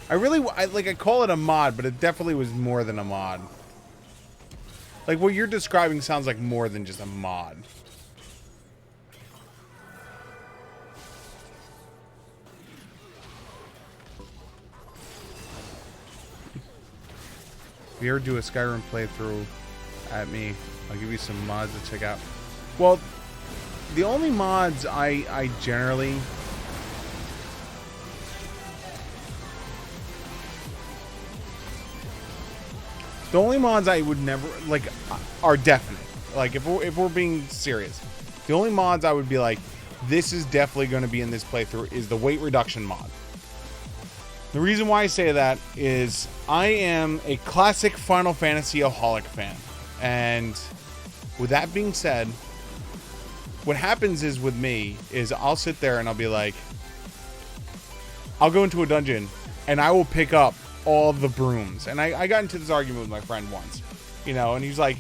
I call it a mod, but it definitely was more than a mod. Like, what you're describing sounds like more than just a mod. If you ever do a Skyrim playthrough at me, I'll give you some mods to check out. Well, the only mods I generally... The only mods I would never, like, are definite. Like, if we're being serious. The only mods I would be like, this is definitely going to be in this playthrough is the weight reduction mod. The reason why I say that is I am a classic Final Fantasy-aholic fan. And with that being said, what happens is with me is I'll sit there and I'll be like, I'll go into a dungeon and I will pick up all the brooms. And I got into this argument with my friend once, you know, and he's like,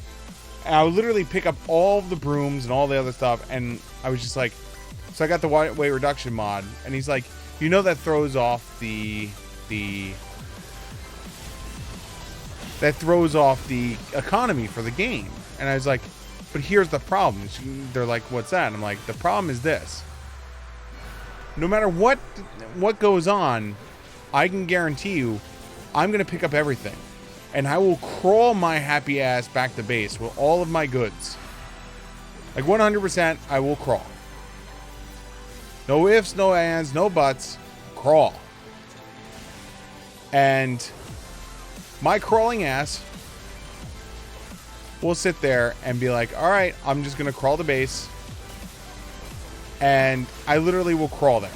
and I would literally pick up all the brooms and all the other stuff. And I was just like, so I got the weight reduction mod. And he's like, you know, that throws off the economy for the game. And I was like, but here's the problem. They're like, what's that? And I'm like, the problem is this. No matter what goes on, I can guarantee you I'm going to pick up everything. And I will crawl my happy ass back to base with all of my goods. Like 100%, I will crawl. No ifs, no ands, no buts. Crawl. And my crawling ass will sit there and be like, all right, I'm just going to crawl to base. And I literally will crawl there.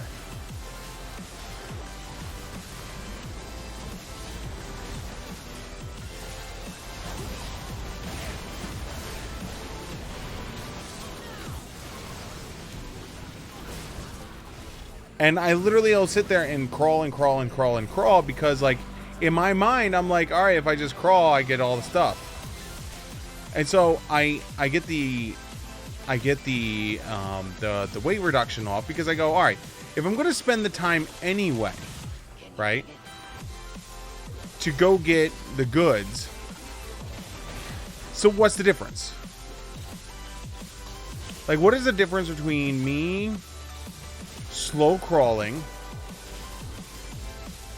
And I literally will sit there and crawl and crawl and crawl and crawl because, like, in my mind, I'm like, all right, if I just crawl, I get all the stuff. And so I get the weight reduction off because I go, all right, if I'm going to spend the time anyway, right, to go get the goods, so what's the difference? Like, what is the difference between me slow crawling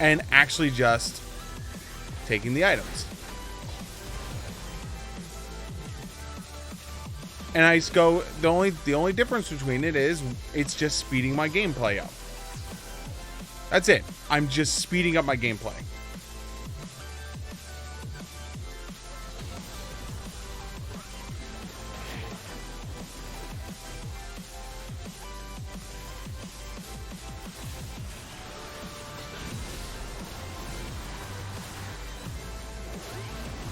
and actually just taking the items? And I just go, the only difference between it is it's just speeding my gameplay up. That's it. I'm just speeding up my gameplay.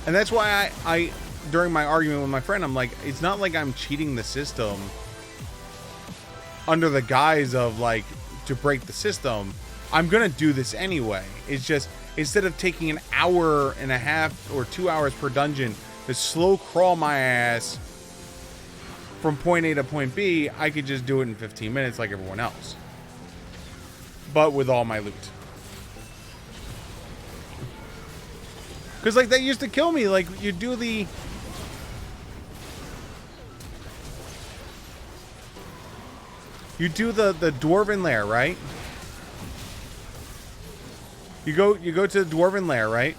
And that's why I during my argument with my friend, I'm like, it's not like I'm cheating the system under the guise of, like, to break the system. I'm gonna do this anyway. It's just, instead of taking an hour and a half or 2 hours per dungeon to slow crawl my ass from point A to point B, I could just do it in 15 minutes like everyone else. But with all my loot. Because, like, that used to kill me. Like, you do the... You do the Dwarven lair, right? You go to the Dwarven lair, right?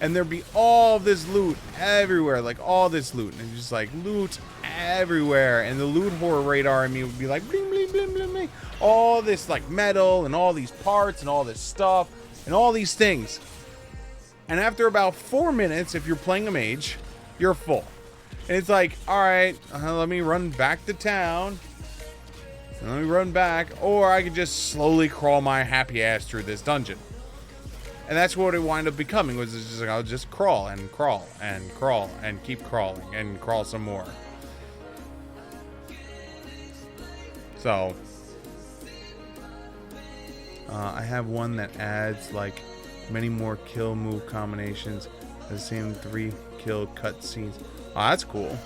and there'd be all this loot everywhere, like all this loot, and just like loot everywhere, and the loot horror radar in me would be like bling bling bling bling bling, all this like metal and all these parts and all this stuff and all these things. And after about 4 minutes, if you're playing a mage, you're full. And it's like, all right, let me run back to town. Let me run back, or I could just slowly crawl my happy ass through this dungeon. And that's what it wound up becoming, was just like, I'll just crawl and crawl and crawl and keep crawling and crawl some more. So, I have one that adds like many more kill move combinations, the same 3 kill cutscenes. Oh, that's cool.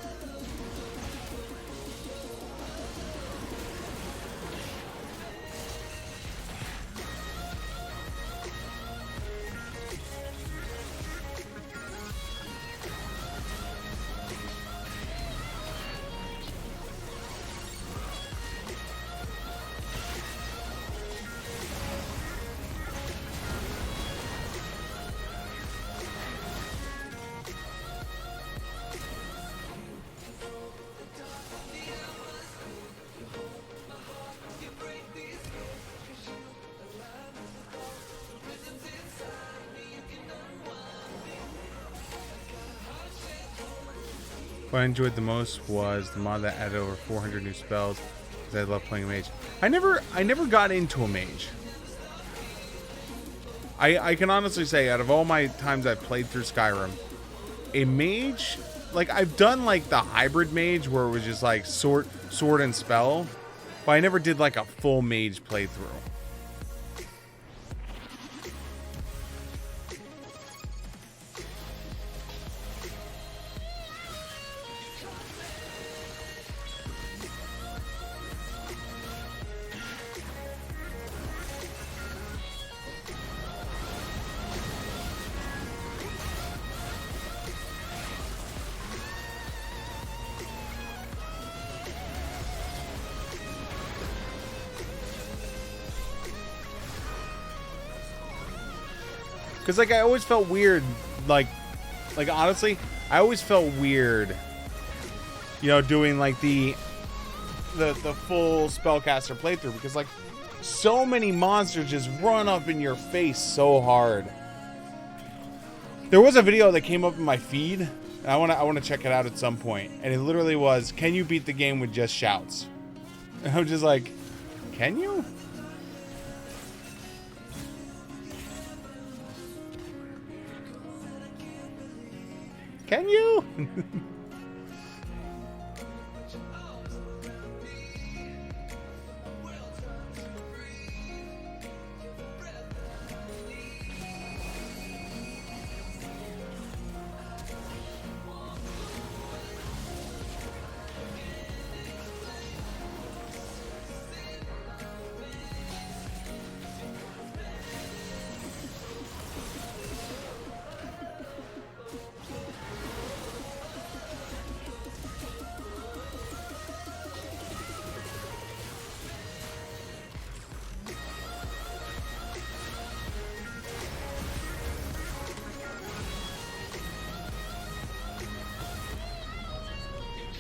What I enjoyed the most was the mod that added over 400 new spells, because I love playing a mage. I never got into a mage. I can honestly say, out of all my times I've played through Skyrim, a mage, like I've done like the hybrid mage where it was just like sword and spell, but I never did like a full mage playthrough. Because, like, I always felt weird, like, honestly, I always felt weird, you know, doing, like, the full spellcaster playthrough, because, like, so many monsters just run up in your face so hard. There was a video that came up in my feed, and I want to check it out at some point, and it literally was, can you beat the game with just shouts? And I'm just like, can you? Can you?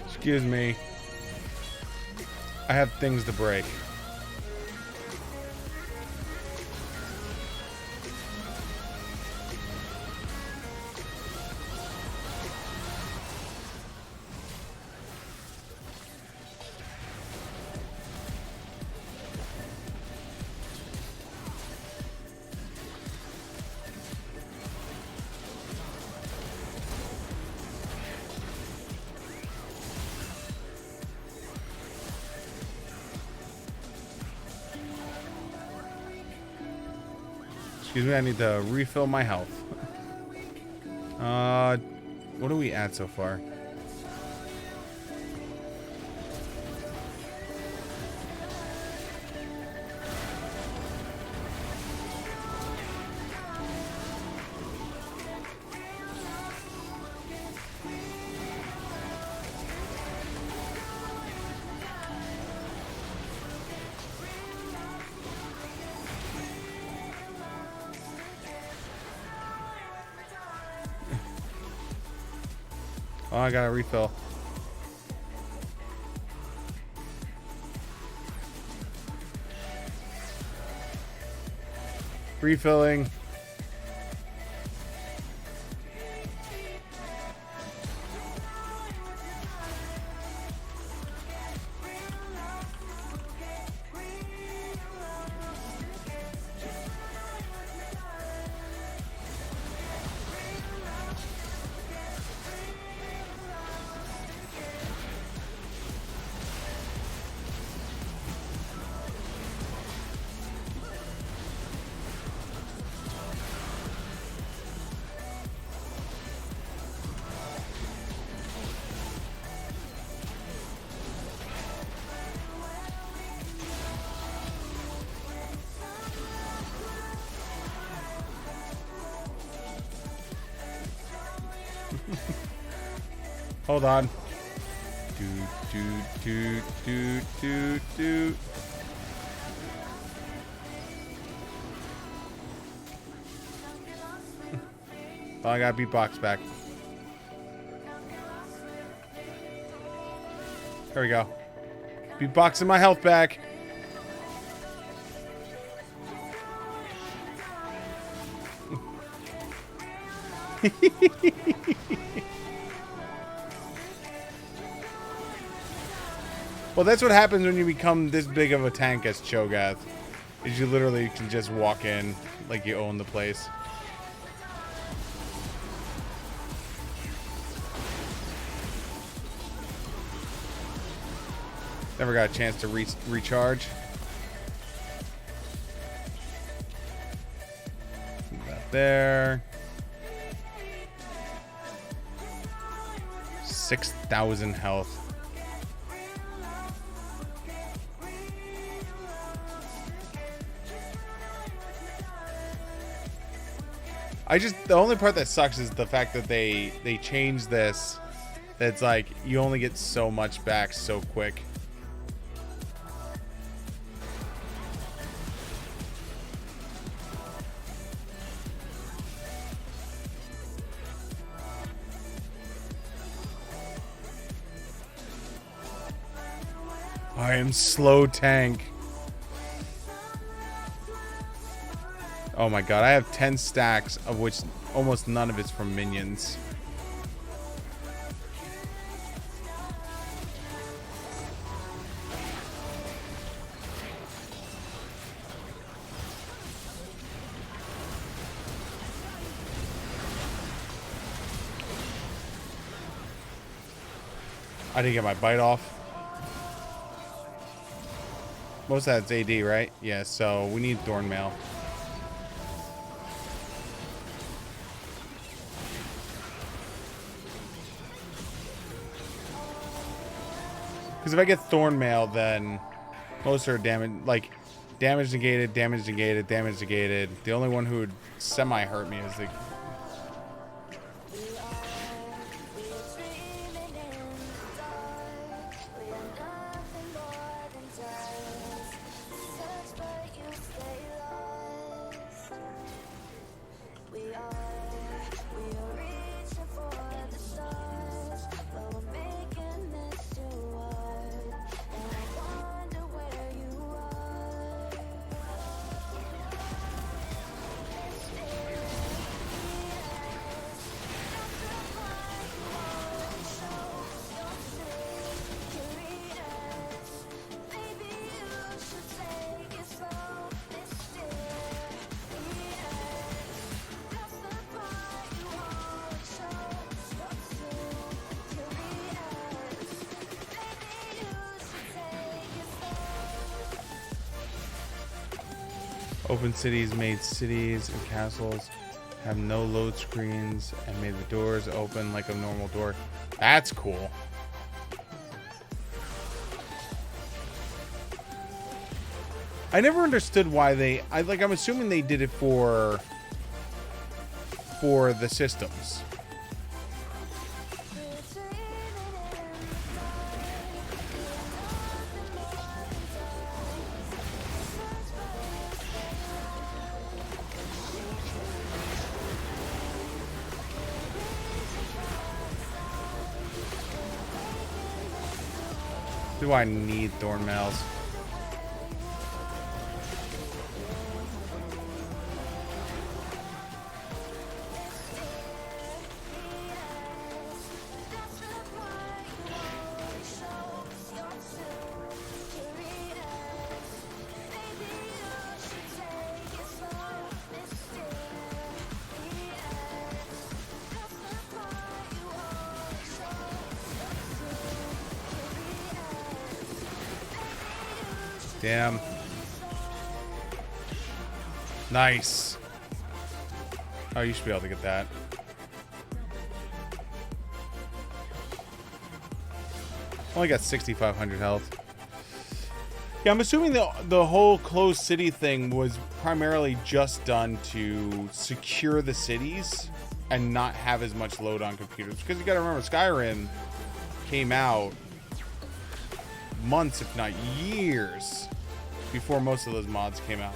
Excuse me. I have things to break. Excuse me, I need to refill my health. What are we at so far? Oh, I gotta refill. Refilling. Hold on. Do. Oh, I got beatbox back. There we go. Beatboxing my health back. Well, that's what happens when you become this big of a tank as Cho'Gath. Is you literally can just walk in like you own the place. Never got a chance to recharge. That there. 6,000 health. The only part that sucks is the fact that they changed this. That's like you only get so much back so quick. I am slow tank. Oh my god, I have 10 stacks, of which almost none of it's from minions. I didn't get my bite off. Most of that's AD, right? Yeah, so we need Thornmail. Because if I get Thornmail, then most are damage, like damage negated, damage negated, damage negated. The only one who would semi-hurt me is the... Open cities made cities and castles have no load screens and made the doors open like a normal door. That's cool. I never understood why I'm assuming they did it for the systems. Do I need thorn mails? Damn. Nice. Oh, you should be able to get that. Only got 6,500 health. Yeah, I'm assuming the whole closed city thing was primarily just done to secure the cities and not have as much load on computers. Because you gotta remember, Skyrim came out months, if not years, before most of those mods came out.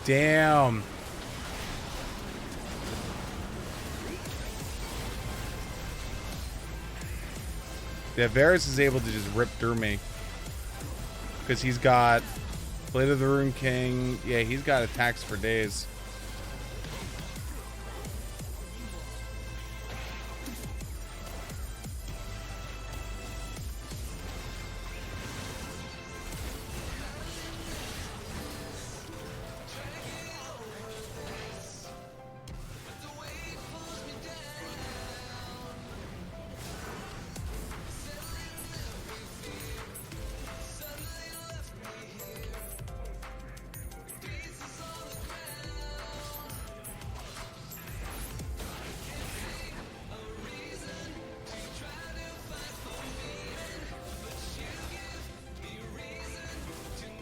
Damn. Yeah, Varus is able to just rip through me. Because he's got Blade of the Rune King. Yeah, he's got attacks for days.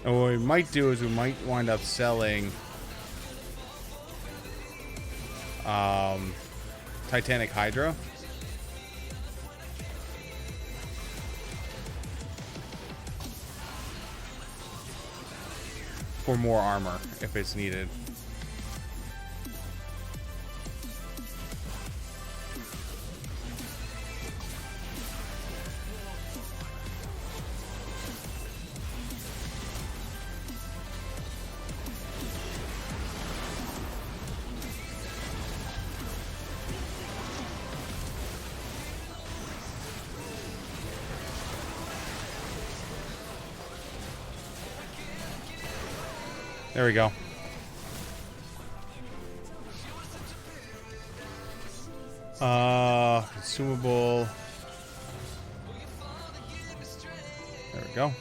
And what we might do is we might wind up selling Titanic Hydra. For more armor if it's needed. There we go. Consumable. There we go.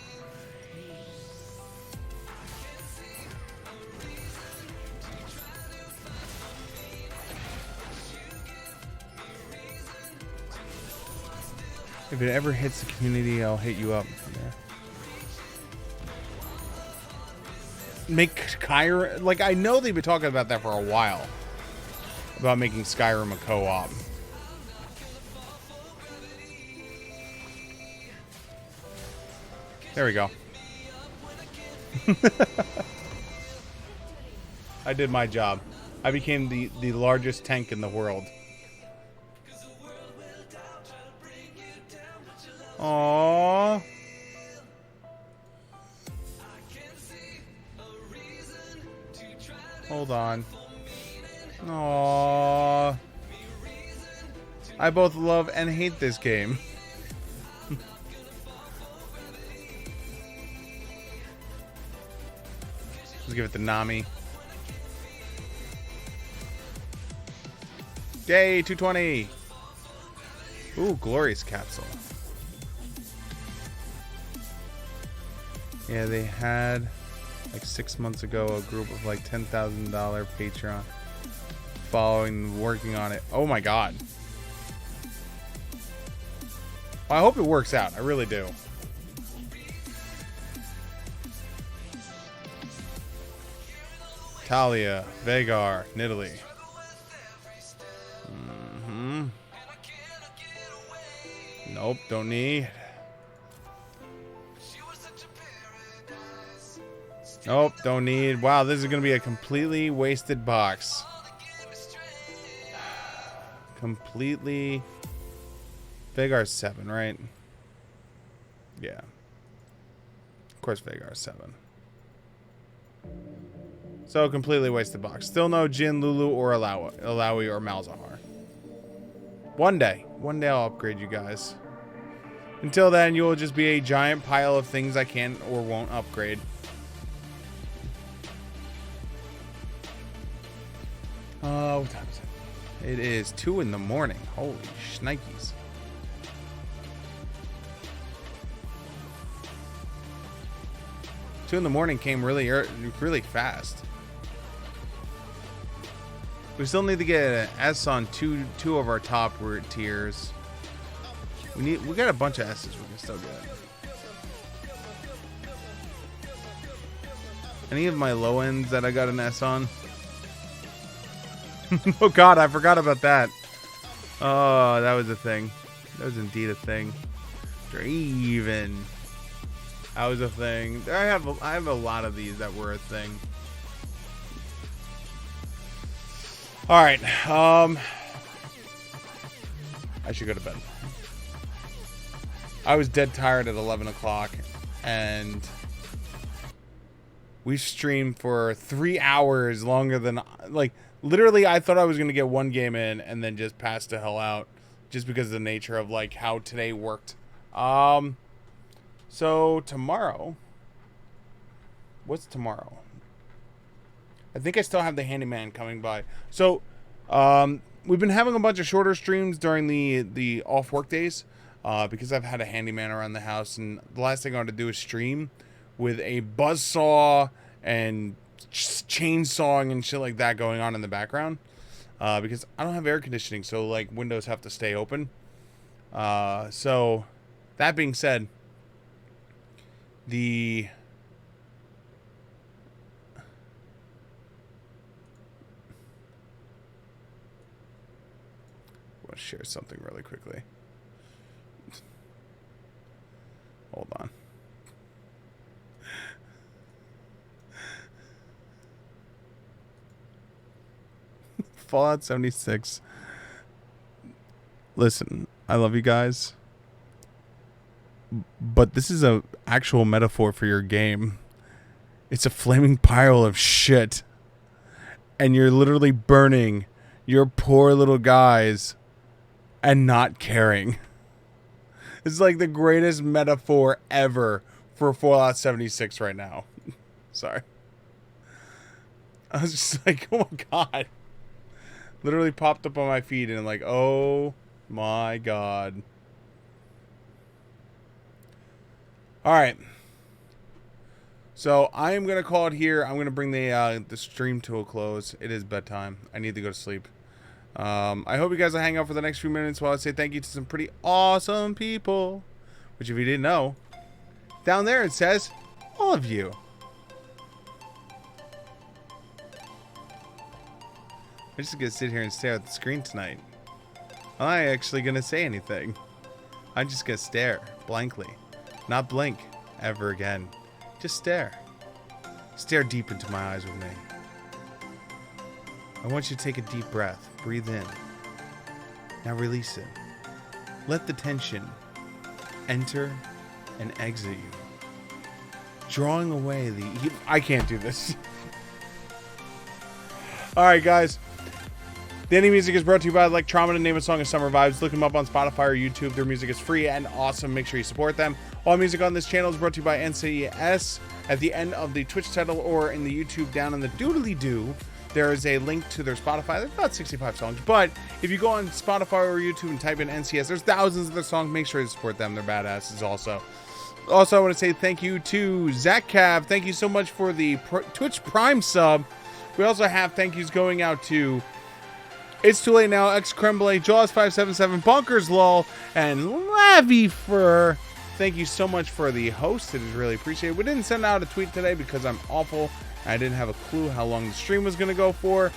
If it ever hits the community, I'll hit you up from there. Make Skyrim, like, I know they've been talking about that for a while, about making Skyrim a co-op. There we go. I did my job. I became the largest tank in the world. Aww. Hold on. Aww. I both love and hate this game. Let's give it the Nami. Yay, 220. Ooh, glorious capsule. Yeah, they had like 6 months ago a group of like $10,000 Patreon following, working on it. Oh my god. Well, I hope it works out. I really do. Talia, Vagar, Nidalee. Nope, don't need. Nope, don't need. Wow, this is going to be a completely wasted box. Completely. Vagar's 7, right? Yeah. Of course Vagar's 7. So, completely wasted box. Still no Jin, Lulu, or Alawi or Malzahar. One day I'll upgrade you guys. Until then, you will just be a giant pile of things I can or won't upgrade. What time is it? It is 2 in the morning. Holy shnikes. Two in the morning came really fast. We still need to get an S on two of our top tiers. We got a bunch of S's we can still get. Any of my low ends that I got an S on? Oh god, I forgot about that. Oh, that was a thing. That was indeed a thing. Draven. That was a thing. I have a lot of these that were a thing. All right. I should go to bed. I was dead tired at 11 o'clock, and we streamed for 3 hours longer than, like, literally I thought I was going to get one game in and then just pass the hell out just because of the nature of, like, how today worked. So tomorrow, what's tomorrow? I think I still have the handyman coming by. So, we've been having a bunch of shorter streams during the off work days, because I've had a handyman around the house, and the last thing I want to do is stream with a buzzsaw and chainsawing and shit like that going on in the background, because I don't have air conditioning, so like windows have to stay open. So that being said, I want to share something really quickly. Hold on. Fallout 76. Listen, I love you guys, but this is a actual metaphor for your game. It's a flaming pile of shit, and you're literally burning your poor little guys and not caring. It's like the greatest metaphor ever for Fallout 76 right now. Sorry. I was just like, oh my god. Literally popped up on my feed and I'm like, oh my god. Alright. So I am going to call it here. I'm going to bring the stream to a close. It is bedtime. I need to go to sleep. I hope you guys will hang out for the next few minutes while I say thank you to some pretty awesome people. Which, if you didn't know, down there it says all of you. I'm just going to sit here and stare at the screen tonight. I'm not actually going to say anything. I'm just going to stare blankly. Not blink ever again. Just stare. Stare deep into my eyes with me. I want you to take a deep breath. Breathe in. Now release it. Let the tension enter and exit you. Drawing away the... I can't do this. Alright, guys. The ending music is brought to you by Electroma. The name of the song is Summer Vibes. Look them up on Spotify or YouTube. Their music is free and awesome. Make sure you support them. All music on this channel is brought to you by NCS. At the end of the Twitch title or in the YouTube down in the doodly-doo, there is a link to their Spotify. There's about 65 songs. But if you go on Spotify or YouTube and type in NCS, there's thousands of their songs. Make sure to support them. They're badasses also. Also, I want to say thank you to Zach Cav. Thank you so much for the Twitch Prime sub. We also have thank yous going out to It's Too Late Now, X Cremble, Jaws577, Bonkers Lol, and Lavi Fur. Thank you so much for the host. It is really appreciated. We didn't send out a tweet today because I'm awful. I didn't have a clue how long the stream was going to go for.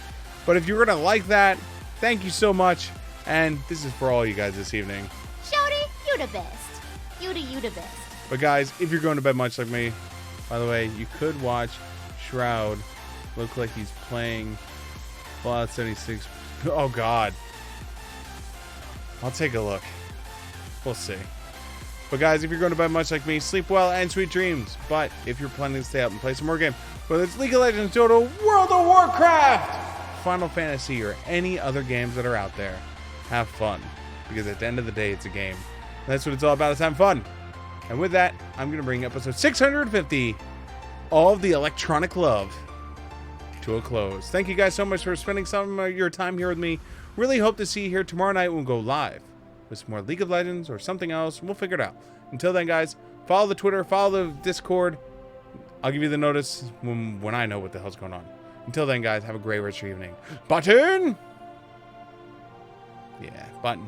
But if you're going to like that, thank you so much. And this is for all you guys this evening. Shorty, you the best. You the best. But guys, if you're going to bed much like me, by the way, you could watch Shroud look like he's playing Fallout 76. Oh, God. I'll take a look. We'll see. But guys, if you're going to bed much like me, sleep well and sweet dreams. But if you're planning to stay up and play some more game, whether it's League of Legends, Dota, World of Warcraft, Final Fantasy, or any other games that are out there, have fun. Because at the end of the day, it's a game. And that's what it's all about, is having fun. And with that, I'm going to bring episode 650, All of the Electronic Love, to a close. Thank you guys so much for spending some of your time here with me. Really hope to see you here tomorrow night when we go live with some more League of Legends or something else. We'll figure it out. Until then, guys, follow the Twitter, follow the Discord. I'll give you the notice when I know what the hell's going on. Until then, guys, have a great rest of your evening. Button! Yeah, button.